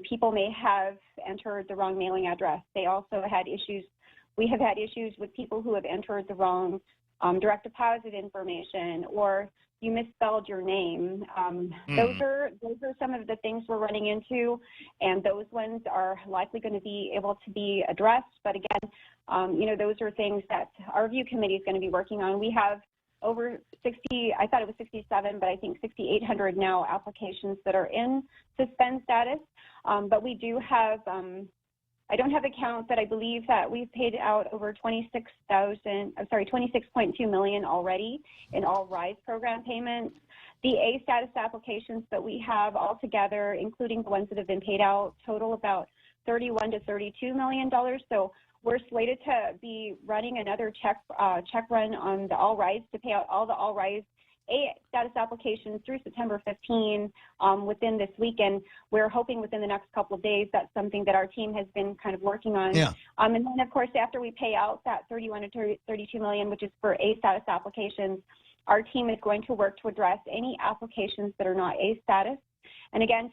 people may have entered the wrong mailing address. They also had issues. We have had issues with people who have entered the wrong direct deposit information, or you misspelled your name. Those are some of the things we're running into, and those ones are likely going to be able to be addressed. But again, those are things that our review committee is going to be working on. We have over 60, I thought it was 67, but I think 6,800 now applications that are in suspend status. But we do have, I don't have a count, but I believe that we've paid out over 26.2 million already in all RISE program payments. The A status applications that we have altogether, including the ones that have been paid out, total about $31 to $32 million. So we're slated to be running another check run on the All RISE to pay out all the All RISE A status applications through September 15 within this weekend. We're hoping within the next couple of days. That's something that our team has been kind of working on. Yeah. And then, of course, after we pay out that 31 to 32 million, which is for A status applications, our team is going to work to address any applications that are not A status. And again,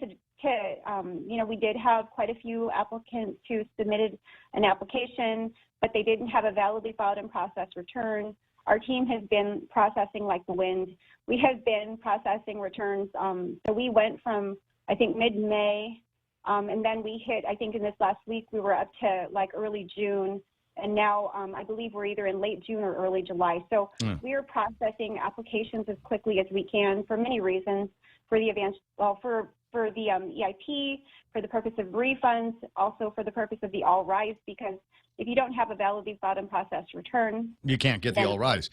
we did have quite a few applicants who submitted an application, but they didn't have a validly filed and processed return. Our team has been processing like the wind. We have been processing returns. So we went from, I think, mid-May, and then we hit, I think in this last week, we were up to like early June. And now I believe we're either in late June or early July. So we are processing applications as quickly as we can for many reasons, for the for the EIP, for the purpose of refunds, also for the purpose of the All RISE, because if you don't have a validly filed and processed return, you can't get the All RISE.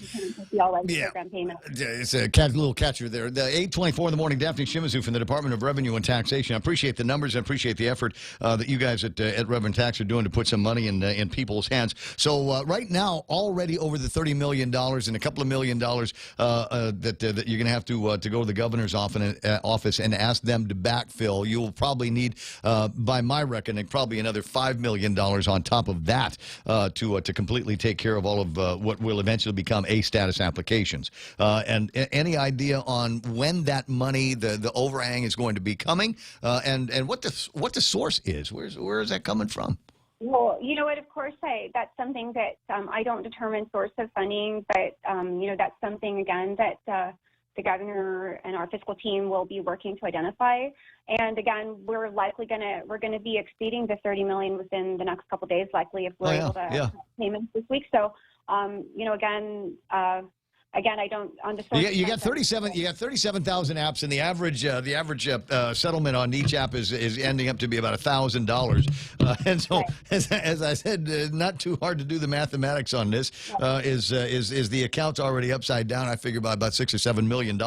The All RISE program payment. It's a little catcher there. The 8:24 in the morning, Daphne Shimizu from the Department of Revenue and Taxation. I appreciate the numbers. I appreciate the effort that you guys at Revenue Tax are doing to put some money in people's hands. So right now, already over the $30 million and a couple of $1 million that you're going to have to go to the governor's office and ask them to backfill. You'll probably need, by my reckoning, probably another $5 million on top of that. To completely take care of all of what will eventually become A-status applications. And any idea on when that money, the overhang, is going to be coming, and what the source is? Where is that coming from? Well, you know what, of course, that's something that I don't determine source of funding, but, that's something, again, that the governor and our fiscal team will be working to identify. And again, we're going to be exceeding the $30 million within the next couple of days, likely, if we're able to have payments this week. So Again, I don't on the you got 37. You got 37,000 apps, and the average settlement on each app is ending up to be about $1,000. And so, as I said, not too hard to do the mathematics on this. Is the account's already upside down? I figure by about $6 or $7 million,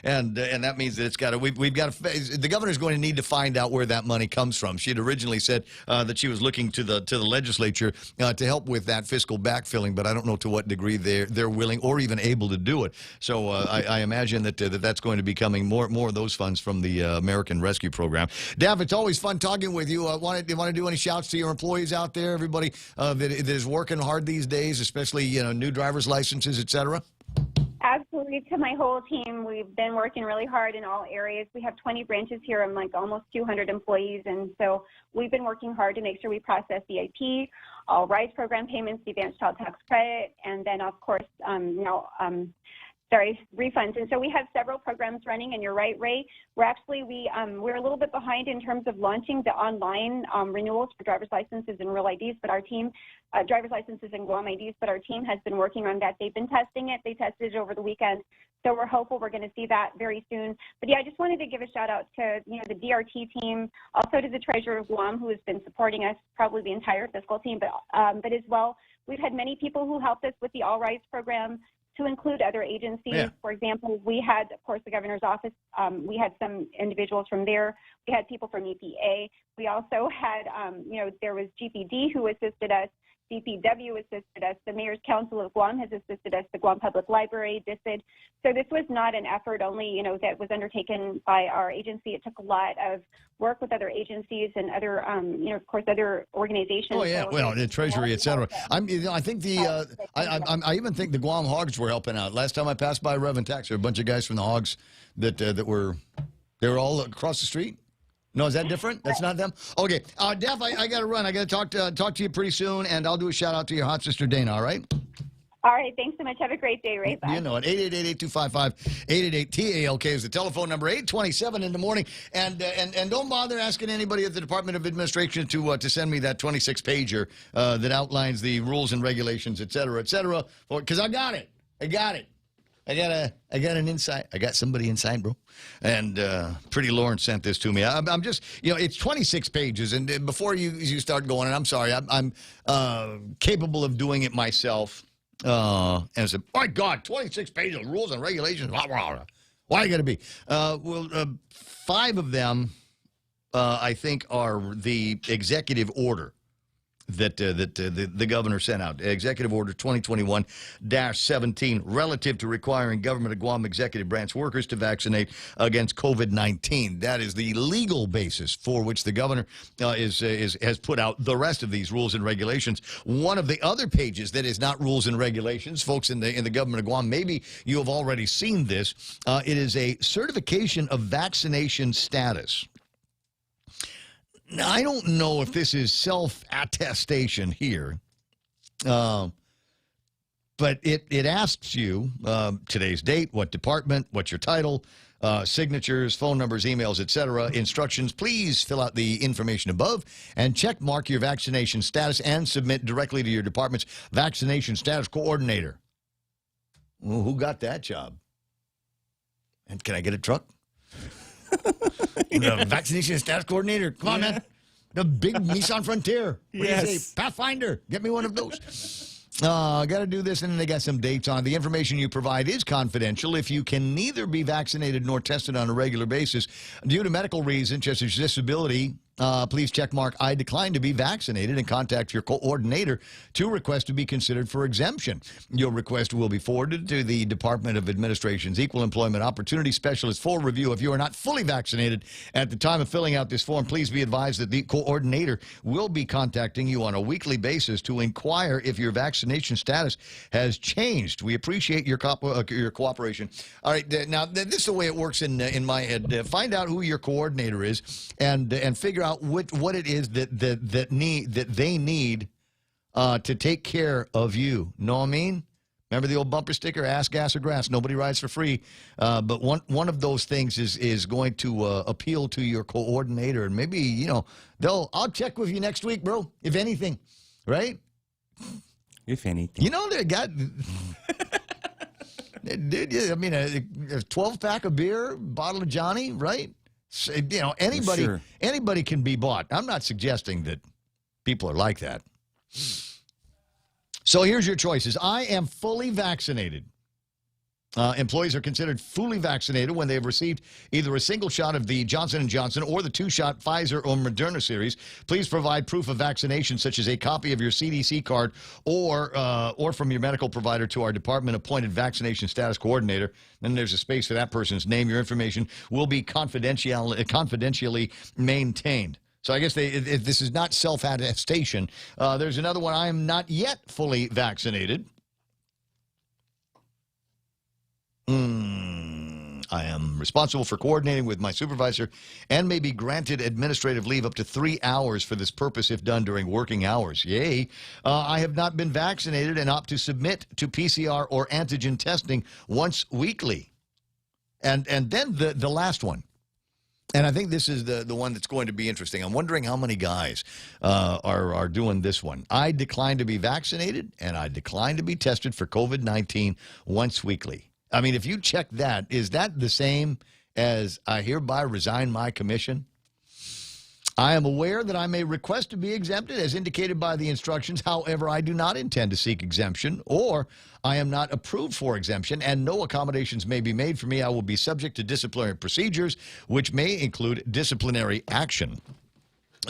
and that means that it's got to. We've got to. The governor's going to need to find out where that money comes from. She had originally said that she was looking to the legislature to help with that fiscal backfilling, but I don't know to what degree they're willing or even able to do it. So I imagine that's going to be coming more of those funds from the American Rescue Program. Dav, it's always fun talking with you. Want to do any shouts to your employees out there, everybody that is working hard these days, especially new driver's licenses, et cetera? Absolutely. To my whole team, we've been working really hard in all areas. We have 20 branches here and almost 200 employees, and so we've been working hard to make sure we process the IP, all RISE program payments, the advanced child tax credit, and then of course refunds. And so we have several programs running, and you're right, Ray. We're a little bit behind in terms of launching the online renewals for driver's licenses and real IDs, but our team, driver's licenses and Guam IDs, but our team has been working on that. They've been testing it. They tested it over the weekend. So we're hopeful we're going to see that very soon. But yeah, I just wanted to give a shout out to the DRT team, also to the Treasurer of Guam, who has been supporting us, probably the entire fiscal team, but as well, we've had many people who helped us with the All Rise program, to include other agencies. Yeah. For example, we had, of course, the governor's office. We had some individuals from there. We had people from EPA. We also had, there was GPD who assisted us. DPW assisted us. The Mayor's Council of Guam has assisted us. The Guam Public Library did. So this was not an effort only, that was undertaken by our agency. It took a lot of work with other agencies and other, of course, other organizations. Oh yeah, well, the Treasury, et cetera. I think I even think the Guam Hogs were helping out. Last time I passed by Reverend Tax, there were a bunch of guys from the Hogs they were all across the street. No, is that different? That's not them? Okay. Def, I got to run. I got to talk to you pretty soon, and I'll do a shout-out to your hot sister, Dana, all right? All right. Thanks so much. Have a great day, Ray. Bye. You know it. 888-825-5888-TALK is the telephone number, 827 in the morning. And don't bother asking anybody at the Department of Administration to send me that 26-pager that outlines the rules and regulations, et cetera, because I got it. I got an insight. I got somebody inside, bro. And Pretty Lauren sent this to me. I'm just, it's 26 pages. And before you start going, and I'm sorry, I'm capable of doing it myself. And I said, my God, 26 pages of rules and regulations. Why you got to be? 5 of them, I think, are the executive order that the governor sent out, Executive Order 2021-17, relative to requiring government of Guam executive branch workers to vaccinate against COVID-19. That is the legal basis for which the governor has put out the rest of these rules and regulations. One of the other pages that is not rules and regulations, folks in the government of Guam, maybe you have already seen this. It is a certification of vaccination status. Now, I don't know if this is self-attestation here, but it asks you today's date, what department, what's your title, signatures, phone numbers, emails, etc. Instructions. Please fill out the information above and check mark your vaccination status and submit directly to your department's vaccination status coordinator. Well, who got that job? And can I get a truck? The vaccination status coordinator. Come on, man. The big Nissan Frontier. What do you say? Pathfinder. Get me one of those. Got to do this, and then they got some dates on it. The information you provide is confidential. If you can neither be vaccinated nor tested on a regular basis due to medical reasons, such as disability, please check mark I decline to be vaccinated and contact your coordinator to request to be considered for exemption. Your request will be forwarded to the Department of Administration's Equal Employment Opportunity Specialist for review. If you are not fully vaccinated at the time of filling out this form, please be advised that the coordinator will be contacting you on a weekly basis to inquire if your vaccination status has changed. We appreciate your cooperation. All right, now this is the way it works in my head. Find out who your coordinator is and figure out what it is that they need to take care of you. Know what I mean? Remember the old bumper sticker, ass, gas, or grass? Nobody rides for free. But one of those things is going to appeal to your coordinator. And maybe, I'll check with you next week, bro, if anything. Right? If anything. You know, they got... Dude, I mean, a 12-pack of beer, bottle of Johnny, right? So, you know, anybody can be bought. I'm not suggesting that people are like that. So here's your choices. I am fully vaccinated. Employees are considered fully vaccinated when they have received either a single shot of the Johnson & Johnson or the 2-shot Pfizer or Moderna series. Please provide proof of vaccination, such as a copy of your CDC card or from your medical provider to our department-appointed vaccination status coordinator. Then there's a space for that person's name. Your information will be confidentially maintained. So I guess this is not self-attestation. There's another one. I am not yet fully vaccinated. I am responsible for coordinating with my supervisor and may be granted administrative leave up to 3 hours for this purpose if done during working hours. Yay. I have not been vaccinated and opt to submit to PCR or antigen testing once weekly. And then the last one. And I think this is the one that's going to be interesting. I'm wondering how many guys are doing this one. I decline to be vaccinated, and I decline to be tested for COVID-19 once weekly. I mean, if you check that, is that the same as I hereby resign my commission? I am aware that I may request to be exempted as indicated by the instructions. However, I do not intend to seek exemption, or I am not approved for exemption, and no accommodations may be made for me. I will be subject to disciplinary procedures, which may include disciplinary action.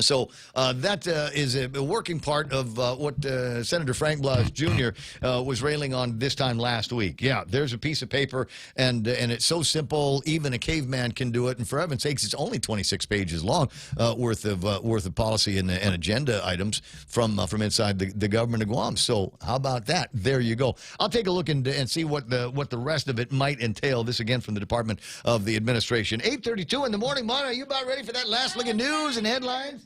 So that is a working part of what Senator Frank Blas Jr. Was railing on this time last week. Yeah, there's a piece of paper, and it's so simple, even a caveman can do it. And for heaven's sakes, it's only 26 pages long worth of policy and agenda items from inside the government of Guam. So how about that? There you go. I'll take a look and see what the rest of it might entail. This again from the Department of the Administration. 8:32 in the morning. Mon, are you about ready for that last look at news and headlines?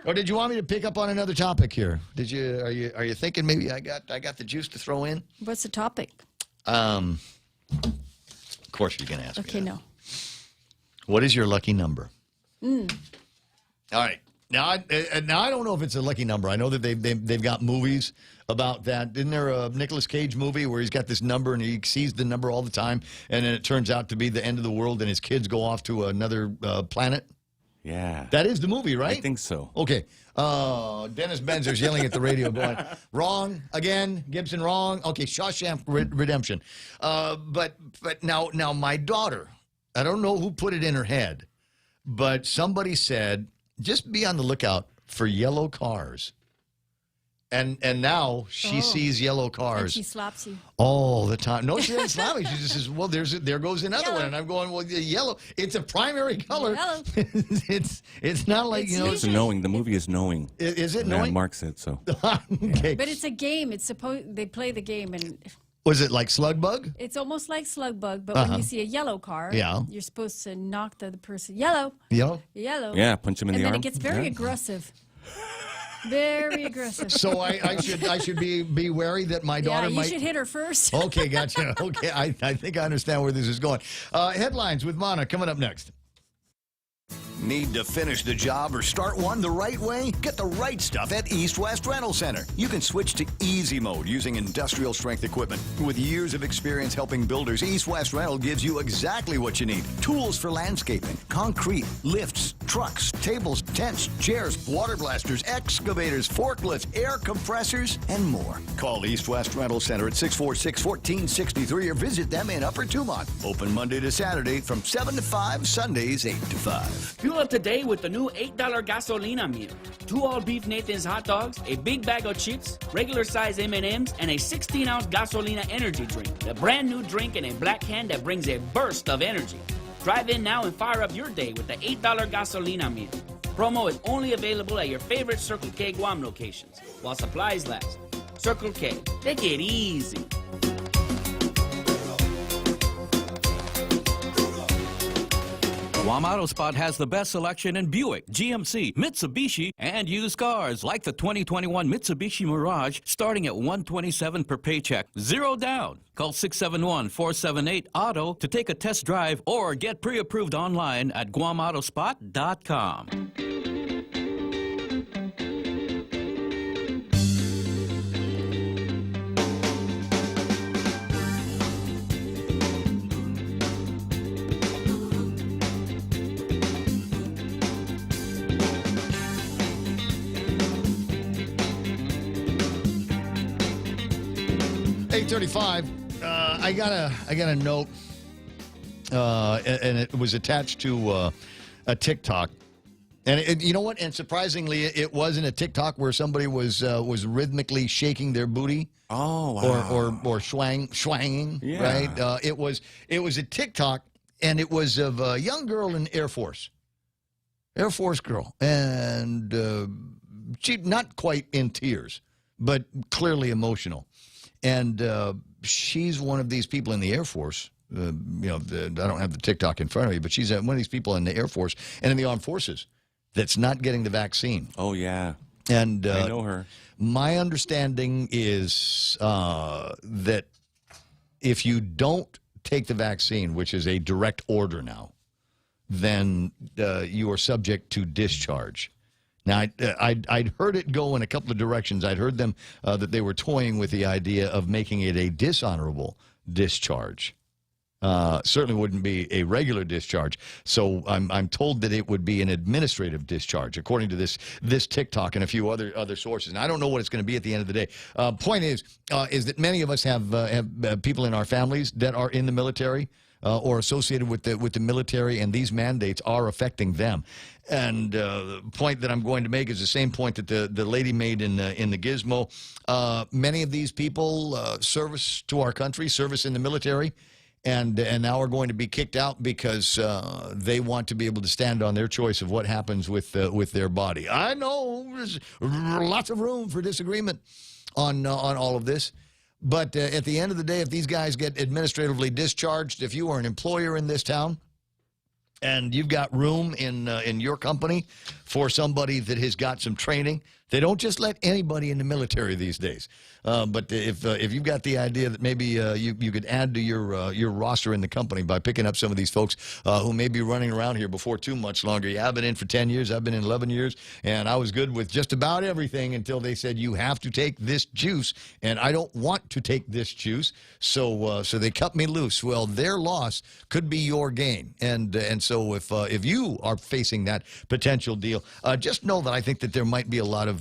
Or did you want me to pick up on another topic here? Are you thinking maybe I got the juice to throw in? What's the topic? Of course you're going to ask me. Okay, no. What is your lucky number? All right. Now I don't know if it's a lucky number. I know that they've got movies about that. Isn't there a Nicolas Cage movie where he's got this number and he sees the number all the time, and then it turns out to be the end of the world and his kids go off to another planet? Yeah. That is the movie, right? I think so. Okay. Dennis Benzer's yelling at the radio going, wrong again, Gibson, wrong. Okay, Shawshank Redemption. But now my daughter, I don't know who put it in her head, but somebody said, just be on the lookout for yellow cars. And now she sees yellow cars. And she slaps you. All the time. No, she doesn't slap me. She just says, well, there goes another one. And I'm going, well, the yellow, it's a primary color. Yellow. It's not like, you know. It's knowing. The movie is knowing. Is it knowing? Yeah, Mark said so. Okay. But it's a game. They play the game. And was it like Slug Bug? it's almost like Slug Bug, but when you see a yellow car, you're supposed to knock the other person. Yellow. Yellow? Yellow. Yeah, punch him in the arm. And then it gets very aggressive. Very aggressive. So I should be wary that my daughter you might. should hit her first. Okay, gotcha. Okay, I think I understand where this is going. Headlines with Mana coming up next. Need to finish the job or start one the right way? Get the right stuff at East West Rental Center. You can switch to easy mode using industrial strength equipment. With years of experience helping builders, East West Rental gives you exactly what you need. Tools for landscaping, concrete, lifts, trucks, tables, tents, chairs, water blasters, excavators, forklifts, air compressors, and more. Call East West Rental Center at 646-1463 or visit them in Upper Tumont. Open Monday to Saturday from 7 to 5, Sundays 8 to 5. Fuel up today with the new $8 gasolina meal. 2 all-beef Nathan's hot dogs, a big bag of chips, regular size M&Ms, and a 16-ounce gasolina energy drink. A brand new drink in a black can that brings a burst of energy. Drive in now and fire up your day with the $8 gasolina meal. Promo is only available at your favorite Circle K Guam locations while supplies last. Circle K, take it easy. Guam Auto Spot has the best selection in Buick, GMC, Mitsubishi, and used cars like the 2021 Mitsubishi Mirage starting at $127 per paycheck. 0 down. Call 671-478-AUTO to take a test drive or get pre-approved online at GuamAutospot.com. 8:35. I got a note, and it was attached to a TikTok. And you know what? And surprisingly, it wasn't a TikTok where somebody was rhythmically shaking their booty. Oh, wow. Or swanging, Yeah. right? It was a TikTok, and it was of a young girl in Air Force girl, and she not quite in tears, but clearly emotional. And she's one of these people in the Air Force. I don't have the TikTok in front of me, but she's one of these people in the Air Force and in the armed forces that's not getting the vaccine. Oh, yeah. And I know her. My understanding is that if you don't take the vaccine, which is a direct order now, then you are subject to discharge. Now, I'd heard it go in a couple of directions. I'd heard them that they were toying with the idea of making it a dishonorable discharge. Certainly wouldn't be a regular discharge. So I'm told that it would be an administrative discharge, according to this TikTok and a few other sources. And I don't know what it's going to be at the end of the day. Point is that many of us have people in our families that are in the military or associated with the military, and these mandates are affecting them. And the point that I'm going to make is the same point that the lady made in the Gizmo. Many of these people service to our country, service in the military. And now are going to be kicked out because they want to be able to stand on their choice of what happens with their body. I know there's lots of room for disagreement on all of this, but at the end of the day, if these guys get administratively discharged, if you are an employer in this town and you've got room in your company for somebody that has got some training, they don't just let anybody in the military these days. But if you've got the idea that maybe you could add to your roster in the company by picking up some of these folks who may be running around here before too much longer. Yeah, I've been in for 10 years. I've been in 11 years. And I was good with just about everything until they said, you have to take this juice. And I don't want to take this juice. So they cut me loose. Well, their loss could be your gain. And so if you are facing that potential deal, just know that I think that there might be a lot of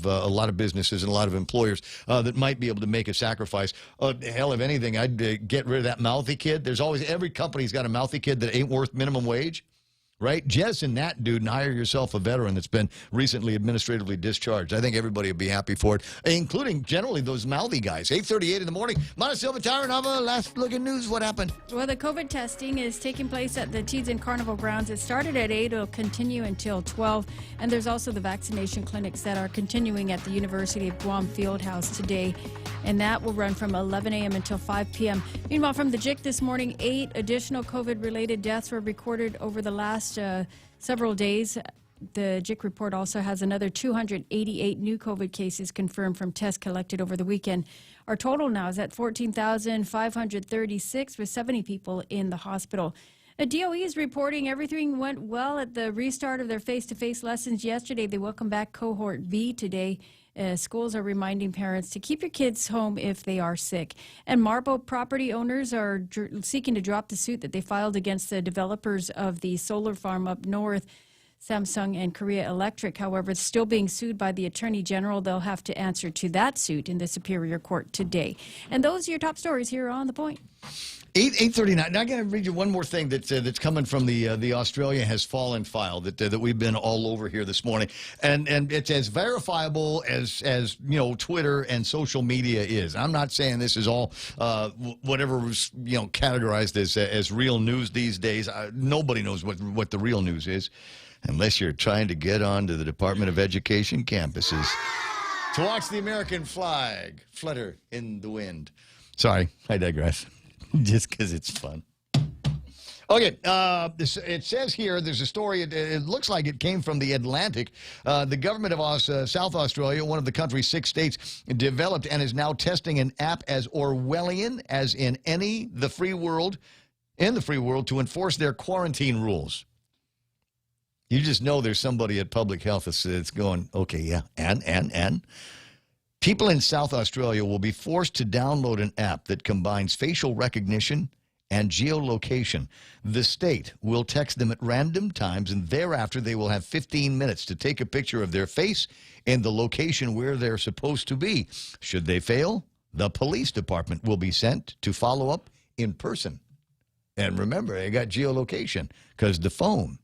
businesses and a lot of employers that might be able to make a sacrifice. Hell, if anything, I'd get rid of that mouthy kid. There's always, every company's got a mouthy kid that ain't worth minimum wage, right? Jettison that dude and hire yourself a veteran that's been recently administratively discharged. I think everybody would be happy for it, including generally those mouthy guys. 8:38 in the morning. Montecillo Tower Nova, last look at news. What happened? Well, the COVID testing is taking place at the Tees and Carnival grounds. It started at 8. It'll continue until 12. And there's also the vaccination clinics that are continuing at the University of Guam Fieldhouse today. And that will run from 11 a.m. until 5 p.m. Meanwhile, from the JIC this morning, 8 additional COVID-related deaths were recorded over the last several days. The JIC report also has another 288 new COVID cases confirmed from tests collected over the weekend. Our total now is at 14,536 with 70 people in the hospital. The DOE is reporting everything went well at the restart of their face-to-face lessons yesterday. They welcome back Cohort B today. Schools are reminding parents to keep your kids home if they are sick. And Marble property owners are seeking to drop the suit that they filed against the developers of the solar farm up north, Samsung and Korea Electric. However, it's still being sued by the Attorney General. They'll have to answer to that suit in the Superior Court today. And those are your top stories here on The Point. 8:39. Now I got to read you one more thing that's coming from the Australia Has Fallen file that we've been all over here this morning, and it's as verifiable as Twitter and social media is. I'm not saying this is all whatever was categorized as real news these days. Nobody knows what the real news is, unless you're trying to get onto the Department of Education campuses to watch the American flag flutter in the wind. Sorry, I digress. Just because it's fun. Okay, it says here, there's a story, it looks like it came from the Atlantic. The government of South Australia, one of the country's 6 states, developed and is now testing an app as Orwellian as in the free world to enforce their quarantine rules. You just know there's somebody at Public Health that's going, okay, yeah, and? People in South Australia will be forced to download an app that combines facial recognition and geolocation. The state will text them at random times, and thereafter they will have 15 minutes to take a picture of their face in the location where they're supposed to be. Should they fail, the police department will be sent to follow up in person. And remember, they got geolocation because the phone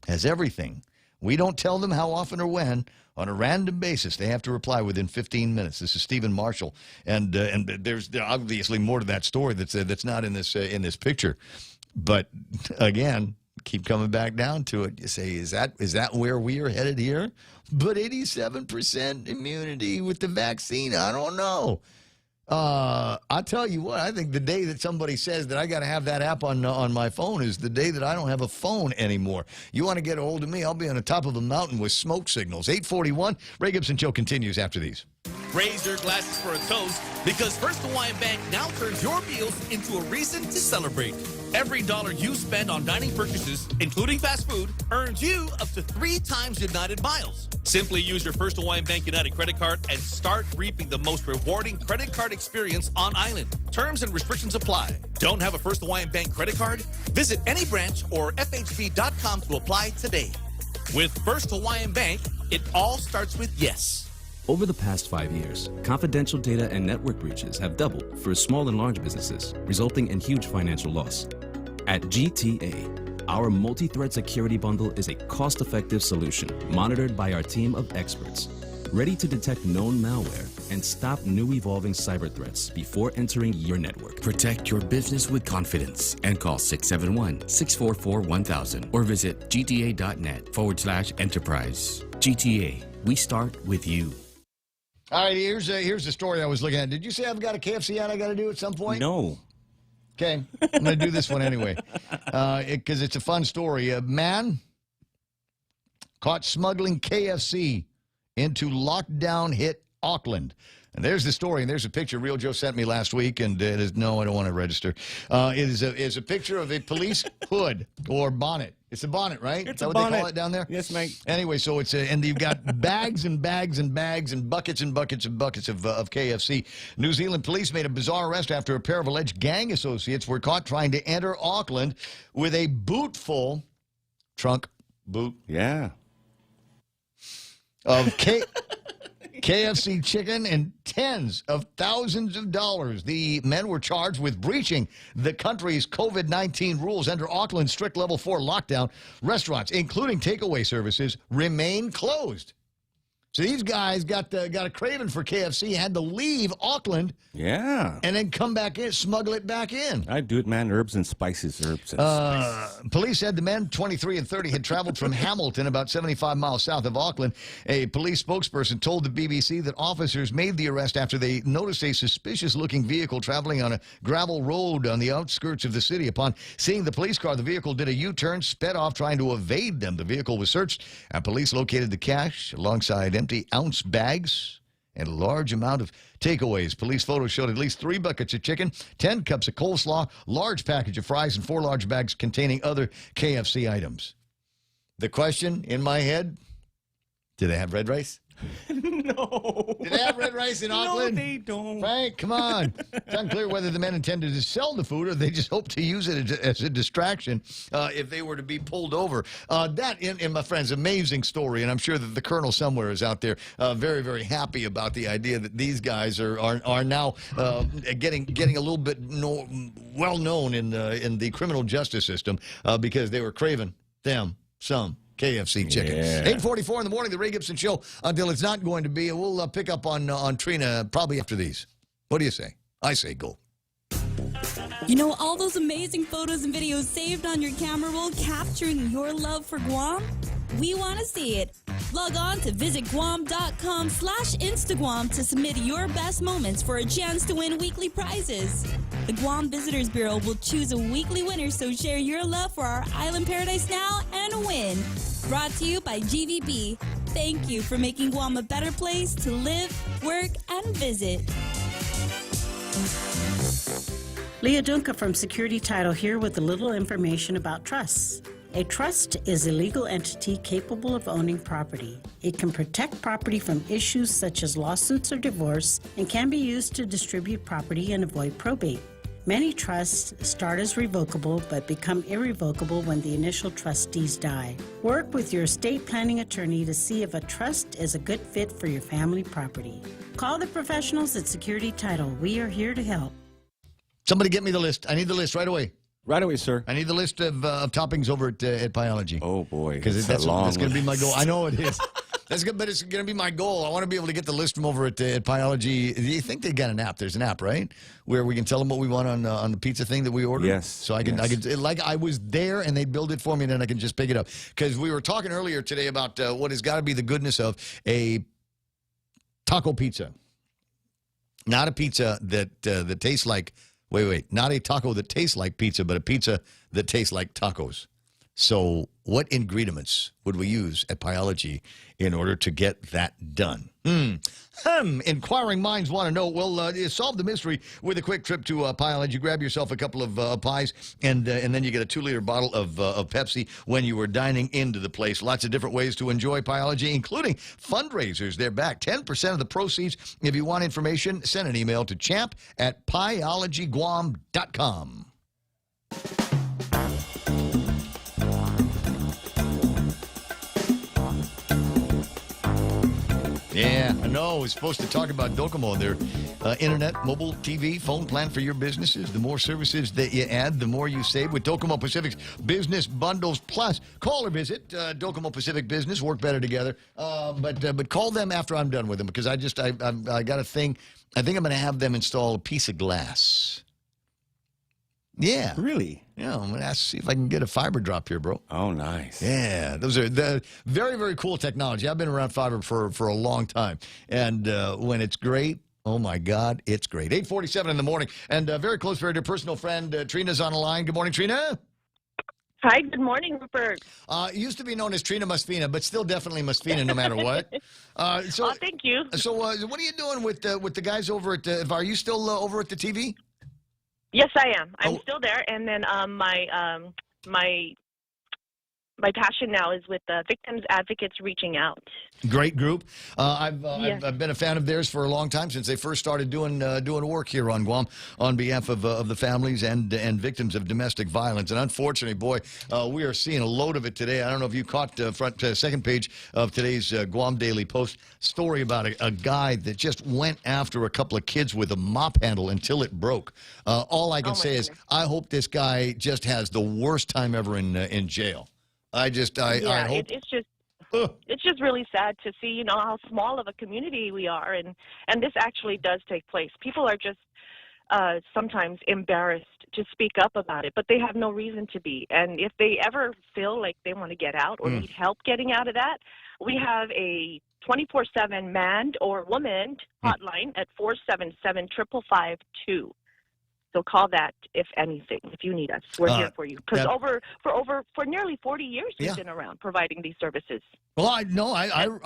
has everything. We don't tell them how often or when. On a random basis, they have to reply within 15 minutes. This is Stephen Marshall, and there's obviously more to that story that's not in this picture. But again, keep coming back down to it. You say, is that where we are headed here? But 87% immunity with the vaccine, I don't know. I'll tell you what, I think the day that somebody says that I got to have that app on my phone is the day that I don't have a phone anymore. You want to get a hold of me, I'll be on the top of a mountain with smoke signals. 841, Ray Gibson Show continues after these. Raise your glasses for a toast because First Hawaiian Bank now turns your meals into a reason to celebrate. Every dollar you spend on dining purchases, including fast food, earns you up to 3 times United miles. Simply use your First Hawaiian Bank United credit card and start reaping the most rewarding credit card experience on island. Terms and restrictions apply. Don't have a First Hawaiian Bank credit card? Visit any branch or FHB.com to apply today. With First Hawaiian Bank, it all starts with yes. Over the past 5 years, confidential data and network breaches have doubled for small and large businesses, resulting in huge financial loss. At GTA, our multi-threat security bundle is a cost-effective solution monitored by our team of experts, ready to detect known malware and stop new evolving cyber threats before entering your network. Protect your business with confidence and call 671-644-1000 or visit gta.net/enterprise. GTA, we start with you. All right, here's the story I was looking at. Did you say I've got a KFC ad I got to do at some point? No. Okay, I'm going to do this one anyway because it's a fun story. A man caught smuggling KFC into lockdown hit Auckland. And there's the story, and there's a picture Real Joe sent me last week, and it is, no, I don't want to register. It is a picture of a police hood or bonnet. It's a bonnet, right? It's is that a what bonnet. they call it down there? Yes, mate. Anyway, so it's and you've got bags and bags and bags and buckets and buckets and buckets of KFC. New Zealand police made a bizarre arrest after a pair of alleged gang associates were caught trying to enter Auckland with a boot of KFC chicken and tens of thousands of dollars. The men were charged with breaching the country's COVID-19 rules under Auckland's strict level 4 lockdown. Restaurants, including takeaway services, remain closed. So these guys got a craving for KFC, had to leave Auckland, and then come back in, smuggle it back in. I do it, man. Herbs and spices. Police said the men, 23 and 30, had traveled from Hamilton, about 75 miles south of Auckland. A police spokesperson told the BBC that officers made the arrest after they noticed a suspicious-looking vehicle traveling on a gravel road on the outskirts of the city. Upon seeing the police car, the vehicle did a U-turn, sped off, trying to evade them. The vehicle was searched, and police located the cash alongside empty ounce bags and a large amount of takeaways. Police photos showed at least 3 buckets of chicken, 10 cups of coleslaw, large package of fries, and 4 large bags containing other KFC items. The question in my head, do they have red rice? No. Do they have red rice in Auckland? No, they don't. Frank, come on. It's unclear whether the men intended to sell the food or they just hoped to use it as a distraction if they were to be pulled over. That, in my friends, amazing story, and I'm sure that the colonel somewhere is out there very, very happy about the idea that these guys are now getting a little bit well known in the criminal justice system because they were craving some KFC chicken. 8:44 in the morning, the Ray Gibson Show. Until it's not going to be, we'll pick up on Trina probably after these. What do you say? I say go. You know all those amazing photos and videos saved on your camera roll capturing your love for Guam? We want to see it. Log on to visitguam.com/Instagram to submit your best moments for a chance to win weekly prizes. The Guam Visitors Bureau will choose a weekly winner, so share your love for our island paradise now and win. Brought to you by GVB. Thank you for making Guam a better place to live, work, and visit. Leah Dunca from Security Title here with a little information about trusts. A trust is a legal entity capable of owning property. It can protect property from issues such as lawsuits or divorce and can be used to distribute property and avoid probate. Many trusts start as revocable but become irrevocable when the initial trustees die. Work with your estate planning attorney to see if a trust is a good fit for your family property. Call the professionals at Security Title. We are here to help. Somebody get me the list. I need the list right away. Right away, sir. I need the list of toppings over at Biology. Oh, boy. Because that's going to be my goal. I know it is. That's good, but it's going to be my goal. I want to be able to get the list from over at Biology. Do you think they got an app? There's an app, right? Where we can tell them what we want on the pizza thing that we ordered. Yes. So I can, like I was there and they build it for me and then I can just pick it up. Because we were talking earlier today about what has got to be the goodness of a taco pizza. Not a pizza that tastes like, not a taco that tastes like pizza, but a pizza that tastes like tacos. So what ingredients would we use at Biology in order to get that done? Inquiring minds want to know. Well, solve the mystery with a quick trip to Biology. Grab yourself a couple of pies, and then you get a 2-liter bottle of Pepsi when you were dining into the place. Lots of different ways to enjoy Biology, including fundraisers. They're back. 10% of the proceeds. If you want information, send an email to champ@biologyguam.com. Yeah, I know. I was supposed to talk about Docomo, their internet, mobile, TV, phone plan for your businesses. The more services that you add, the more you save with Docomo Pacific's Business Bundles Plus. Call or visit Docomo Pacific Business. Work better together. But call them after I'm done with them because I got a thing. I think I'm going to have them install a piece of glass. Yeah. Really? Yeah, I'm going to see if I can get a fiber drop here, bro. Oh, nice. Yeah, those are the very, very cool technology. I've been around fiber for a long time. And when it's great, oh, my God, it's great. 8:47 in the morning. And very close, very dear personal friend, Trina's on the line. Good morning, Trina. Hi, good morning, Rupert. Used to be known as Trina Musfina, but still definitely Musfina no matter what. Thank you. So what are you doing with the guys over at are you still over at the TV? Yes, I am. I'm still there, and then my passion now is with victims advocates reaching out. Great group. I've been a fan of theirs for a long time since they first started doing work here on Guam on behalf of the families and victims of domestic violence. And unfortunately, boy, we are seeing a load of it today. I don't know if you caught second page of today's Guam Daily Post story about a guy that just went after a couple of kids with a mop handle until it broke. All I can say is I hope this guy just has the worst time ever in jail. I hope. It's just really sad to see, how small of a community we are, and this actually does take place. People are just sometimes embarrassed to speak up about it, but they have no reason to be. And if they ever feel like they want to get out or need help getting out of that, we have a 24/7 manned or woman hotline at 477-5552. So call that if anything, if you need us. We're here for you. Because for nearly 40 years we've been around providing these services. Well, I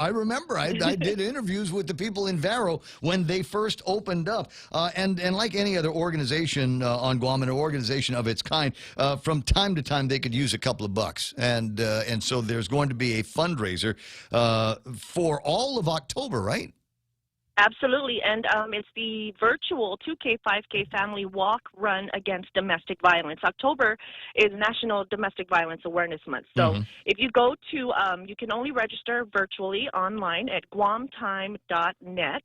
remember. I did interviews with the people in Vero when they first opened up. And like any other organization on Guam, an organization of its kind, from time to time they could use a couple of bucks. And so there's going to be a fundraiser for all of October, right? Absolutely, and it's the virtual 2K, 5K family walk run against domestic violence. October is National Domestic Violence Awareness Month. So if you go to, you can only register virtually online at guamtime.net.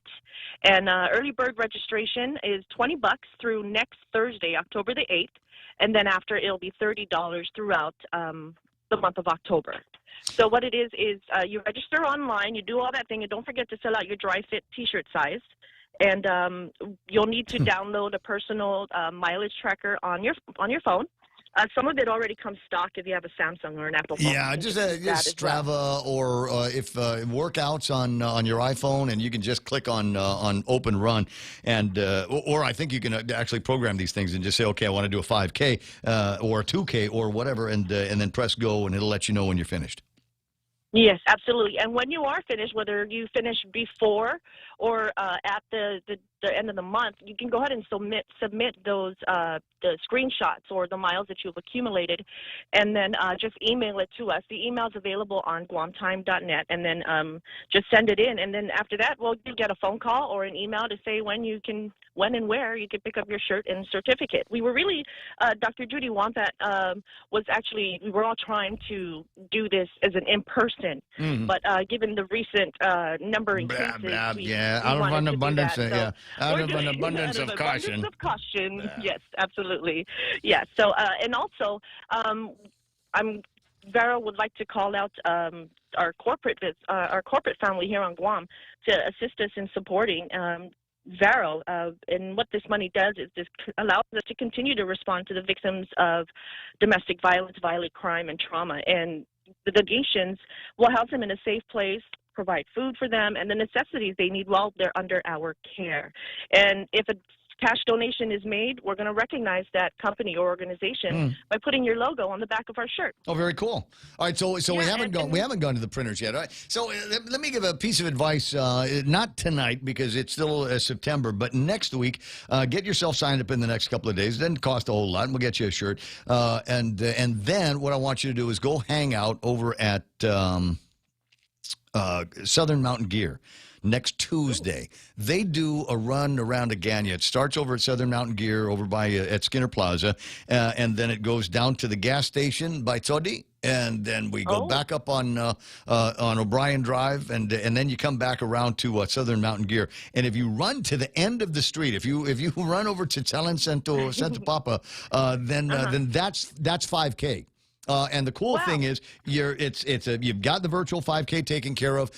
And early bird registration is $20 through next Thursday, October the 8th. And then after, it'll be $30 throughout the month of October. So what it is you register online, you do all that thing, and don't forget to fill out your dry fit T-shirt size. And you'll need to download a personal mileage tracker on your phone. Some of it already comes stock if you have a Samsung or an Apple phone. Yeah, just Strava or if workouts on your iPhone, and you can just click on Open Run, and or I think you can actually program these things and just say, okay, I want to do a 5K or a 2K or whatever, and then press go, and it'll let you know when you're finished. Yes, absolutely. And when you are finished, whether you finish before or at the end of the month, you can go ahead and submit those the screenshots or the miles that you've accumulated, and then just email it to us. The email is available on guamtime.net, and then just send it in. And then after that, well, you get a phone call or an email to say when you can when and where you could pick up your shirt and certificate. We were really, Dr. Judy Wampat was actually, we were all trying to do this as an in-person, but given the recent number in cases, we out of wanted an to do abundance, that. So out we're of an doing abundance out of an caution. abundance of caution, yes, absolutely. Yes, so, and also, Vero would like to call out our corporate family here on Guam to assist us in supporting Vero. And what this money does is this allows us to continue to respond to the victims of domestic violence, violent crime, and trauma. And the donations will help them in a safe place, provide food for them, and the necessities they need while they're under our care. And if a cash donation is made, we're going to recognize that company or organization by putting your logo on the back of our shirt. Oh, very cool. All right, so we haven't gone to the printers yet. All right. So let me give a piece of advice. Not tonight because it's still September, but next week, get yourself signed up in the next couple of days. It doesn't cost a whole lot, and we'll get you a shirt. And then what I want you to do is go hang out over at Southern Mountain Gear. Next Tuesday, they do a run around Agana. It starts over at Southern Mountain Gear over by at Skinner Plaza, and then it goes down to the gas station by Todi, and then we go back up on O'Brien Drive, and then you come back around to Southern Mountain Gear. And if you run to the end of the street, if you run over to Telen Santa Papa, then that's 5K. And the cool thing is, you've got the virtual 5K taken care of,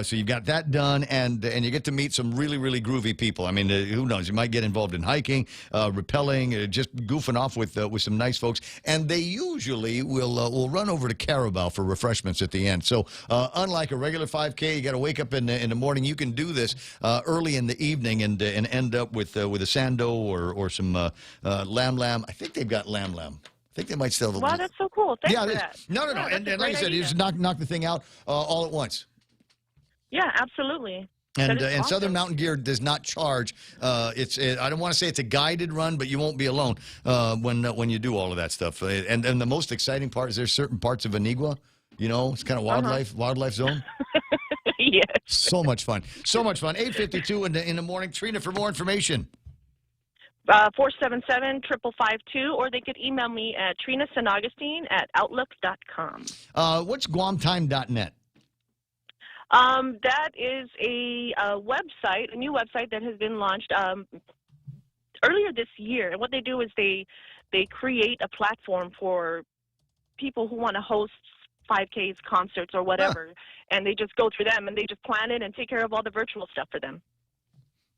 so you've got that done, and you get to meet some really, really groovy people. I mean, who knows? You might get involved in hiking, rappelling, just goofing off with some nice folks. And they usually will run over to Carabao for refreshments at the end. So unlike a regular 5K, you got to wake up in the morning. You can do this early in the evening and end up with a sando or some lamb. I think they've got lamb. I think they might still have Wow, that's so cool. Thanks for that. No. And like I said, you just knock the thing out all at once. Yeah, absolutely. And awesome. Southern Mountain Gear does not charge. I don't want to say it's a guided run, but you won't be alone when you do all of that stuff. And the most exciting part is there's certain parts of Anigua, it's kind of wildlife zone. Yes. So much fun. 8:52 in the morning. Trina, for more information. 477-5552, or they could email me at trinasanagustine@outlook.com. What's guamtime.net? That is a website, a new website that has been launched earlier this year. And what they do is they create a platform for people who want to host 5Ks, concerts, or whatever, and they just go through them, and they just plan it and take care of all the virtual stuff for them.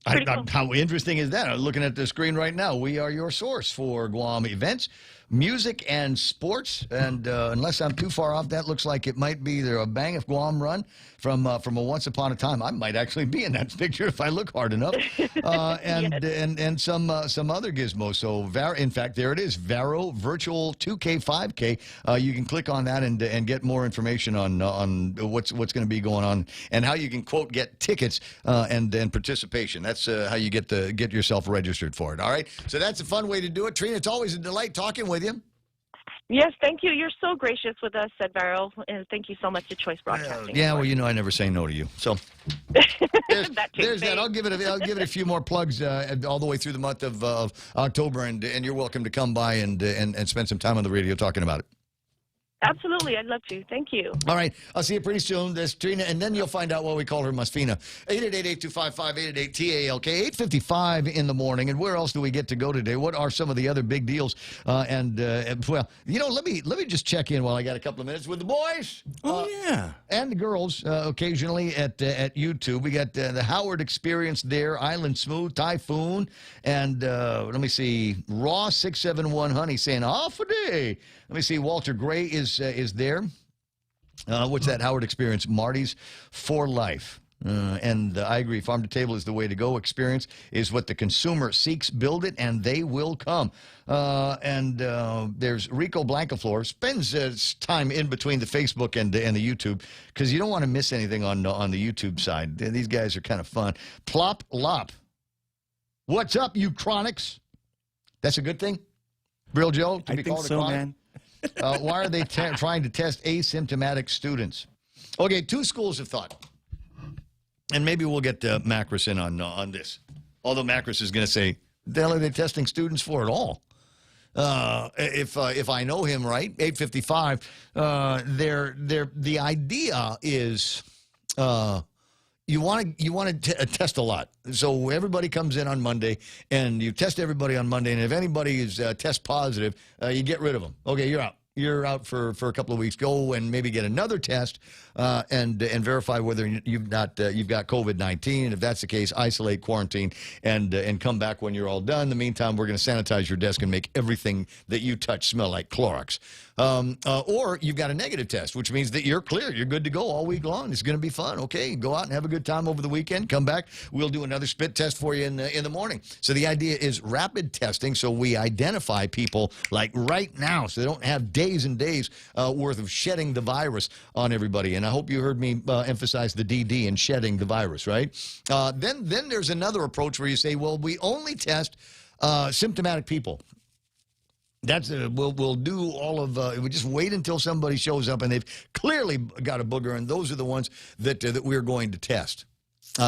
Cool. How interesting is that? I'm looking at the screen right now. We are your source for Guam events, music, and sports. And unless I'm too far off, that looks like it might be either a Bang of Guam run from a Once Upon a Time. I might actually be in that picture if I look hard enough. And some other gizmos. So in fact, there it is, Vero Virtual 2K 5K. You can click on that and get more information on what's going to be going on and how you can quote get tickets and participation. That's how you get yourself registered for it. All right. So that's a fun way to do it. Trina, it's always a delight talking with you. Yes, thank you. You're so gracious with us at Vero, and thank you so much to Choice Broadcasting. Yeah, well, I never say no to you. So there's that. I'll give it a few more plugs all the way through the month of October, and you're welcome to come by and spend some time on the radio talking about it. Absolutely, I'd love to. Thank you. All right, I'll see you pretty soon. There's Trina, and then you'll find out why we call her Masfina. 888-825-5888-TALK, 8:55 in the morning. And where else do we get to go today? What are some of the other big deals? Well, let me just check in while I got a couple of minutes with the boys. And the girls occasionally at YouTube. We got the Howard Experience there, Island Smooth, Typhoon, and let me see, Raw 671 Honey saying off a day. Let me see, Walter Gray is there. What's that Howard Experience? Marty's for Life. And I agree, farm to table is the way to go. Experience is what the consumer seeks. Build it, and they will come. And there's Rico Blancaflor. Spends time in between the Facebook and the YouTube because you don't want to miss anything on the YouTube side. These guys are kind of fun. Plop Lop. What's up, you chronics? That's a good thing? Real Joe? To be called a chronic? Man. Why are they trying to test asymptomatic students? Okay, two schools of thought. And maybe we'll get Macris in on this. Although Macris is going to say, the hell are they testing students for at all? If I know him right, 8:55. The idea is you want to test a lot. So everybody comes in on Monday, and you test everybody on Monday. And if anybody is test positive, you get rid of them. Okay, you're out. You're out for a couple of weeks. Go and maybe get another test and verify whether you've got COVID-19. And if that's the case, isolate, quarantine, and come back when you're all done. In the meantime, we're going to sanitize your desk and make everything that you touch smell like Clorox. Or you've got a negative test, which means that you're clear. You're good to go all week long. It's going to be fun. Okay, go out and have a good time over the weekend. Come back. We'll do another spit test for you in the morning. So the idea is rapid testing, so we identify people like right now, so they don't have days and days worth of shedding the virus on everybody. And I hope you heard me emphasize the DD in shedding the virus, right? Then there's another approach where you say, well, we only test symptomatic people. That's we'll do all of we just wait until somebody shows up and they've clearly got a booger, and those are the ones that we're going to test.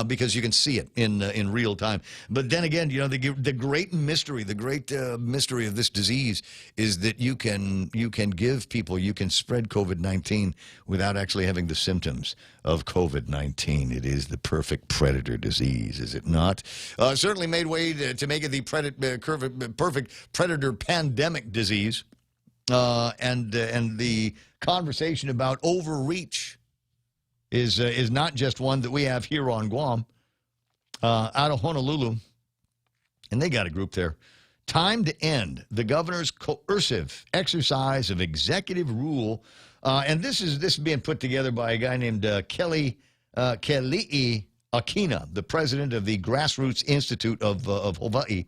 Because you can see it in real time. But then again, you know, the great mystery, mystery of this disease is that you can give people, you can spread COVID-19 without actually having the symptoms of COVID-19. It is the perfect predator disease, is it not? Certainly made way to make it the perfect predator pandemic disease. And the conversation about overreach is not just one that we have here on Guam, out of Honolulu, and they got a group there. Time to end the governor's coercive exercise of executive rule, and this is being put together by a guy named Kelii Akina, the president of the Grassroots Institute of Hawaii.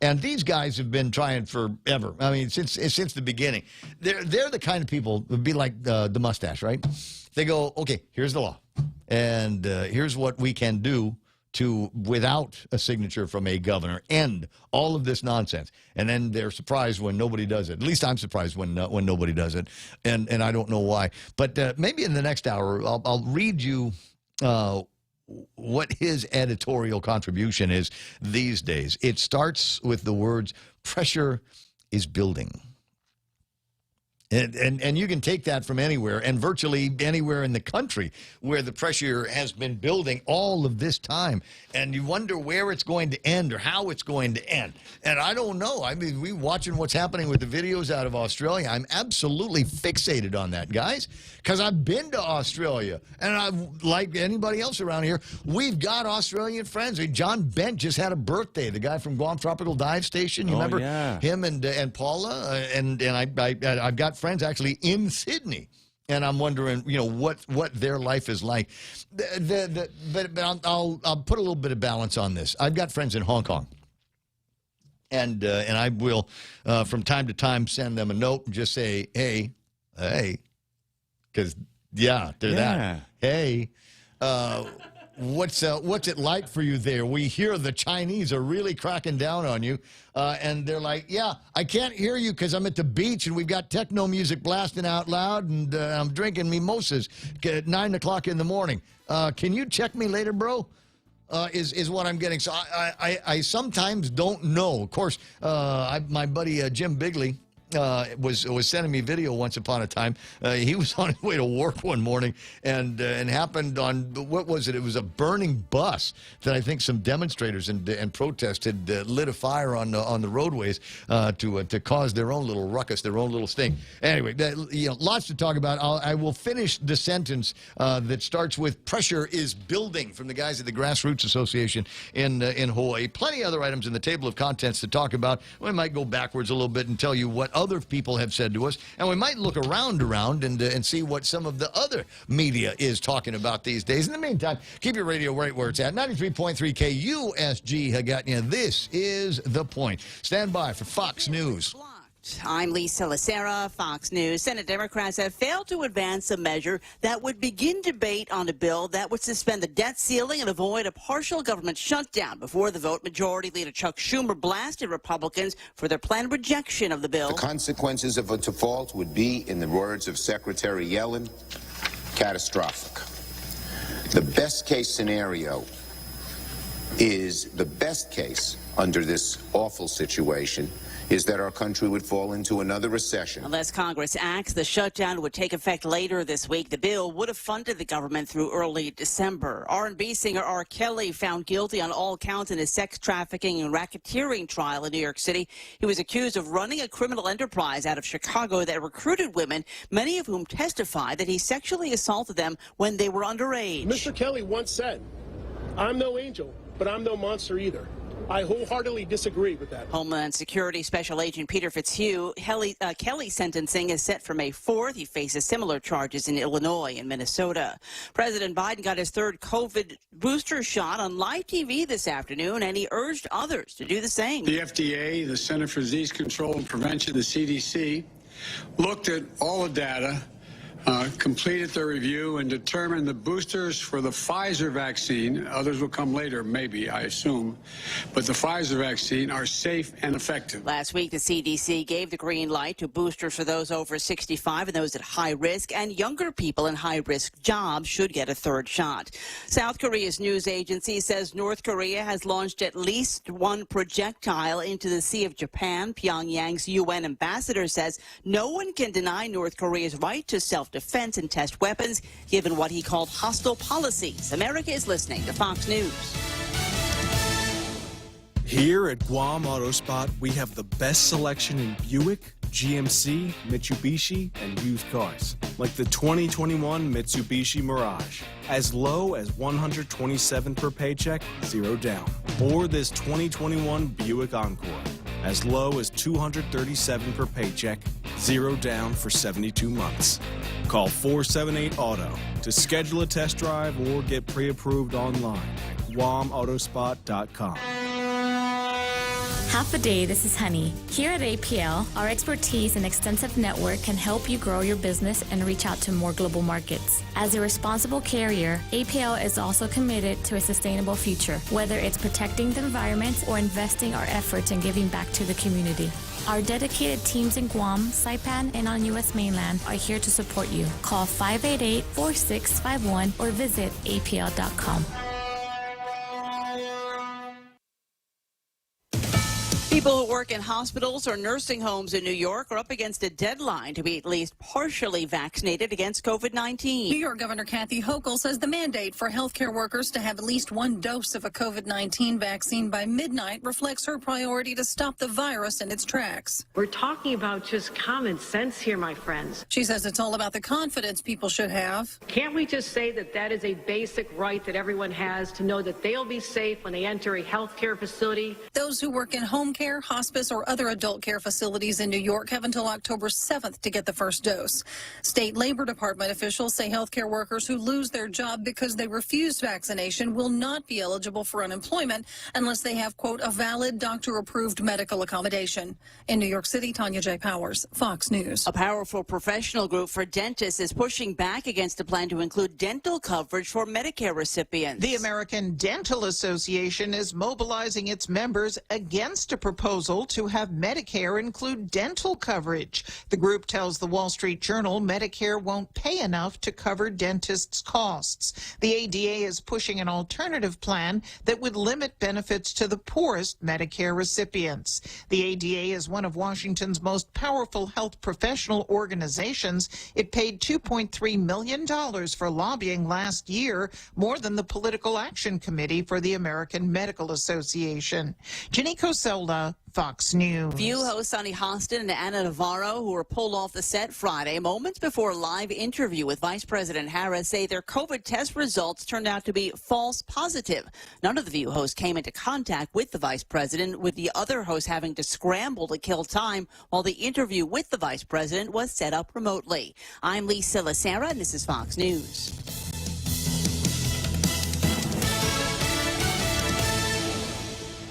And these guys have been trying forever. I mean, since the beginning. They're the kind of people would be like the mustache, right? They go, okay, here's the law, and here's what we can do to, without a signature from a governor, end all of this nonsense. And then they're surprised when nobody does it. At least I'm surprised when nobody does it, and I don't know why. But maybe in the next hour, I'll read you what his editorial contribution is these days. It starts with the words, pressure is building. And you can take that from anywhere, and virtually anywhere in the country where the pressure has been building all of this time. And you wonder where it's going to end or how it's going to end. And I don't know. I mean, we watching what's happening with the videos out of Australia. I'm absolutely fixated on that, guys, because I've been to Australia. And I've, like anybody else around here, we've got Australian friends. I mean, John Bent just had a birthday, the guy from Guam Tropical Dive Station. You remember him and Paula? And I've got friends actually in Sydney, and I'm wondering, you know, what their life is like. But I'll put a little bit of balance on this. I've got friends in Hong Kong, and I will from time to time send them a note and just say, hey, because they're that. Hey. What's it like for you there? We hear the Chinese are really cracking down on you, and they're like, yeah, I can't hear you because I'm at the beach and we've got techno music blasting out loud, and I'm drinking mimosas at 9 o'clock in the morning. Can you check me later, bro? Is what I'm getting. So I sometimes don't know. Of course, my buddy Jim Bigley was sending me video once upon a time. He was on his way to work one morning, and happened on, what was it? It was a burning bus that I think some demonstrators and protests had lit a fire on the roadways to cause their own little ruckus, their own little sting. Anyway, lots to talk about. I will finish the sentence that starts with "pressure is building" from the guys at the Grassroots Association in Hawaii. Plenty of other items in the table of contents to talk about. We might go backwards a little bit and tell you what other people have said to us, and we might look around and see what some of the other media is talking about these days. In the meantime, keep your radio right where it's at. 93.3 KUSG Hagåtña. This is The Point. Stand by for Fox News. I'm Lisa Lacera, Fox News. Senate Democrats have failed to advance a measure that would begin debate on a bill that would suspend the debt ceiling and avoid a partial government shutdown. Before the vote, Majority Leader Chuck Schumer blasted Republicans for their planned rejection of the bill. The consequences of a default would be, in the words of Secretary Yellen, catastrophic. The best case scenario is the best case under this awful situation is that our country would fall into another recession. Unless Congress acts, the shutdown would take effect later this week. The bill would have funded the government through early December. R&B singer R. Kelly found guilty on all counts in a sex trafficking and racketeering trial in New York City. He was accused of running a criminal enterprise out of Chicago that recruited women, many of whom testified that he sexually assaulted them when they were underage. Mr. Kelly once said, "I'm no angel, but I'm no monster either." I wholeheartedly disagree with that. Homeland Security Special Agent Peter Fitzhugh, Kelly's sentencing is set for May 4th. He faces similar charges in Illinois and Minnesota. President Biden got his third COVID booster shot on live TV this afternoon, and he urged others to do the same. The FDA, the Center for Disease Control and Prevention, the CDC, looked at all the data, completed their review, and determined the boosters for the Pfizer vaccine, others will come later, maybe, I assume, but the Pfizer vaccine are safe and effective. Last week, the CDC gave the green light to boosters for those over 65 and those at high risk, and younger people in high-risk jobs should get a third shot. South Korea's news agency says North Korea has launched at least one projectile into the Sea of Japan. Pyongyang's UN ambassador says no one can deny North Korea's right to self-defense and test weapons, given what he called hostile policies. America is listening to Fox News. Here at Guam Auto Spot, we have the best selection in Buick, GMC, Mitsubishi, and used cars. Like the 2021 Mitsubishi Mirage, as low as $127 per paycheck, 0 down. Or this 2021 Buick Encore, as low as $237 per paycheck, 0 down for 72 months. Call 478-AUTO to schedule a test drive or get pre-approved online at GuamAutospot.com. Half a day, this is Honey. Here at APL, our expertise and extensive network can help you grow your business and reach out to more global markets. As a responsible carrier, APL is also committed to a sustainable future, whether it's protecting the environment or investing our efforts in giving back to the community. Our dedicated teams in Guam, Saipan, and on U.S. mainland are here to support you. Call 588-4651 or visit apl.com. People who work in hospitals or nursing homes in New York are up against a deadline to be at least partially vaccinated against COVID-19. New York Governor Kathy Hochul says the mandate for healthcare workers to have at least one dose of a COVID-19 vaccine by midnight reflects her priority to stop the virus in its tracks. We're talking about just common sense here, my friends. She says it's all about the confidence people should have. Can't we just say that that is a basic right that everyone has to know that they'll be safe when they enter a healthcare facility? Those who work in home care, hospice, or other adult care facilities in New York have until October 7th to get the first dose. State Labor Department officials say healthcare workers who lose their job because they refused vaccination will not be eligible for unemployment unless they have, quote, a valid doctor-approved medical accommodation. In New York City, Tanya J. Powers, Fox News. A powerful professional group for dentists is pushing back against a plan to include dental coverage for Medicare recipients. The American Dental Association is mobilizing its members against a proposal to have Medicare include dental coverage. The group tells the Wall Street Journal Medicare won't pay enough to cover dentists' costs. The ADA is pushing an alternative plan that would limit benefits to the poorest Medicare recipients. The ADA is one of Washington's most powerful health professional organizations. It paid $2.3 million for lobbying last year, more than the Political Action Committee for the American Medical Association. Jenny Coselda, Fox News. View hosts Sonny Hostin and Anna Navarro, who were pulled off the set Friday, moments before a live interview with Vice President Harris, say their COVID test results turned out to be false positive. None of the View hosts came into contact with the Vice President, with the other hosts having to scramble to kill time while the interview with the Vice President was set up remotely. I'm Lisa Lacera, and this is Fox News.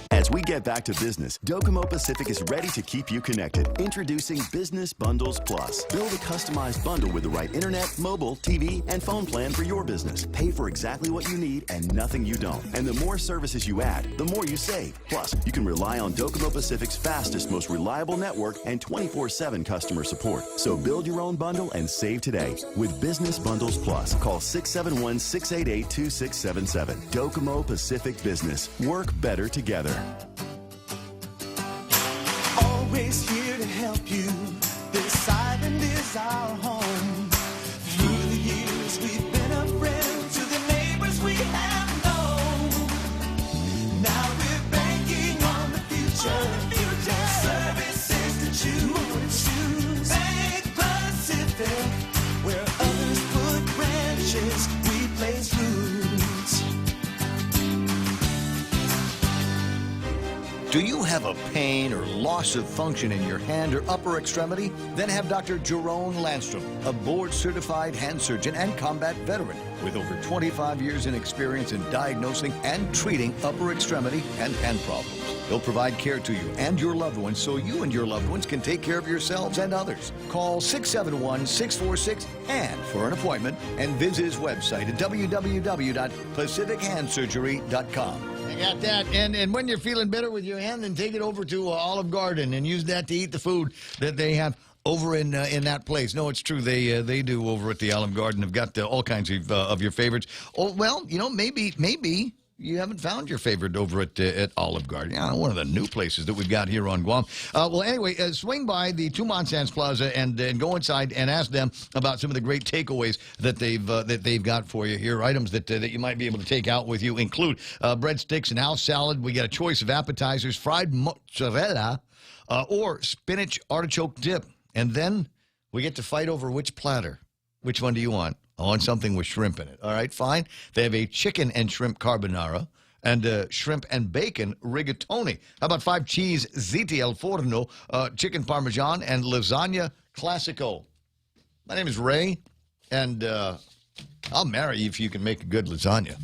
As we we get back to business, Docomo Pacific is ready to keep you connected. Introducing Business Bundles Plus. Build a customized bundle with the right internet, mobile, TV, and phone plan for your business. Pay for exactly what you need and nothing you don't. And the more services you add, the more you save. Plus, you can rely on Docomo Pacific's fastest, most reliable network and 24/7 customer support. So build your own bundle and save today with Business Bundles Plus. Call 671-688-2677. Docomo Pacific Business. Work better together. Always here to help you. This island is our home. Through the years, we've been a friend to the neighbors we have known. Now we're banking on the future. Services to choose. Bank Pacific, where others put branches, we place roots. Do you have a pain or loss of function in your hand or upper extremity? Then have Dr. Jerome Landstrom, a board-certified hand surgeon and combat veteran with over 25 years in experience in diagnosing and treating upper extremity and hand problems. He'll provide care to you and your loved ones so you and your loved ones can take care of yourselves and others. Call 671-646-HAND for an appointment and visit his website at www.pacifichandsurgery.com. I got that. And when you're feeling better with your hand, then take it over to Olive Garden and use that to eat the food that they have over in that place. No, it's true. They do over at the Olive Garden. They've got all kinds of your favorites. Oh, well, maybe you haven't found your favorite over at Olive Garden. Yeah, one of the new places that we've got here on Guam. Well, anyway, swing by the Tumon Sands Plaza and go inside and ask them about some of the great takeaways that they've got for you here. Items that you might be able to take out with you include breadsticks and house salad. We got a choice of appetizers, fried mozzarella, or spinach artichoke dip. And then we get to fight over which platter. Which one do you want? I want something with shrimp in it. All right, fine. They have a chicken and shrimp carbonara and shrimp and bacon rigatoni. How about 5 cheese ziti al forno, chicken parmesan, and lasagna classico? My name is Ray, and I'll marry you if you can make a good lasagna.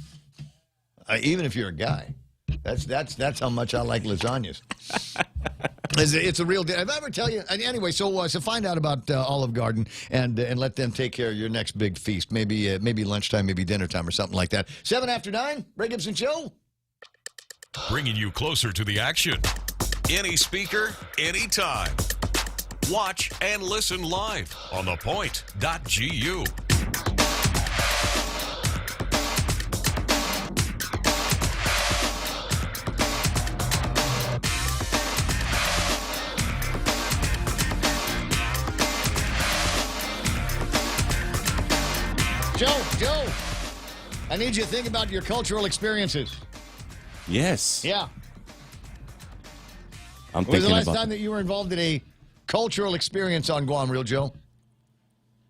Even if you're a guy. That's how much I like lasagnas. It's a real deal. If I ever tell you, anyway, so find out about Olive Garden and let them take care of your next big feast. Maybe lunchtime, maybe dinner time or something like that. 7 after 9, Ray Gibson Show. Bringing you closer to the action. Any speaker, anytime. Watch and listen live on thepoint.gu. Joe, I need you to think about your cultural experiences. Yes. Yeah. I'm when was the thinking last time that you were involved in a cultural experience on Guam, Real Joe?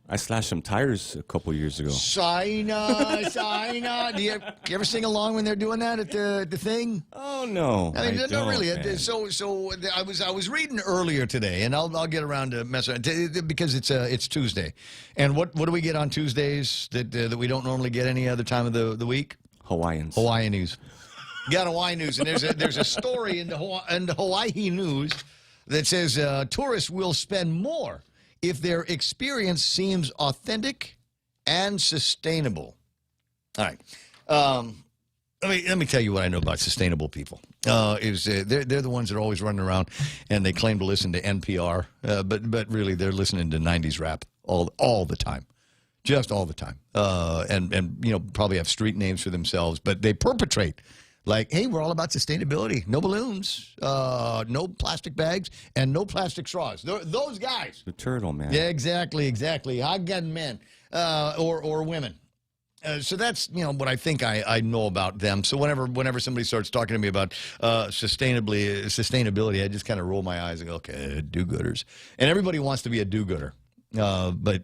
I slashed some tires a couple years ago. Saina. Do you ever sing along when they're doing that at the thing? Oh no, I mean, I not really. man. So I was reading earlier today, and I'll get around to mess around because it's Tuesday, and what do we get on Tuesdays that we don't normally get any other time of the week? Hawaiian news. You got Hawaii news, and there's a story in the Hawaii news that says tourists will spend more if their experience seems authentic and sustainable. All right. Let me tell you what I know about sustainable people. They're the ones that are always running around and they claim to listen to NPR, but really they're listening to 90s rap all the time. Just all the time. And probably have street names for themselves, but they perpetrate like, hey, we're all about sustainability. No balloons, no plastic bags, and no plastic straws. Those guys. The turtle, man. Yeah, exactly. Hot-gun men or women. So that's what I think I know about them. So whenever somebody starts talking to me about sustainability, I just kind of roll my eyes and go, okay, do-gooders. And everybody wants to be a do-gooder. But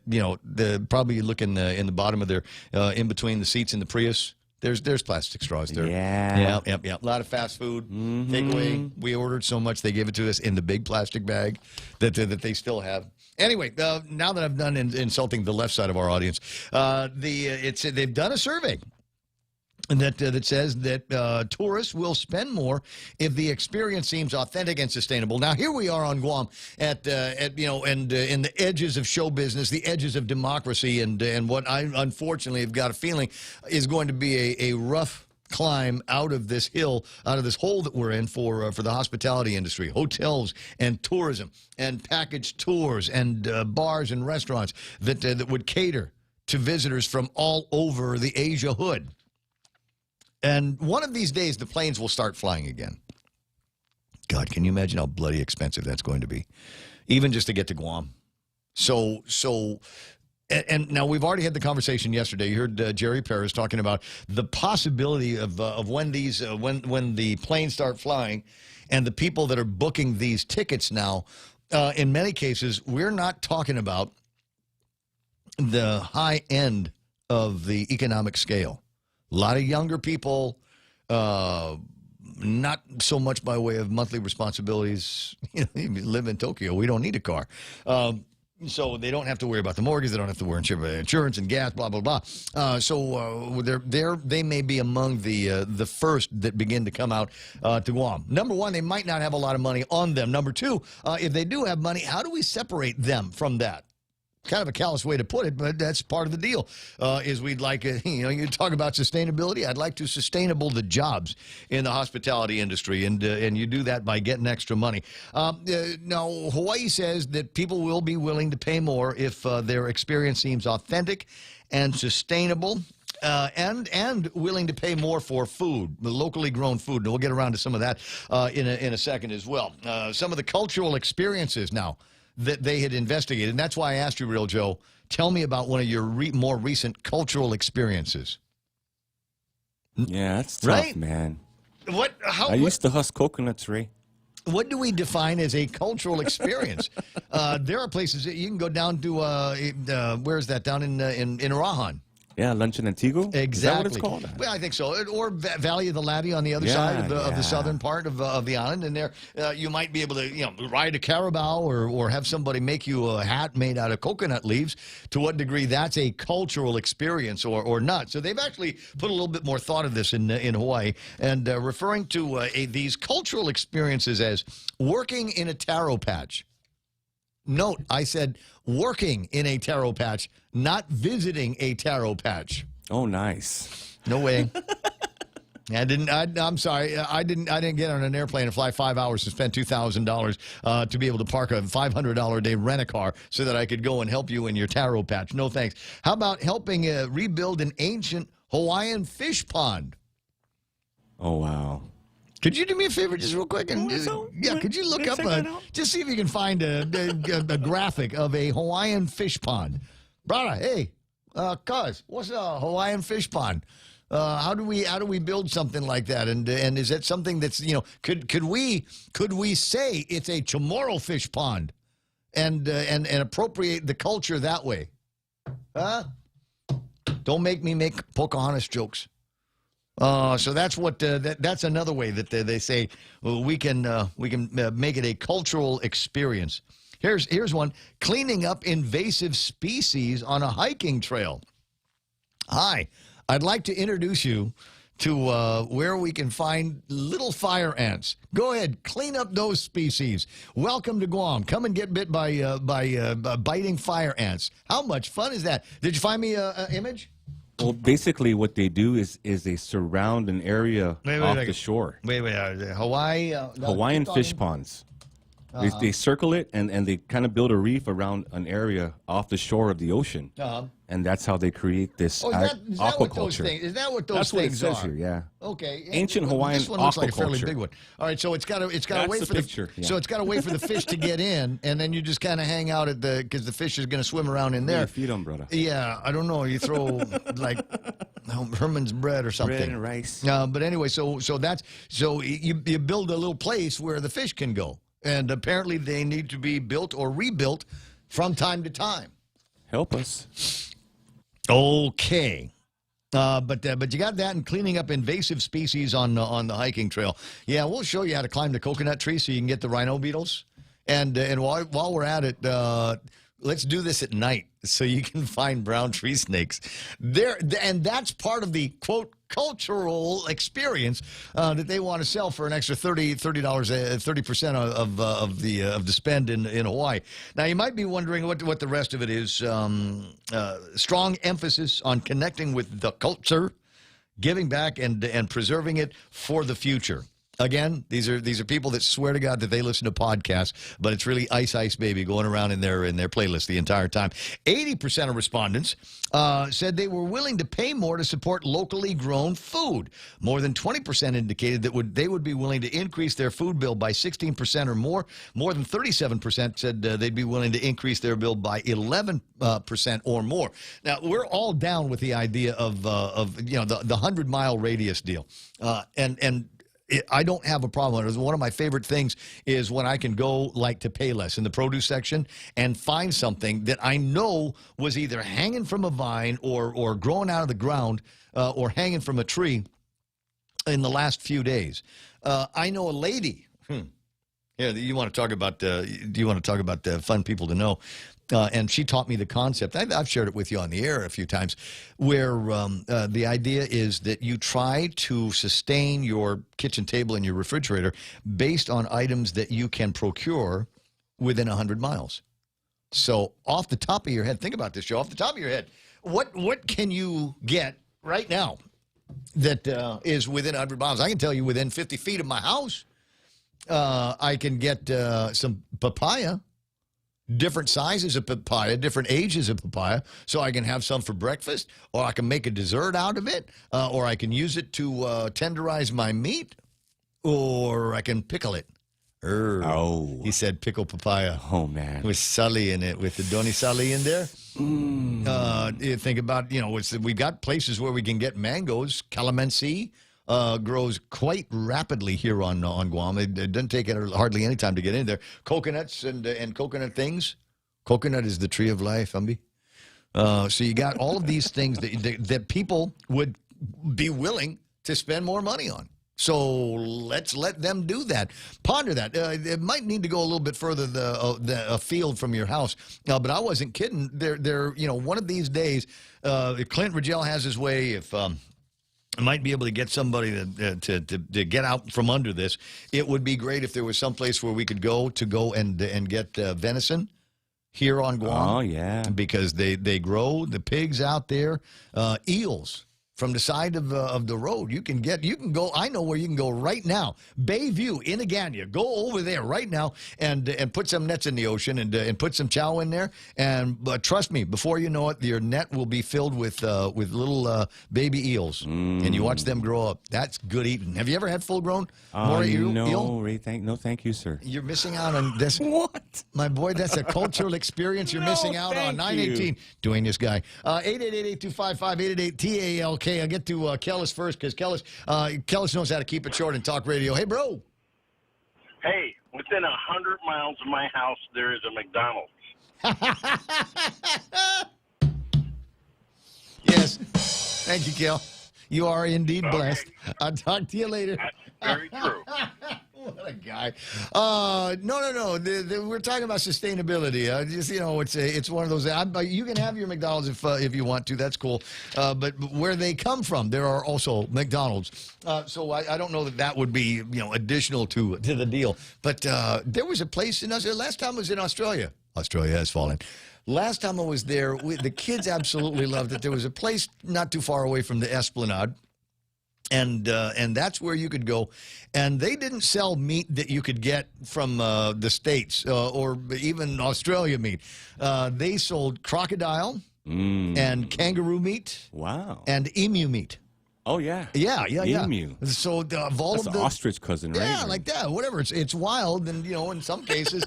probably look in the bottom of their in between the seats in the Prius. There's plastic straws there. Yeah. A lot of fast food takeaway. We ordered so much they gave it to us in the big plastic bag that they still have. Anyway, now that I've done insulting the left side of our audience, they've done a survey that says that tourists will spend more if the experience seems authentic and sustainable. Now, here we are on Guam at in the edges of show business, the edges of democracy, and what I unfortunately have got a feeling is going to be a rough climb out of this hill, out of this hole that we're in for the hospitality industry, hotels and tourism and package tours and bars and restaurants that would cater to visitors from all over the Asia hood. And one of these days, the planes will start flying again. God, can you imagine how bloody expensive that's going to be, even just to get to Guam? And now we've already had the conversation yesterday. You heard Jerry Perez talking about the possibility of when these when the planes start flying, and the people that are booking these tickets now. In many cases, we're not talking about the high end of the economic scale. A lot of younger people, not so much by way of monthly responsibilities. You live in Tokyo. We don't need a car. So they don't have to worry about the mortgage. They don't have to worry about insurance and gas, blah, blah, blah. So they may be among the first that begin to come out to Guam. Number one, they might not have a lot of money on them. Number two, if they do have money, how do we separate them from that? Kind of a callous way to put it, but that's part of the deal. Is we'd like, you talk about sustainability. I'd like to sustainable the jobs in the hospitality industry, and you do that by getting extra money. Now, Hawaii says that people will be willing to pay more if their experience seems authentic and sustainable. And willing to pay more for food, locally grown food. And we'll get around to some of that in a second as well. Some of the cultural experiences now that they had investigated. And that's why I asked you, Real Joe, tell me about one of your more recent cultural experiences. Yeah, that's tough, right? Man. I used to husk coconuts, Ray. What do we define as a cultural experience? There are places that you can go down to, where is that? Down in Arahan. Yeah, Lunch in Antigua? Exactly. Is that what it's called? Well, I think so. Or Valley of the Latte on the other side of the southern part of the island. And there you might be able to ride a carabao or have somebody make you a hat made out of coconut leaves. To what degree that's a cultural experience or not. So they've actually put a little bit more thought of this in Hawaii and referring to these cultural experiences as working in a taro patch. Note, I said working in a taro patch, not visiting a taro patch. Oh, nice. No way. I'm sorry. I didn't get on an airplane and fly 5 hours and spend $2,000 to be able to park a $500 a day rent-a-car so that I could go and help you in your taro patch. No thanks. How about helping rebuild an ancient Hawaiian fish pond? Oh, wow. Could you do me a favor just real quick? And could you look up, just see if you can find a graphic of a Hawaiian fish pond? Brother, hey, cuz, what's a Hawaiian fish pond? How do we build something like that? And is that something that's, could we say it's a Chamorro fish pond and appropriate the culture that way? Huh? Don't make me make Pocahontas jokes. So that's what that's another way that they say we can make it a cultural experience. Here's one: cleaning up invasive species on a hiking trail. Hi, I'd like to introduce you to where we can find little fire ants. Go ahead, clean up those species. Welcome to Guam. Come and get bit by biting fire ants. How much fun is that? Did you find me an image? Well, basically what they do is they surround an area off the shore. Hawaii? Hawaiian fish ponds. They circle it, and they kind of build a reef around an area off the shore of the ocean. And that's how they create this aquaculture. Is that what those things are? That's what it says here, yeah. Okay. Ancient Hawaiian This one looks like a fairly aquaculture. big one. All right, so it's got to wait for so it's got to wait for the fish to get in, and then you just kind of hang out at because the fish is going to swim around in there. Yeah, feed them, brother. Yeah, I don't know. You throw like Herman's bread or something. Bread and rice. But anyway, so you build a little place where the fish can go, and apparently they need to be built or rebuilt from time to time. Help us. Okay. But you got that and cleaning up invasive species on the hiking trail. Yeah, we'll show you how to climb the coconut tree so you can get the rhino beetles. And while we're at it, let's do this at night so you can find brown tree snakes. And that's part of the, quote, cultural experience that they want to sell for an extra $30, 30% of the spend in Hawaii. Now, you might be wondering what the rest of it is. Strong emphasis on connecting with the culture, giving back, and preserving it for the future. Again, these are people that swear to God that they listen to podcasts, but it's really Ice Ice Baby going around in their playlist the entire time. 80% of respondents said they were willing to pay more to support locally grown food. More than 20% indicated that they would be willing to increase their food bill by 16% or more. More than 37% said they'd be willing to increase their bill by 11% or more. Now, we're all down with the idea of the 100-mile radius deal, I don't have a problem with it. One of my favorite things is when I can go like to Payless in the produce section and find something that I know was either hanging from a vine or growing out of the ground or hanging from a tree in the last few days. I know a lady. Yeah, you want to talk about? Do you want to talk about fun people to know? And she taught me the concept. I've shared it with you on the air a few times, where the idea is that you try to sustain your kitchen table and your refrigerator based on items that you can procure within 100 miles. So off the top of your head, think about this, Joe. Off the top of your head, what can you get right now that is within 100 miles? I can tell you within 50 feet of my house, I can get some papaya. Different sizes of papaya, different ages of papaya, so I can have some for breakfast, or I can make a dessert out of it, or I can use it to tenderize my meat, or I can pickle it. He said pickle papaya. Oh, man. With Sully in it, with the Doni Sully in there. You think about, we've got places where we can get mangoes. Calamansi grows quite rapidly here on Guam. It doesn't take hardly any time to get in there. Coconuts and coconut things. Coconut is the tree of life, Humby. So you got all of these things that people would be willing to spend more money on. So let's let them do that. Ponder that. It might need to go a little bit further afield from your house. But I wasn't kidding. They're one of these days, if Clint Rigel has his way, if I might be able to get somebody to get out from under this. It would be great if there was some place where we could go and get venison here on Guam. Oh, yeah. Because they grow the pigs out there. Eels from the side of the road. You can go. I know where you can go right now. Bayview in Agania. Go over there right now and put some nets in the ocean and put some chow in there. And trust me, before you know it, your net will be filled with little baby eels, and you watch them grow up. That's good eating. Have you ever had full grown moray eel? No, Ray. Thank you, sir. You're missing out on this. What? My boy, that's a cultural experience you're missing out on. 918. Doing this guy. 888-8255-888-TALK. I'll get to Kellis first because Kellis knows how to keep it short and talk radio. Hey, bro. Hey, within 100 miles of my house, there is a McDonald's. Yes. Thank you, Kel. You are indeed blessed. I'll talk to you later. That's very true. What a guy. No. We're talking about sustainability. It's one of those. You can have your McDonald's if you want to. That's cool. But where they come from, there are also McDonald's. So I don't know that would be additional to the deal. But there was a place in Australia. Last time I was in Australia. Australia has fallen. Last time I was there, the kids absolutely loved it. There was a place not too far away from the Esplanade. And that's where you could go. And they didn't sell meat that you could get from the States or even Australia meat. They sold crocodile and kangaroo meat. Wow. And emu meat. Oh, yeah. Yeah. Emu. So of all That's of the the ostrich cousin, right? Yeah, like that. Whatever. It's wild, and in some cases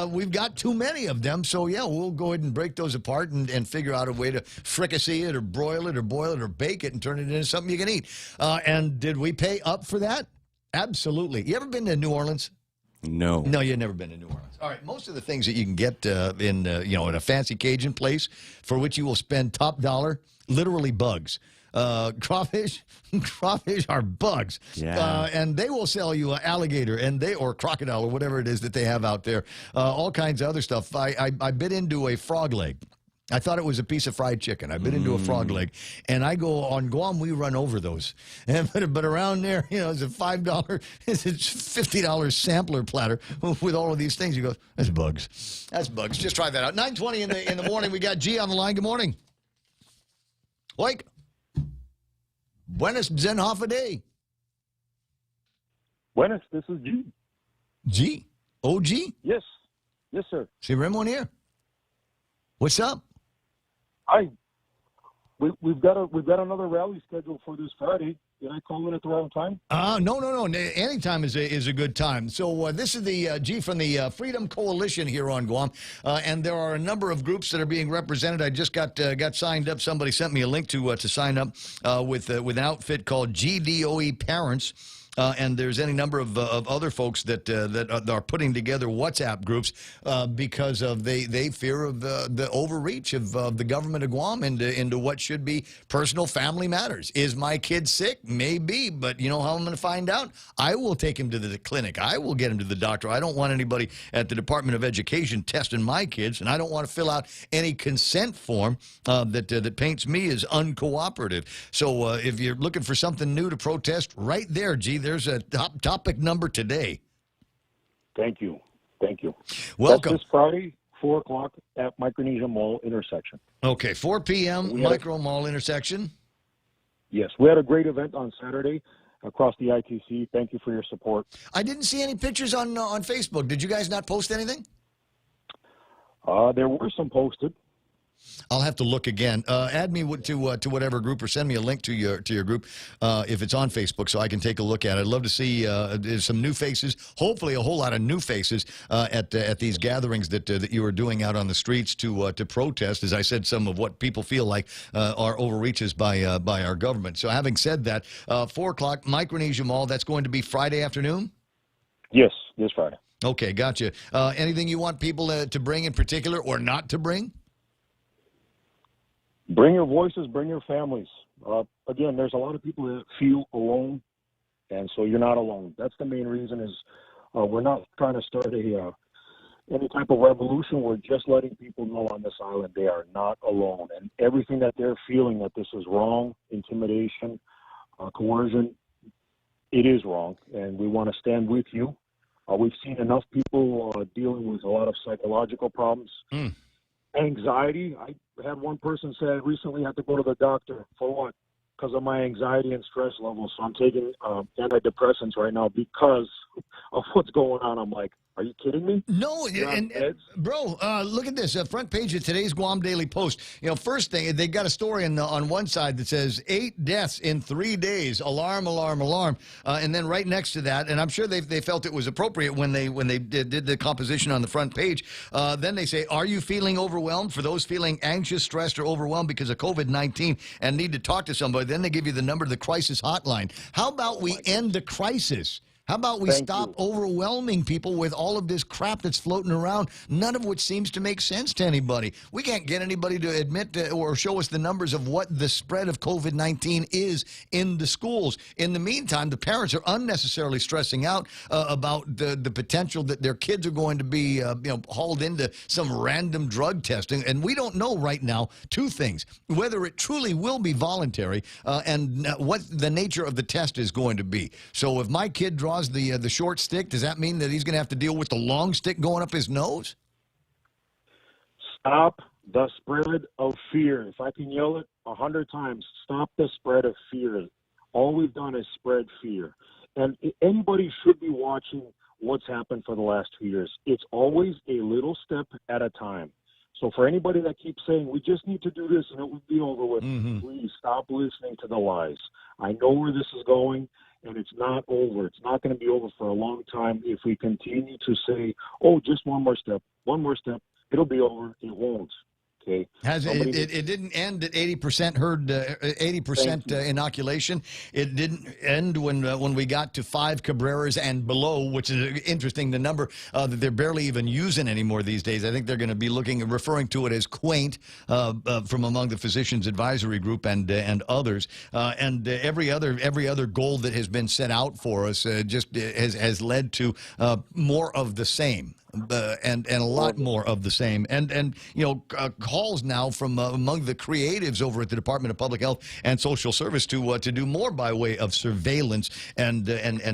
we've got too many of them. So yeah, we'll go ahead and break those apart and figure out a way to fricassee it or broil it or boil it or bake it and turn it into something you can eat. And did we pay up for that? Absolutely. You ever been to New Orleans? No. No, you've never been to New Orleans. All right, most of the things that you can get in a fancy Cajun place for which you will spend top dollar, literally bugs. Crawfish are bugs. Yeah. And they will sell you an alligator or crocodile or whatever it is that they have out there. All kinds of other stuff. I bit into a frog leg. I thought it was a piece of fried chicken. I bit into a frog leg, and I go on Guam. We run over those, but around there, it's a $5, it's a $50 sampler platter with all of these things. You go, that's bugs. That's bugs. Just try that out. 9:20 in the morning. We got G on the line. Good morning. Like, buenos Zenhoff a day. Buenos, this is G. G? OG? Yes. Yes, sir. See Ramon here. What's up? We've got another rally scheduled for this Friday. Did I call in at the wrong time? No. Any time is a good time. So this is the G from the Freedom Coalition here on Guam, and there are a number of groups that are being represented. I just got signed up. Somebody sent me a link to sign up with an outfit called GDOE Parents. And there's any number of other folks that are putting together WhatsApp groups because of they fear of the overreach of the government of Guam into what should be personal family matters. Is my kid sick? Maybe, but you know how I'm going to find out? I will take him to the clinic. I will get him to the doctor. I don't want anybody at the Department of Education testing my kids, and I don't want to fill out any consent form that paints me as uncooperative. So if you're looking for something new to protest, right there, G, there's a topic number today. Thank you. Welcome. That's this Friday, 4 o'clock at Micronesia Mall intersection. Okay, 4 p.m. Micro Mall intersection. Yes, we had a great event on Saturday across the ITC. Thank you for your support. I didn't see any pictures on Facebook. Did you guys not post anything? There were some posted. I'll have to look again. Add me to whatever group, or send me a link to your group if it's on Facebook, so I can take a look at it. I'd love to see some new faces. Hopefully, a whole lot of new faces at these gatherings that you are doing out on the streets to protest. As I said, some of what people feel like are overreaches by our government. So, having said that, 4 o'clock, Micronesia Mall. That's going to be Friday afternoon. Yes, this Friday. Okay, gotcha. Anything you want people to bring in particular, or not to bring? Bring your voices, bring your families. Again, there's a lot of people that feel alone, and so you're not alone. That's the main reason is we're not trying to start any type of revolution. We're just letting people know on this island they are not alone. And everything that they're feeling that this is wrong, intimidation, coercion, it is wrong, and we want to stand with you. We've seen enough people dealing with a lot of psychological problems. Anxiety. I had one person say I recently had to go to the doctor. For what? Because of my anxiety and stress levels. So I'm taking antidepressants right now because of what's going on. I'm like, are you kidding me? No, and bro, look at this. Front page of today's Guam Daily Post. First thing, they got a story on one side that says 8 deaths in 3 days. Alarm, alarm, alarm. And then right next to that, and I'm sure they felt it was appropriate when they did the composition on the front page. Then they say, are you feeling overwhelmed? For those feeling anxious, stressed, or overwhelmed because of COVID-19 and need to talk to somebody, then they give you the number of the crisis hotline. How about we end the crisis? How about we stop overwhelming people with all of this crap that's floating around, none of which seems to make sense to anybody? We can't get anybody to admit or show us the numbers of what the spread of COVID-19 is in the schools. In the meantime, the parents are unnecessarily stressing out about the potential that their kids are going to be hauled into some random drug testing. And we don't know right now two things: whether it truly will be voluntary and what the nature of the test is going to be. So if my kid draws the short stick, does that mean that he's going to have to deal with the long stick going up his nose? Stop the spread of fear. If I can yell it 100 times, stop the spread of fear. All we've done is spread fear. And anybody should be watching what's happened for the last 2 years. It's always a little step at a time. So for anybody that keeps saying, we just need to do this and it will be over with, please stop listening to the lies. I know where this is going. And it's not over. It's not going to be over for a long time if we continue to say, oh, just one more step, it'll be over. It won't. Okay. It didn't end at 80% herd, 80% inoculation. It didn't end when we got to 5 Cabreras and below, which is interesting. The number that they're barely even using anymore these days. I think they're going to be referring to it as quaint from among the Physicians Advisory Group and others. And every other goal that has been set out for us just has led to more of the same. and a lot more of the same. And calls now from among the creatives over at the Department of Public Health and Social Service to do more by way of surveillance and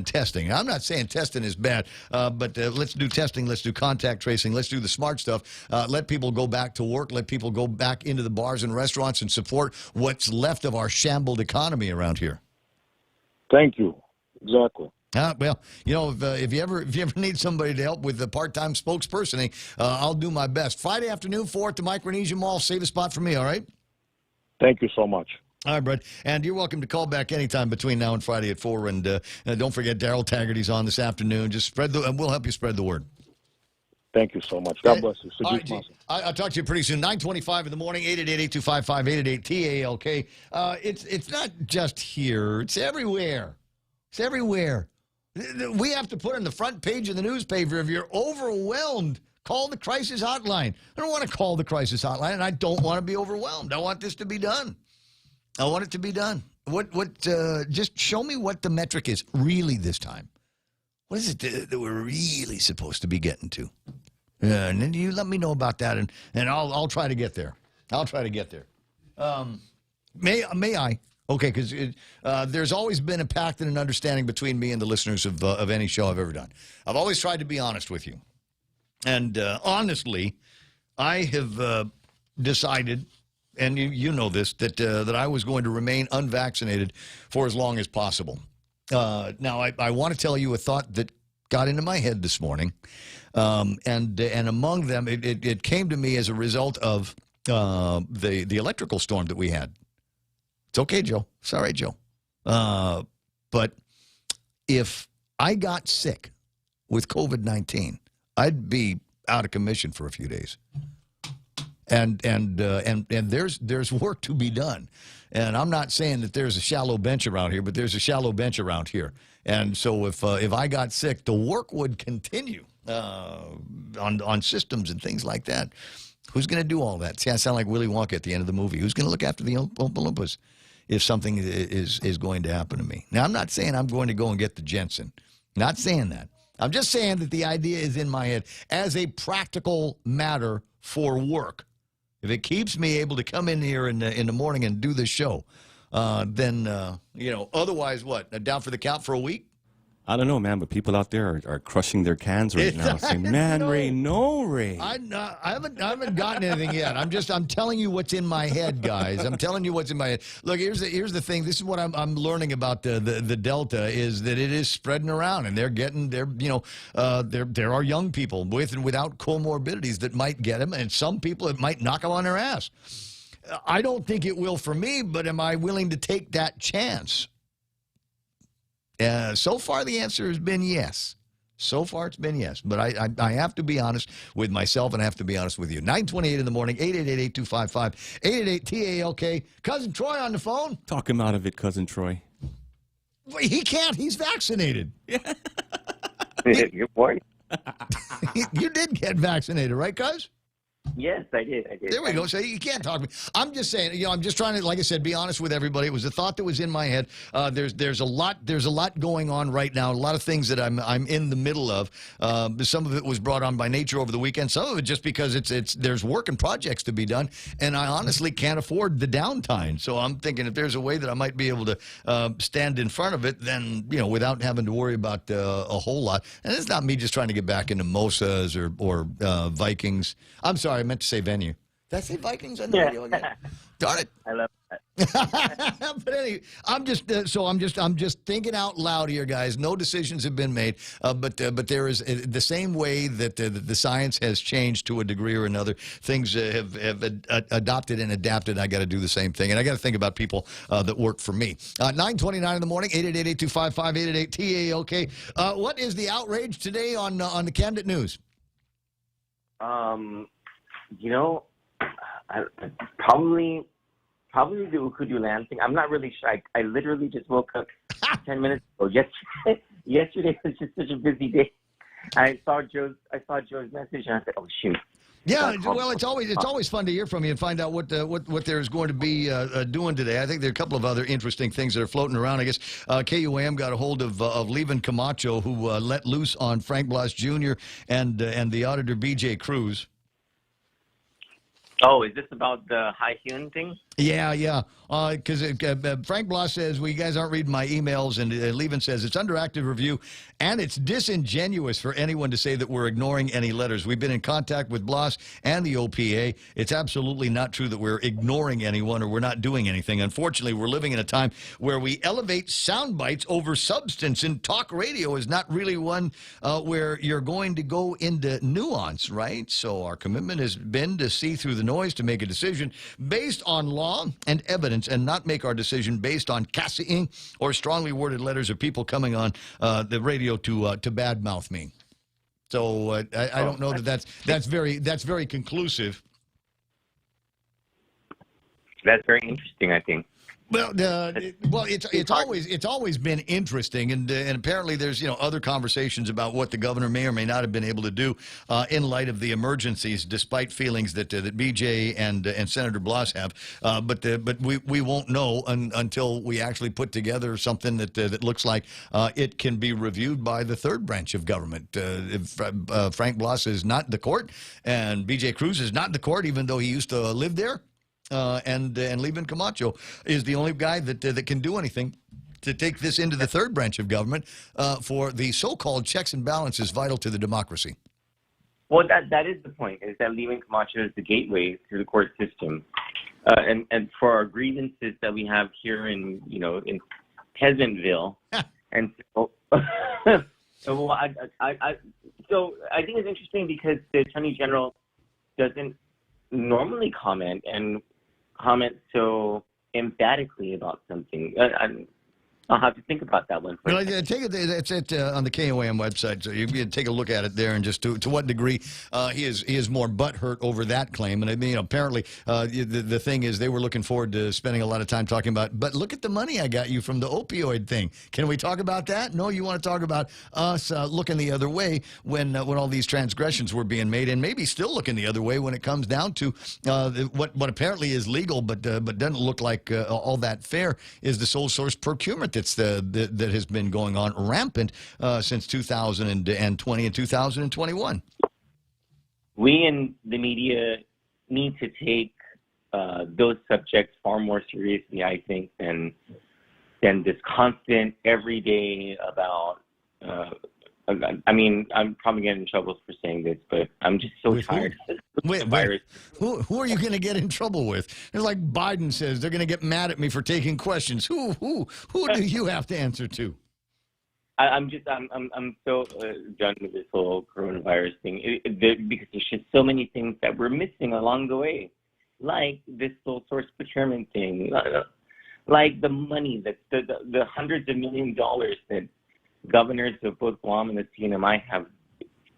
testing. Now, I'm not saying testing is bad, but let's do testing. Let's do contact tracing. Let's do the smart stuff. Let people go back to work. Let people go back into the bars and restaurants and support what's left of our shambled economy around here. Thank you. Exactly. Well, if you ever need somebody to help with the part-time spokespersoning, I'll do my best. Friday afternoon, 4 at the Micronesia Mall. Save a spot for me, all right? Thank you so much. All right, Brett. And you're welcome to call back anytime between now and Friday at 4. And don't forget, Daryl Taggarty's on this afternoon. Just and we'll help you spread the word. Thank you so much. God bless you. All right, I'll talk to you pretty soon. 9:25 in the morning, 888-8255-888-TALK. It's not just here. It's everywhere. It's everywhere. We have to put on the front page of the newspaper, if you're overwhelmed, call the crisis hotline. I don't want to call the crisis hotline, and I don't want to be overwhelmed. I want this to be done. I want it to be done. Just show me what the metric is really this time. What is it that we're really supposed to be getting to? And then you let me know about that, and I'll try to get there. I'll try to get there. May I? Okay, because there's always been a pact and an understanding between me and the listeners of any show I've ever done. I've always tried to be honest with you. And honestly, I have decided, and you know this, that I was going to remain unvaccinated for as long as possible. Now, I want to tell you a thought that got into my head this morning. And among them, it came to me as a result of the electrical storm that we had. It's okay, Joe. It's all right, Joe. But if I got sick with COVID-19, I'd be out of commission for a few days. And there's work to be done. And I'm not saying that there's a shallow bench around here, but there's a shallow bench around here. And so if I got sick, the work would continue on systems and things like that. Who's going to do all that? See, I sound like Willy Wonka at the end of the movie. Who's going to look after the Oompa Loompas if something is going to happen to me? Now, I'm not saying I'm going to go and get the Jensen. Not saying that. I'm just saying that the idea is in my head as a practical matter for work. If it keeps me able to come in here in the morning and do this show, then, otherwise what? Down for the count for a week? I don't know, man, but people out there are crushing their cans right now, saying, "Man, no. Ray, no, Ray." I haven't gotten anything yet. I'm telling you what's in my head, guys. I'm telling you what's in my head. Look, here's the thing. This is what I'm learning about the Delta is that it is spreading around, and there are young people with and without comorbidities that might get them, and some people it might knock them on their ass. I don't think it will for me, but am I willing to take that chance? So far, the answer has been yes. So far, it's been yes. But I have to be honest with myself, and I have to be honest with you. 9:28 in the morning, 888-8255-888-TALK. Cousin Troy on the phone. Talk him out of it, Cousin Troy. He can't. He's vaccinated. Good point. You did get vaccinated, right, cuz? Yes, I did. There we go. So you can't talk to me. I'm just saying, I'm just trying to, like I said, be honest with everybody. It was a thought that was in my head. There's a lot going on right now. A lot of things that I'm in the middle of. Some of it was brought on by nature over the weekend. Some of it just because there's work and projects to be done, and I honestly can't afford the downtime. So I'm thinking if there's a way that I might be able to stand in front of it, then without having to worry about a whole lot. And it's not me just trying to get back into Mosas or Vikings. I'm sorry. I meant to say venue. Did I say Vikings on the radio again? Darn it! I love that. But anyway, I'm just thinking out loud here, guys. No decisions have been made, but there is the same way that the science has changed to a degree or another. Things have adopted and adapted. I got to do the same thing, and I got to think about people that work for me. 9:29 in the morning, 888-8255-888-TALK. What is the outrage today on the Camden News? I probably the Ukudu Land thing. I'm not really sure. I literally just woke up 10 minutes ago. Yesterday was just such a busy day. I saw Joe's message and I said, "Oh shoot, Yeah, well, it's always fun to hear from you and find out what there's going to be doing today. I think there are a couple of other interesting things that are floating around. I guess KUAM got a hold of Levin Camacho, who let loose on Frank Blas Jr. and the auditor B.J. Cruz. Oh, is this about the High Hyun thing? Yeah. Because Frank Blas says, well, you guys aren't reading my emails, and Levin says it's under active review, and it's disingenuous for anyone to say that we're ignoring any letters. We've been in contact with Blas and the OPA. It's absolutely not true that we're ignoring anyone or we're not doing anything. Unfortunately, we're living in a time where we elevate sound bites over substance, and talk radio is not really one where you're going to go into nuance, right? So our commitment has been to see through the noise, to make a decision based on law and evidence, and not make our decision based on casting or strongly worded letters of people coming on the radio to badmouth me. So I don't know that's very conclusive. That's very interesting, I think. Well, it's always been interesting, and apparently there's other conversations about what the governor may or may not have been able to do in light of the emergencies, despite feelings that BJ and Senator Blas have. But we won't know until we actually put together something that looks like it can be reviewed by the third branch of government. Frank Blas is not the court, and BJ Cruz is not the court, even though he used to live there. And Levin Camacho is the only guy that can do anything to take this into the third branch of government for the so-called checks and balances vital to the democracy. Well, that is the point, is that Levin Camacho is the gateway through the court system. And for our grievances that we have here in Pleasantville. And so, so I think it's interesting because the Attorney General doesn't normally comment so emphatically about something. I'll have to think about that one. Well, take it. It's on the KOAM website, so you can take a look at it there, and just to what degree he is more butthurt over that claim. And I mean, apparently, the thing is, they were looking forward to spending a lot of time talking about. But look at the money I got you from the opioid thing. Can we talk about that? No, you want to talk about us looking the other way when all these transgressions were being made, and maybe still looking the other way when it comes down to what apparently is legal, but doesn't look like all that fair, is the sole source procurement that has been going on rampant since 2020 and 2021. We in the media need to take those subjects far more seriously, I think, than this constant everyday about. I mean, I'm probably getting in trouble for saying this, but I'm just so tired of the virus. Who are you going to get in trouble with? It's like Biden says they're going to get mad at me for taking questions. Who do you have to answer to? I'm so done with this whole coronavirus thing because there's just so many things that we're missing along the way, like this sole source procurement thing, like the money that the hundreds of millions of dollars that governors of both Guam and the CNMI have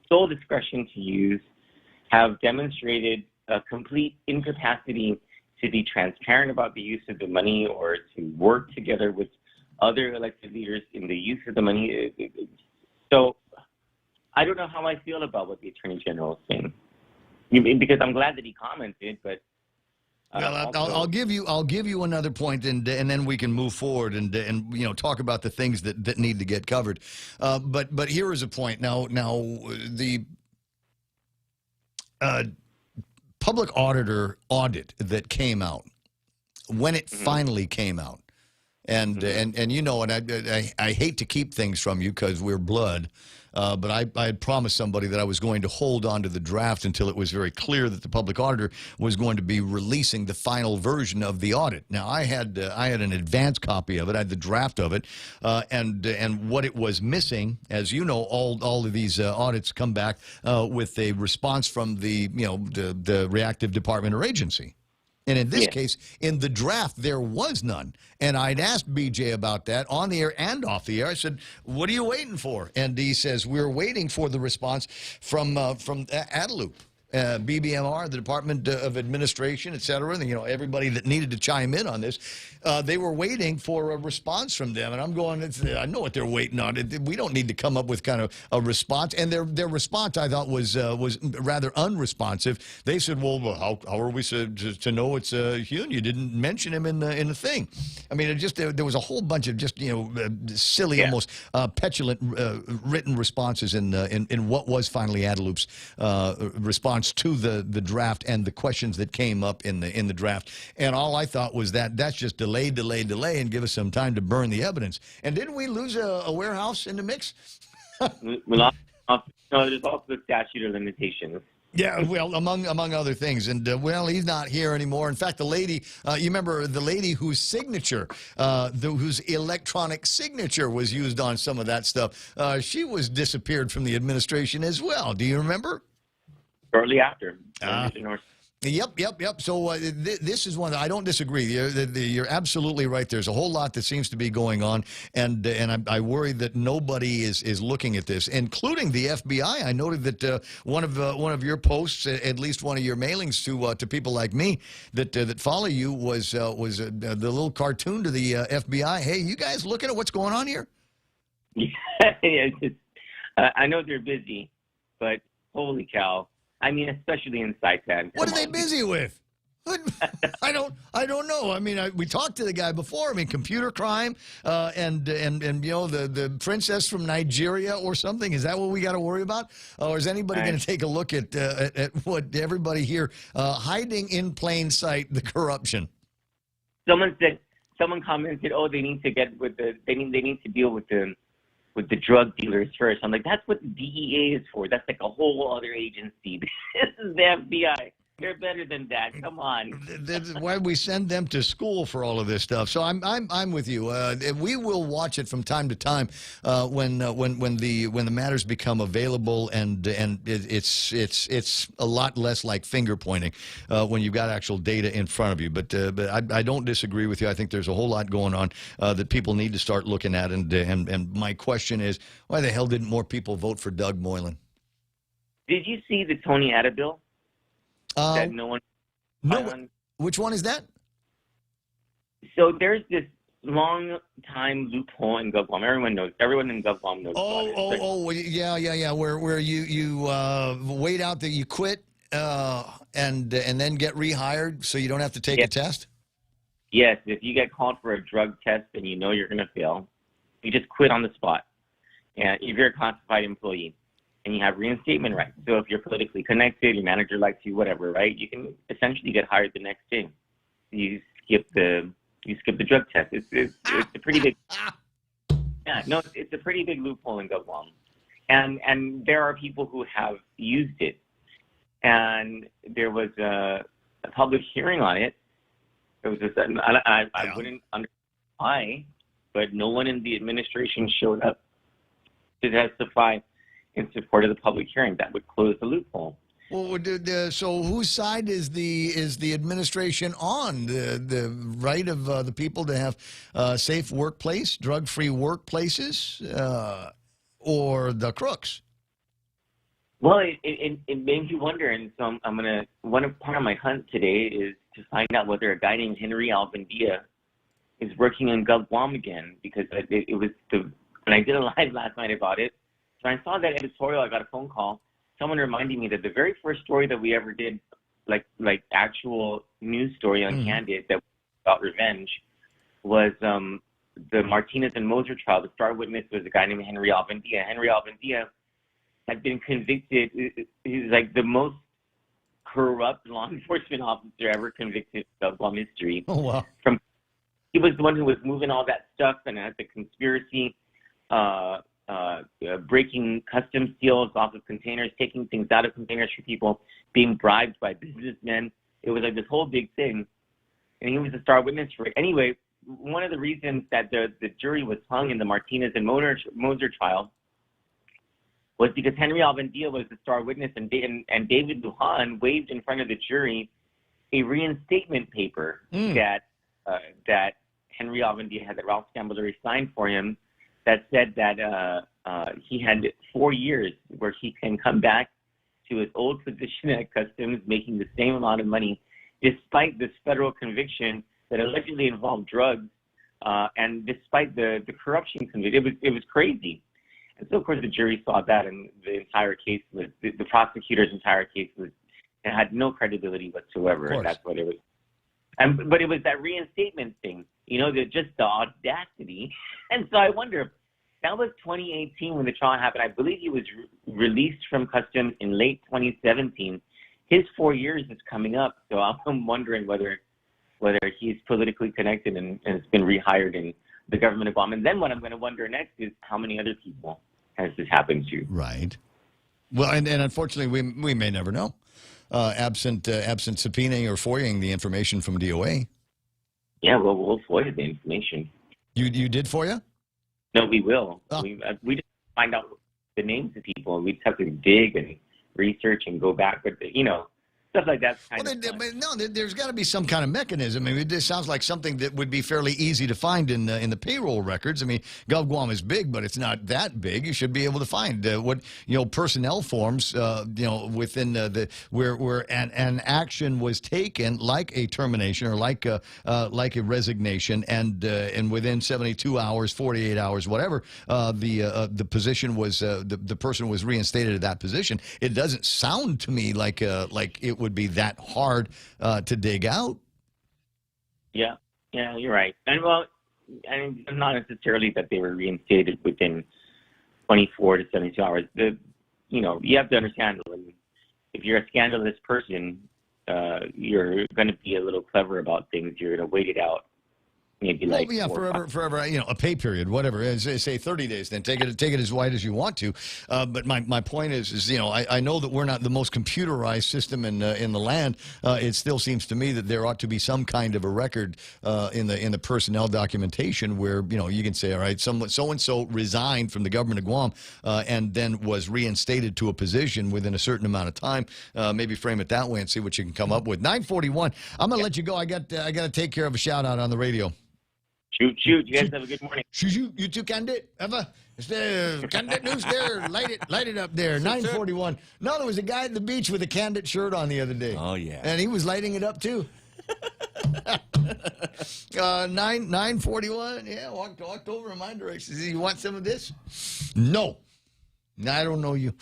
sole discretion to use, have demonstrated a complete incapacity to be transparent about the use of the money or to work together with other elected leaders in the use of the money. So I don't know how I feel about what the Attorney General is saying, because I'm glad that he commented, but well, I'll give you another point, and then we can move forward and talk about the things that need to get covered. But here is a point. Now the public auditor audit that came out, when it finally came out, and I hate to keep things from you because we're blood. But I had promised somebody that I was going to hold on to the draft until it was very clear that the public auditor was going to be releasing the final version of the audit. Now, I had an advanced copy of it. I had the draft of it, and what it was missing, as you know, all of these audits come back with a response from the reactive department or agency. And in this case, in the draft, there was none. And I'd asked BJ about that on the air and off the air. I said, what are you waiting for? And he says, we're waiting for the response from Adelup. BBMR, the Department of Administration, et cetera, and, everybody that needed to chime in on this, they were waiting for a response from them. And I'm going, I know what they're waiting on. We don't need to come up with kind of a response. And their response, I thought, was rather unresponsive. They said, well, how are we to know it's Hyun? You didn't mention him in the thing. I mean, there was a whole bunch of just, silly, almost petulant written responses in what was finally Adeloup's response to the draft and the questions that came up in the draft. And all I thought was that's just delay, and give us some time to burn the evidence. And didn't we lose a warehouse in the mix? No, there's also the statute of limitations. Yeah, well, among other things. And, he's not here anymore. In fact, the lady, you remember the lady whose signature, whose electronic signature was used on some of that stuff, she was disappeared from the administration as well. Do you remember? Shortly after. Yep. So this is one that I don't disagree. You're absolutely right. There's a whole lot that seems to be going on, and I worry that nobody is looking at this, including the FBI. I noted that one of your posts, at least one of your mailings to people like me that follow you, was the little cartoon to the FBI. Hey, you guys looking at what's going on here? Yeah, I know they're busy, but holy cow. I mean, especially in Saipan. What are they busy with? I don't know. I mean, we talked to the guy before. I mean, computer crime and the princess from Nigeria or something. Is that what we got to worry about? Or is anybody going to take a look at what everybody here hiding in plain sight the corruption? Someone commented, oh, they need to they need to deal with the drug dealers first. I'm like, that's what the DEA is for. That's like a whole other agency. This is the FBI. They're better than that. Come on. That's why we send them to school for all of this stuff. So I'm with you. We will watch it from time to time when the matters become available, and it's a lot less like finger pointing when you've got actual data in front of you. But I don't disagree with you. I think there's a whole lot going on that people need to start looking at. And my question is, why the hell didn't more people vote for Doug Moylan? Did you see the Tony Atta bill? That no one. Which one is that? So there's this long time loophole in GovCom. Everyone in GovCom knows. Yeah. Where you wait out that you quit and then get rehired, so you don't have to take a test. Yes, if you get called for a drug test and you know you're going to fail, you just quit on the spot. And if you're a classified employee. And you have reinstatement rights. So if you're politically connected, your manager likes you, whatever, right? You can essentially get hired the next day. You skip the drug test. It's a pretty big. Yeah, no, it's a pretty big loophole in GovCom, and there are people who have used it, and there was a public hearing on it. It was just I wouldn't understand why, but no one in the administration showed up to testify in support of the public hearing. That would close the loophole. Well, so whose side is the administration on? The right of the people to have safe workplace, drug-free workplaces, or the crooks? Well, it made you wonder, and so part of my hunt today is to find out whether a guy named Henry Albandia is working in GovCom again, because it was when I did a live last night about it. So I saw that editorial. I got a phone call. Someone reminding me that the very first story that we ever did, like actual news story on Candid that was about revenge, was the Martinez and Moser trial. The star witness was a guy named Henry Albandia. Henry Albandia had been convicted. He's like the most corrupt law enforcement officer ever convicted of law history. Oh wow! He was the one who was moving all that stuff and had the conspiracy. Breaking customs seals off of containers, taking things out of containers for people, being bribed by businessmen. It was like this whole big thing. And he was a star witness for it. Anyway, one of the reasons that the jury was hung in the Martinez and Moser trial was because Henry Albandia was the star witness, and David Lujan waived in front of the jury a reinstatement paper that Henry Albandia had, that Ralph Scambleri signed for him, that said that he had 4 years where he can come back to his old position at Customs, making the same amount of money, despite this federal conviction that allegedly involved drugs, and despite the corruption conviction. It was crazy. And so, of course, the jury saw that, and the entire case was, the prosecutor's entire case was, it had no credibility whatsoever. And that's what it was. But it was that reinstatement thing, just the audacity. And so I wonder, that was 2018 when the trial happened. I believe he was released from Customs in late 2017. His 4 years is coming up, so I'm wondering whether he's politically connected and has been rehired in the government of Guam. And then what I'm going to wonder next is how many other people has this happened to? Right. Well, and unfortunately, we may never know, absent subpoenaing or FOIAing the information from DOA. Yeah, well, we'll FOIA the information. You did FOIA? No, we will. Oh. We just find out the names of people, and we just have to dig and research and go back, but stuff like that. There's got to be some kind of mechanism. I mean, this sounds like something that would be fairly easy to find in the payroll records. I mean, Gov Guam is big, but it's not that big. You should be able to find what personnel forms within where an action was taken, like a termination or like a resignation, and within 72 hours, 48 hours, whatever, the position was the person was reinstated at that position. It doesn't sound to me like it would be that hard to dig out. Yeah, you're right. And not necessarily that they were reinstated within 24 to 72 hours. You have to understand, if you're a scandalous person, you're going to be a little clever about things. You're going to wait it out. Maybe forever, a pay period, whatever. Say 30 days, then take it as wide as you want to. But my point is I know that we're not the most computerized system in the land. It still seems to me that there ought to be some kind of a record in the personnel documentation where you can say, all right, so and so resigned from the government of Guam and then was reinstated to a position within a certain amount of time. Maybe frame it that way and see what you can come up with. 9:41. I'm gonna let you go. I got to take care of a shout out on the radio. Shoot. You guys have a good morning. Shoot. You too, Candid? Is there Candid news there? Light it up there. 9:41. No, there was a guy at the beach with a Candid shirt on the other day. Oh, yeah. And he was lighting it up, too. 9:41. Yeah, walked over in my direction. Says, you want some of this? No. I don't know you.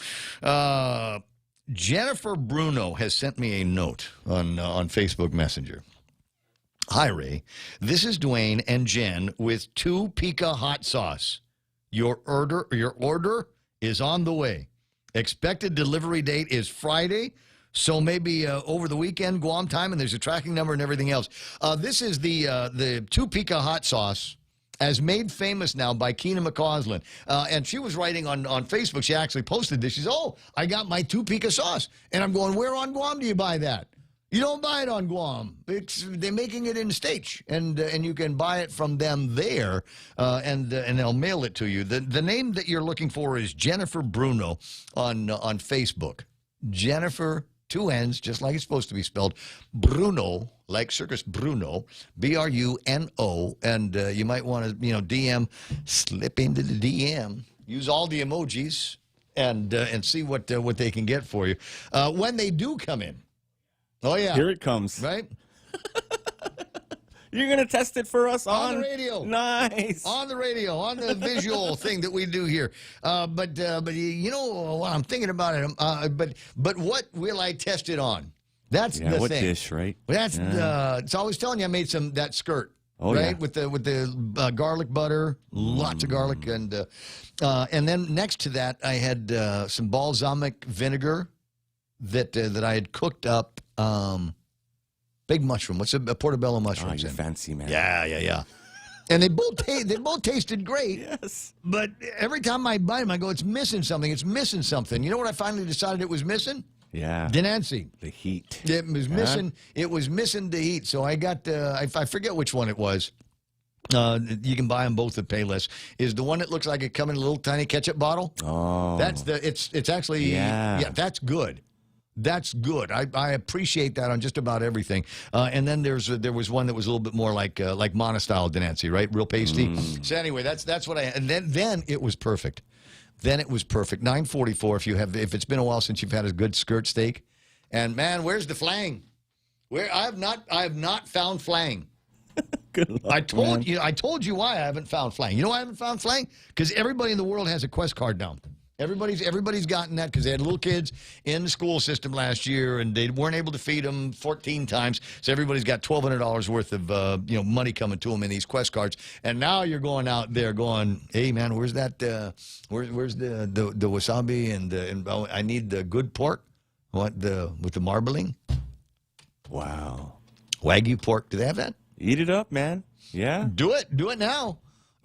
Jennifer Bruno has sent me a note on Facebook Messenger. Hi, Ray. This is Dwayne and Jen with 2 Pica hot sauce. Your order is on the way. Expected delivery date is Friday, so maybe over the weekend, Guam time, and there's a tracking number and everything else. This is the 2 Pica hot sauce, as made famous now by Keena McCausland. And she was writing on Facebook. She actually posted this. She said, I got my 2 Pica sauce. And I'm going, where on Guam do you buy that? You don't buy it on Guam. They're making it in States, and you can buy it from them there, and they'll mail it to you. The name that you're looking for is Jennifer Bruno on Facebook. Jennifer, 2 N's, just like it's supposed to be spelled. Bruno, like Circus Bruno, Bruno, and you might want to DM, slip into the DM, use all the emojis, and see what they can get for you when they do come in. Oh, yeah. Here it comes. Right? You're going to test it for us on the radio. Nice. On the radio, on the visual thing that we do here. But you know what I'm thinking about it. But what will I test it on? That's the what thing. Dish, right? That's so I was telling you I made that skirt. Oh, right? Yeah. With the garlic butter, lots of garlic, and then next to that I had some balsamic vinegar that I had cooked up. Big mushroom. What's a portobello mushroom? Oh, you're fancy, man. Yeah. And they both tasted great. Yes. But every time I bite them, I go, it's missing something. It's missing something. You know what I finally decided it was missing? Yeah. Denancy. The heat. It was missing. It was missing the heat. So I got. I forget which one it was. You can buy them both at Payless. Is the one that looks like it come in a little tiny ketchup bottle? Oh. That's it's actually that's good. That's good. I appreciate that on just about everything. And then there was one that was a little bit more like Mana style Denancy, right? Real pasty. So anyway, that's what and then it was perfect. then it was perfect. 9:44 if it's been a while since you've had a good skirt steak. And man, where's the flang? I have not found flang. Good luck, I told you why I haven't found flang. You know why I haven't found flang? Because everybody in the world has a Quest card now. Everybody's gotten that because they had little kids in the school system last year and they weren't able to feed them 14 times. So everybody's got $1,200 worth of money coming to them in these Quest cards. And now you're going out there going, hey man, where's that? Where's the wasabi and I need the good pork? With the marbling? Wow. Wagyu pork. Do they have that? Eat it up, man. Yeah. Do it. Do it now.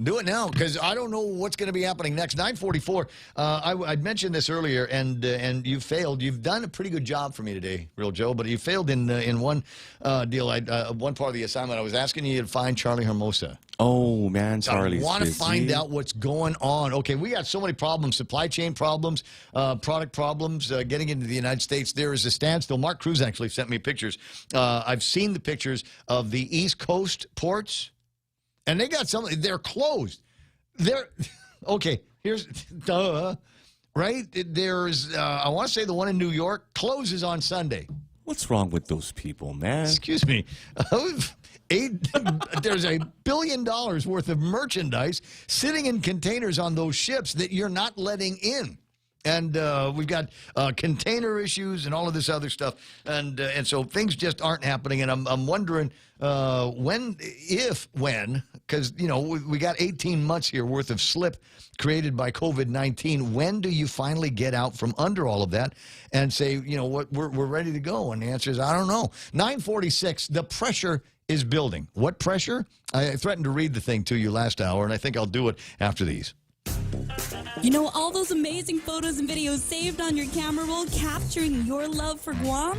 Do it now, because I don't know what's going to be happening next. 9:44. I'd mentioned this earlier, and you failed. You've done a pretty good job for me today, Real Joe, but you failed in one deal. One part of the assignment. I was asking you to find Charlie Hermosa. Oh man, Charlie's I want to busy. find out what's going on. Okay, we got so many problems: supply chain problems, product problems, getting into the United States. There is a standstill. Mark Cruz actually sent me pictures. I've seen the pictures of the East Coast ports. And they got something. They're closed. Okay. Here's right. There's I want to say the one in New York closes on Sunday. What's wrong with those people, man? Excuse me. There's $1 billion worth of merchandise sitting in containers on those ships that you're not letting in. And we've got container issues and all of this other stuff, and so things just aren't happening. And I'm wondering when, because we got 18 months here worth of slip created by COVID-19. When do you finally get out from under all of that and say, what, we're ready to go? And the answer is, I don't know. 9:46. The pressure is building. What pressure? I threatened to read the thing to you last hour, and I think I'll do it after these. All those amazing photos and videos saved on your camera roll capturing your love for Guam?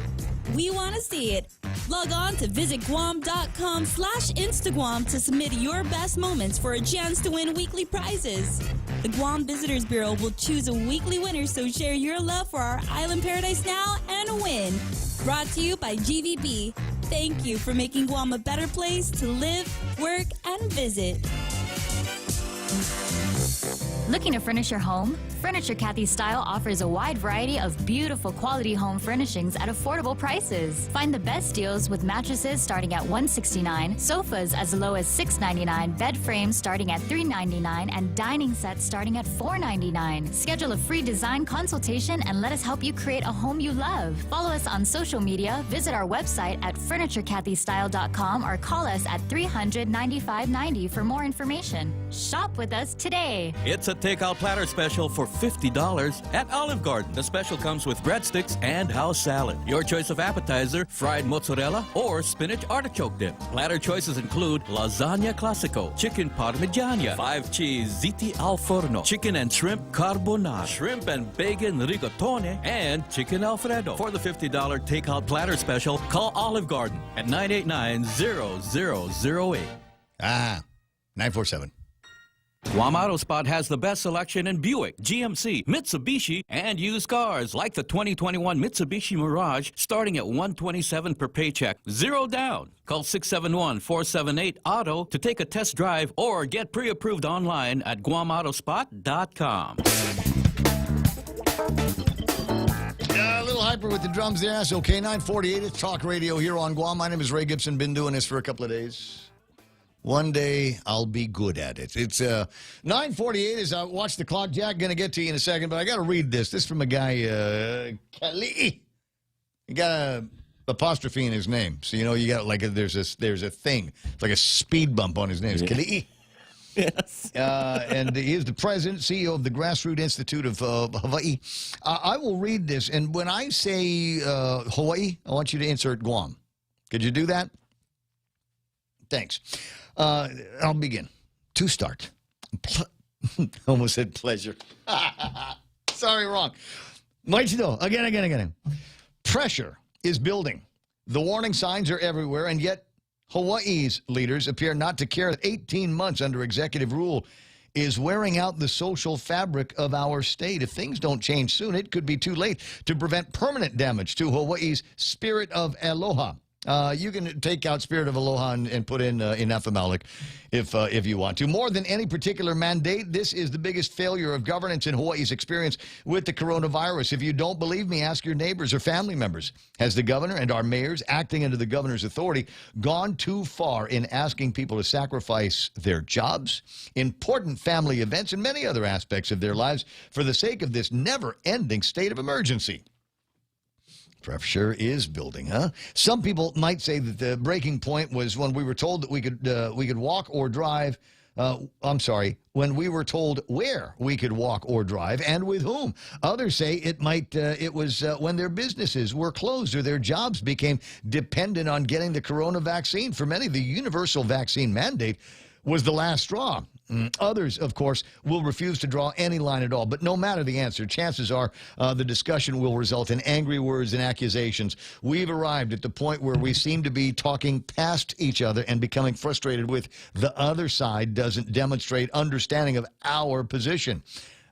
We want to see it. Log on to visitguam.com/Instaguam to submit your best moments for a chance to win weekly prizes. The Guam Visitors Bureau will choose a weekly winner, so share your love for our island paradise now and win. Brought to you by GVB. Thank you for making Guam a better place to live, work, and visit. Looking to furnish your home? Furniture Kathy Style offers a wide variety of beautiful quality home furnishings at affordable prices. Find the best deals with mattresses starting at $169, sofas as low as $699, bed frames starting at $399, and dining sets starting at $499. Schedule a free design consultation and let us help you create a home you love. Follow us on social media, visit our website at FurnitureKathyStyle.com or call us at 300-9590 for more information. Shop with us today. It's a takeout platter special for $50 at Olive Garden. The special comes with breadsticks and house salad. Your choice of appetizer, fried mozzarella or spinach artichoke dip. Platter choices include lasagna classico, chicken parmigiana, 5-cheese ziti al forno, chicken and shrimp carbonara, shrimp and bacon rigatone, and chicken alfredo. For the $50 takeout platter special, call Olive Garden at 989-0008. 947. Guam Auto Spot has the best selection in Buick, GMC, Mitsubishi, and used cars like the 2021 Mitsubishi Mirage starting at $127 per paycheck, 0 down. Call 671-478-AUTO to take a test drive or get pre-approved online at GuamAutospot.com. A little hyper with the drums there. That's okay. 948. It's Talk Radio here on Guam. My name is Ray Gibson. Been doing this for a couple of days. One day I'll be good at it. It's 9:48 as I watch the clock. Jack, going to get to you in a second, but I got to read this. This is from a guy, Kelly. He got a apostrophe in his name, so you got there's a thing. It's like a speed bump on his name. It's Kelly. Yes. And he is the president, CEO of the Grassroots Institute of Hawaii. I will read this, and when I say Hawaii, I want you to insert Guam. Could you do that? Thanks. I'll begin. To start. Almost said pleasure. Sorry, wrong. Maichido. Again. Pressure is building. The warning signs are everywhere, and yet Hawaii's leaders appear not to care. 18 months under executive rule is wearing out the social fabric of our state. If things don't change soon, it could be too late to prevent permanent damage to Hawaii's spirit of aloha. You can take out Spirit of Aloha and put in Inafamalik if you want to. More than any particular mandate, this is the biggest failure of governance in Hawaii's experience with the coronavirus. If you don't believe me, ask your neighbors or family members. Has the governor and our mayors, acting under the governor's authority, gone too far in asking people to sacrifice their jobs, important family events, and many other aspects of their lives for the sake of this never-ending state of emergency? Pressure is building, huh? Some people might say that the breaking point was when we were told that we could walk or drive. When we were told where we could walk or drive and with whom. Others say it was when their businesses were closed or their jobs became dependent on getting the corona vaccine. For many, the universal vaccine mandate was the last straw. Others, of course, will refuse to draw any line at all. But no matter the answer, chances are the discussion will result in angry words and accusations. We've arrived at the point where we seem to be talking past each other and becoming frustrated with the other side doesn't demonstrate understanding of our position.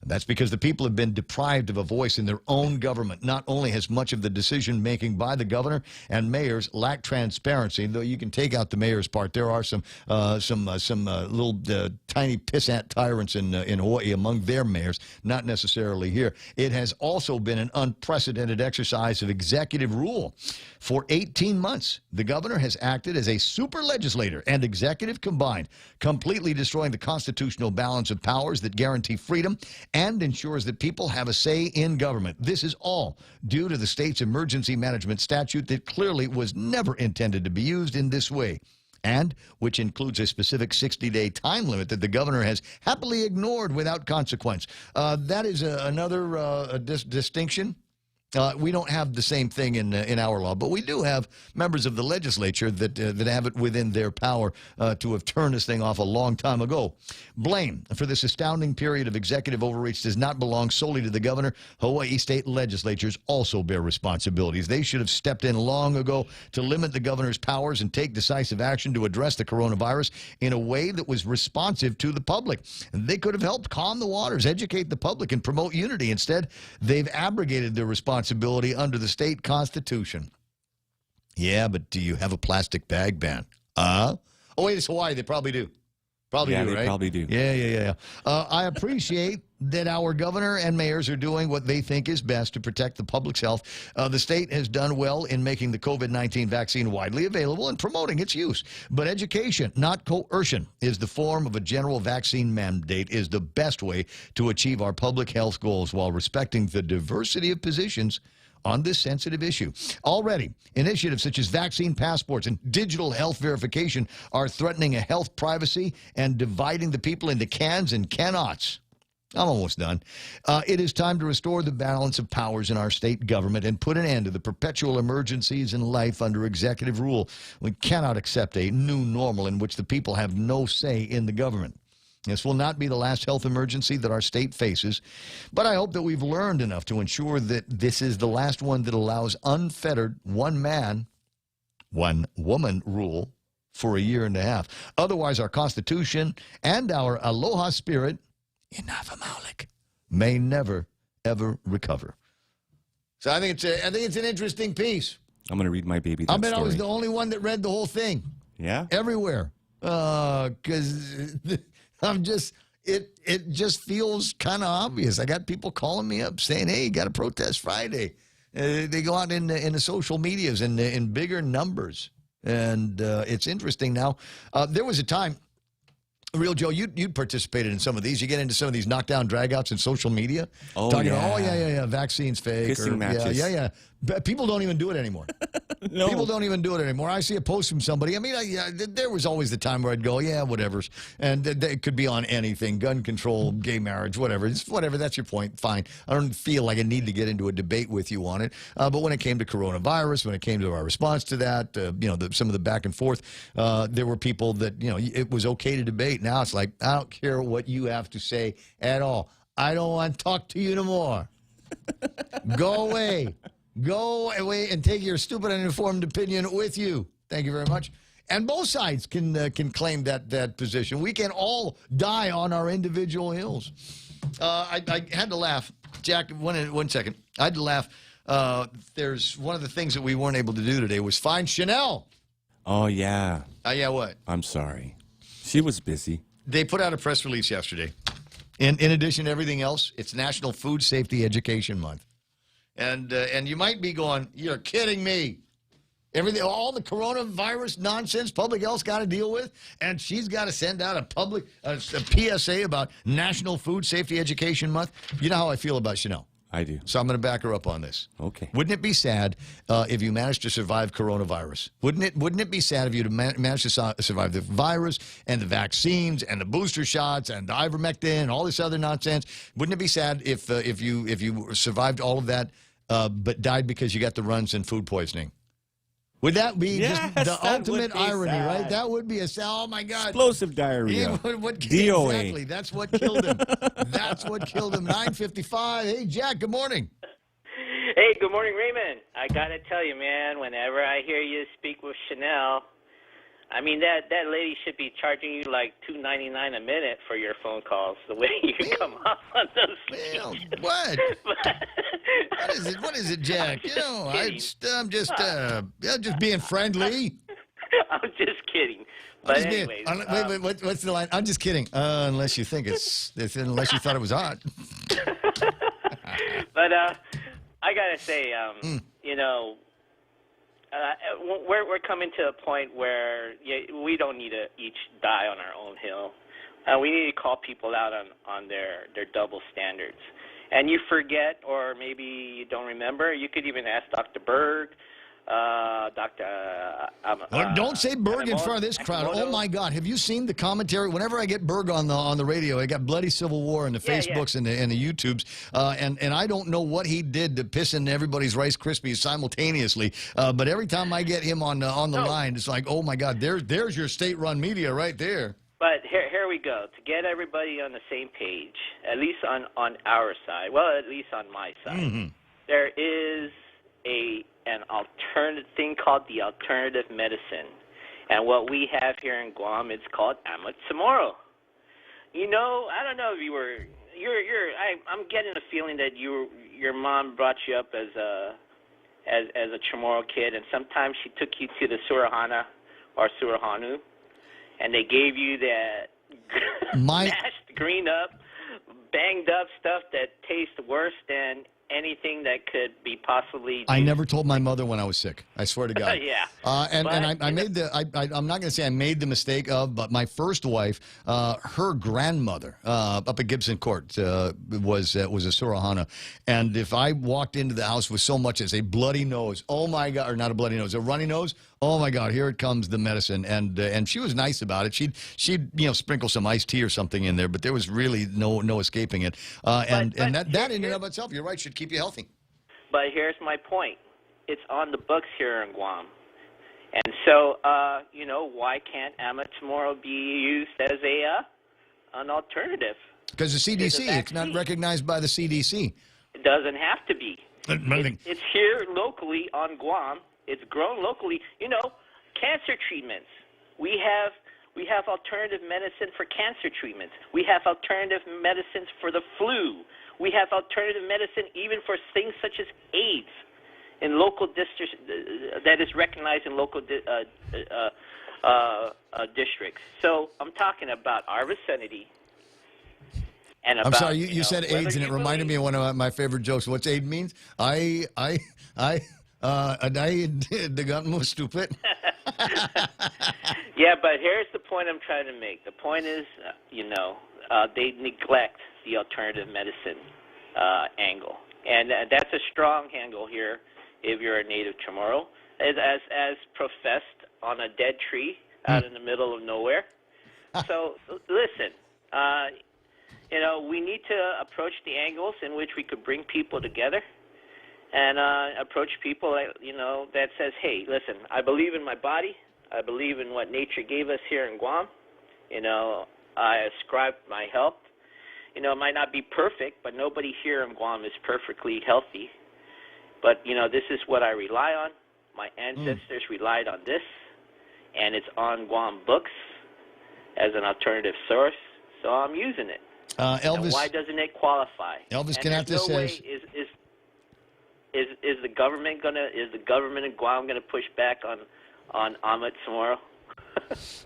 That's because the people have been deprived of a voice in their own government. Not only has much of the decision-making by the governor and mayors lacked transparency, though you can take out the mayor's part, there are some little tiny pissant tyrants in Hawaii among their mayors, not necessarily here. It has also been an unprecedented exercise of executive rule. For 18 months, the governor has acted as a super legislator and executive combined, completely destroying the constitutional balance of powers that guarantee freedom and ensures that people have a say in government. This is all due to the state's emergency management statute that clearly was never intended to be used in this way, and which includes a specific 60-day time limit that the governor has happily ignored without consequence. That is another distinction. We don't have the same thing in our law, but we do have members of the legislature that have it within their power to have turned this thing off a long time ago. Blame for this astounding period of executive overreach does not belong solely to the governor. Hawaii state legislatures also bear responsibilities. They should have stepped in long ago to limit the governor's powers and take decisive action to address the coronavirus in a way that was responsive to the public. And they could have helped calm the waters, educate the public, and promote unity. Instead, they've abrogated their responsibility under the state constitution. Yeah, but do you have a plastic bag ban? Oh, wait, it's Hawaii. They probably do. Probably do, right? They probably do. Yeah. I appreciate that our governor and mayors are doing what they think is best to protect the public's health. The state has done well in making the COVID-19 vaccine widely available and promoting its use. But education, not coercion, is the form of a general vaccine mandate, is the best way to achieve our public health goals while respecting the diversity of positions on this sensitive issue. Already, initiatives such as vaccine passports and digital health verification are threatening a health privacy and dividing the people into cans and cannots. I'm almost done. It is time to restore the balance of powers in our state government and put an end to the perpetual emergencies in life under executive rule. We cannot accept a new normal in which the people have no say in the government. This will not be the last health emergency that our state faces, but I hope that we've learned enough to ensure that this is the last one that allows unfettered one-man, one-woman rule for a year and a half. Otherwise, our Constitution and our aloha spirit, Inafamalik, may never, ever recover. So I think it's an interesting piece. I'm going to read my baby that I bet story. I was the only one that read the whole thing. Yeah? Everywhere. Because I'm just, it just feels kind of obvious. I got people calling me up saying, hey, you got to protest Friday. They go out in the social medias in bigger numbers. And it's interesting now. There was a time, Real Joe, you participated in some of these. You get into some of these knockdown dragouts in social media. Oh, talking yeah. about, yeah, vaccine's fake. Kissing matches. Yeah. But people don't even do it anymore. No. People don't even do it anymore. I see a post from somebody. I mean, there was always the time where I'd go, yeah, whatever. And it could be on anything, gun control, gay marriage, whatever. It's whatever. That's your point. Fine. I don't feel like I need to get into a debate with you on it. But when it came to coronavirus, when it came to our response to that, some of the back and forth, there were people that, it was okay to debate. Now it's like, I don't care what you have to say at all. I don't want to talk to you no more. Go away. Go away and take your stupid and uninformed opinion with you. Thank you very much. And both sides can claim that position. We can all die on our individual hills. I had to laugh. Jack, one second. I had to laugh there's one of the things that we weren't able to do today was find Chanel. Oh, yeah. Yeah, what? I'm sorry. She was busy. They put out a press release yesterday. In addition to everything else, it's National Food Safety Education Month. And you might be going, you're kidding me. Everything, all the coronavirus nonsense public health's got to deal with, and she's got to send out a PSA about National Food Safety Education Month. You know how I feel about Chanel. I do. So I'm going to back her up on this. Okay. Wouldn't it be sad if you managed to survive coronavirus? Wouldn't it be sad if you managed to survive the virus and the vaccines and the booster shots and the ivermectin and all this other nonsense? Wouldn't it be sad if you survived all of that but died because you got the runs and food poisoning? Would that be just the ultimate irony, right? That would be oh my God. Explosive diarrhea. DOA. Exactly. That's what killed him. That's what killed him. 9:55. Hey, Jack, good morning. Hey, good morning, Raymond. I got to tell you, man, whenever I hear you speak with Chanel, I mean, that lady should be charging you like $2.99 a minute for your phone calls, the way you come off on those. Well, what? What is it, Jack? I'm just being friendly. I'm just kidding. But anyways. Wait, what's the line? I'm just kidding. Unless you think unless you thought it was hot. But I got to say, you know, we're coming to a point where we don't need to each die on our own hill. We need to call people out on their double standards. And you forget, or maybe you don't remember, you could even ask Dr. Berg, don't say Berg in front of this crowd. Oh my God! Have you seen the commentary? Whenever I get Berg on the radio, I got bloody civil war in the Facebooks and the YouTubes, and I don't know what he did to piss in everybody's Rice Krispies simultaneously. But every time I get him on the line, it's like, oh my God! There's your state-run media right there. But here we go. To get everybody on the same page, at least on our side, well, at least on my side, there is an alternative thing called the alternative medicine. And what we have here in Guam, it's called Amat Samoro. You know, I don't know if I'm getting a feeling that your mom brought you up as a Chamorro kid, and sometimes she took you to the Surahana or Surahanu, and they gave you that mashed, green up, banged up stuff that tastes worse than anything that could be possibly. I never told my mother when I was sick. I swear to God. Yeah. And I made I'm not going to say I made the mistake of, but my first wife, her grandmother up at Gibson Court was a Surahana, and if I walked into the house with so much as a bloody nose, oh my God, or not a bloody nose, a runny nose. Oh my God! Here it comes, the medicine, and she was nice about it. She'd sprinkle some iced tea or something in there, but there was really no escaping it. And that in and of itself, you're right, should keep you healthy. But here's my point: it's on the books here in Guam, and so why can't Amat Samoro be used as an alternative? Because the CDC, it's not recognized by the CDC. It doesn't have to be. It's here locally on Guam. It's grown locally. You know, cancer treatments. We have alternative medicine for cancer treatments. We have alternative medicines for the flu. We have alternative medicine even for things such as AIDS in local districts that is recognized in local districts. So I'm talking about our vicinity. And I'm sorry, you said AIDS, and it reminded me of one of my favorite jokes. What's AIDS means? I got more stupid. Yeah, but here's the point I'm trying to make. The point is, they neglect the alternative medicine angle, and that's a strong angle here. If you're a native Chamorro, as professed on a dead tree out in the middle of nowhere. So listen, we need to approach the angles in which we could bring people together. And approach people, that says, hey, listen, I believe in my body. I believe in what nature gave us here in Guam. I ascribe my health. It might not be perfect, but nobody here in Guam is perfectly healthy. But, this is what I rely on. My ancestors relied on this, and it's on Guam books as an alternative source, so I'm using it. Elvis, and why doesn't it qualify? Elvis Canata says... is the government in Guam gonna push back on omelets tomorrow?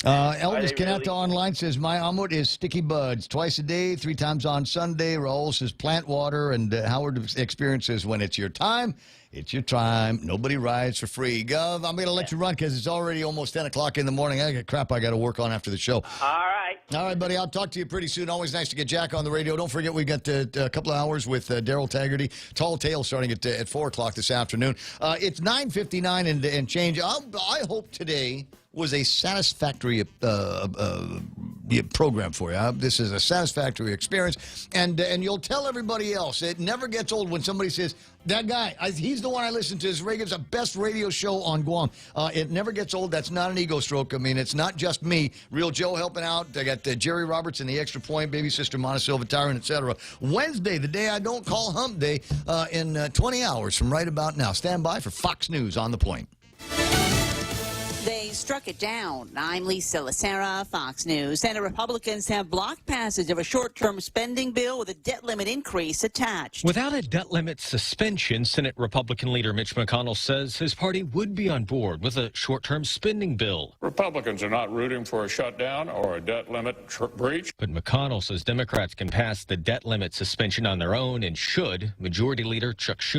Elvis Canata Online says, my omelet is sticky buds. Twice a day, 3 times on Sunday. Raul says plant water. And Howard experiences when it's your time. It's your time. Nobody rides for free. Gov, I'm going to let you run because it's already almost 10 o'clock in the morning. I got crap I got to work on after the show. All right, buddy. I'll talk to you pretty soon. Always nice to get Jack on the radio. Don't forget we got a couple of hours with Daryl Taggarty. Tall Tale starting at 4 o'clock this afternoon. It's 9:59 and change. I hope today was a satisfactory program for you. This is a satisfactory experience, and you'll tell everybody else. It never gets old when somebody says, that guy, he's the one I listen to. It's the best radio show on Guam. It never gets old. That's not an ego stroke. I mean, it's not just me. Real Joe helping out. I got Jerry Roberts in the Extra Point, Baby Sister Montesilva Tyrant, etc. Wednesday, the day I don't call hump day, in 20 hours from right about now. Stand by for Fox News on the Point. They struck it down. I'm Lisa Lacera, Fox News. Senate Republicans have blocked passage of a short-term spending bill with a debt limit increase attached. Without a debt limit suspension, Senate Republican leader Mitch McConnell says his party would be on board with a short-term spending bill. Republicans are not rooting for a shutdown or a debt limit breach. But McConnell says Democrats can pass the debt limit suspension on their own and should. Majority Leader Chuck Schumer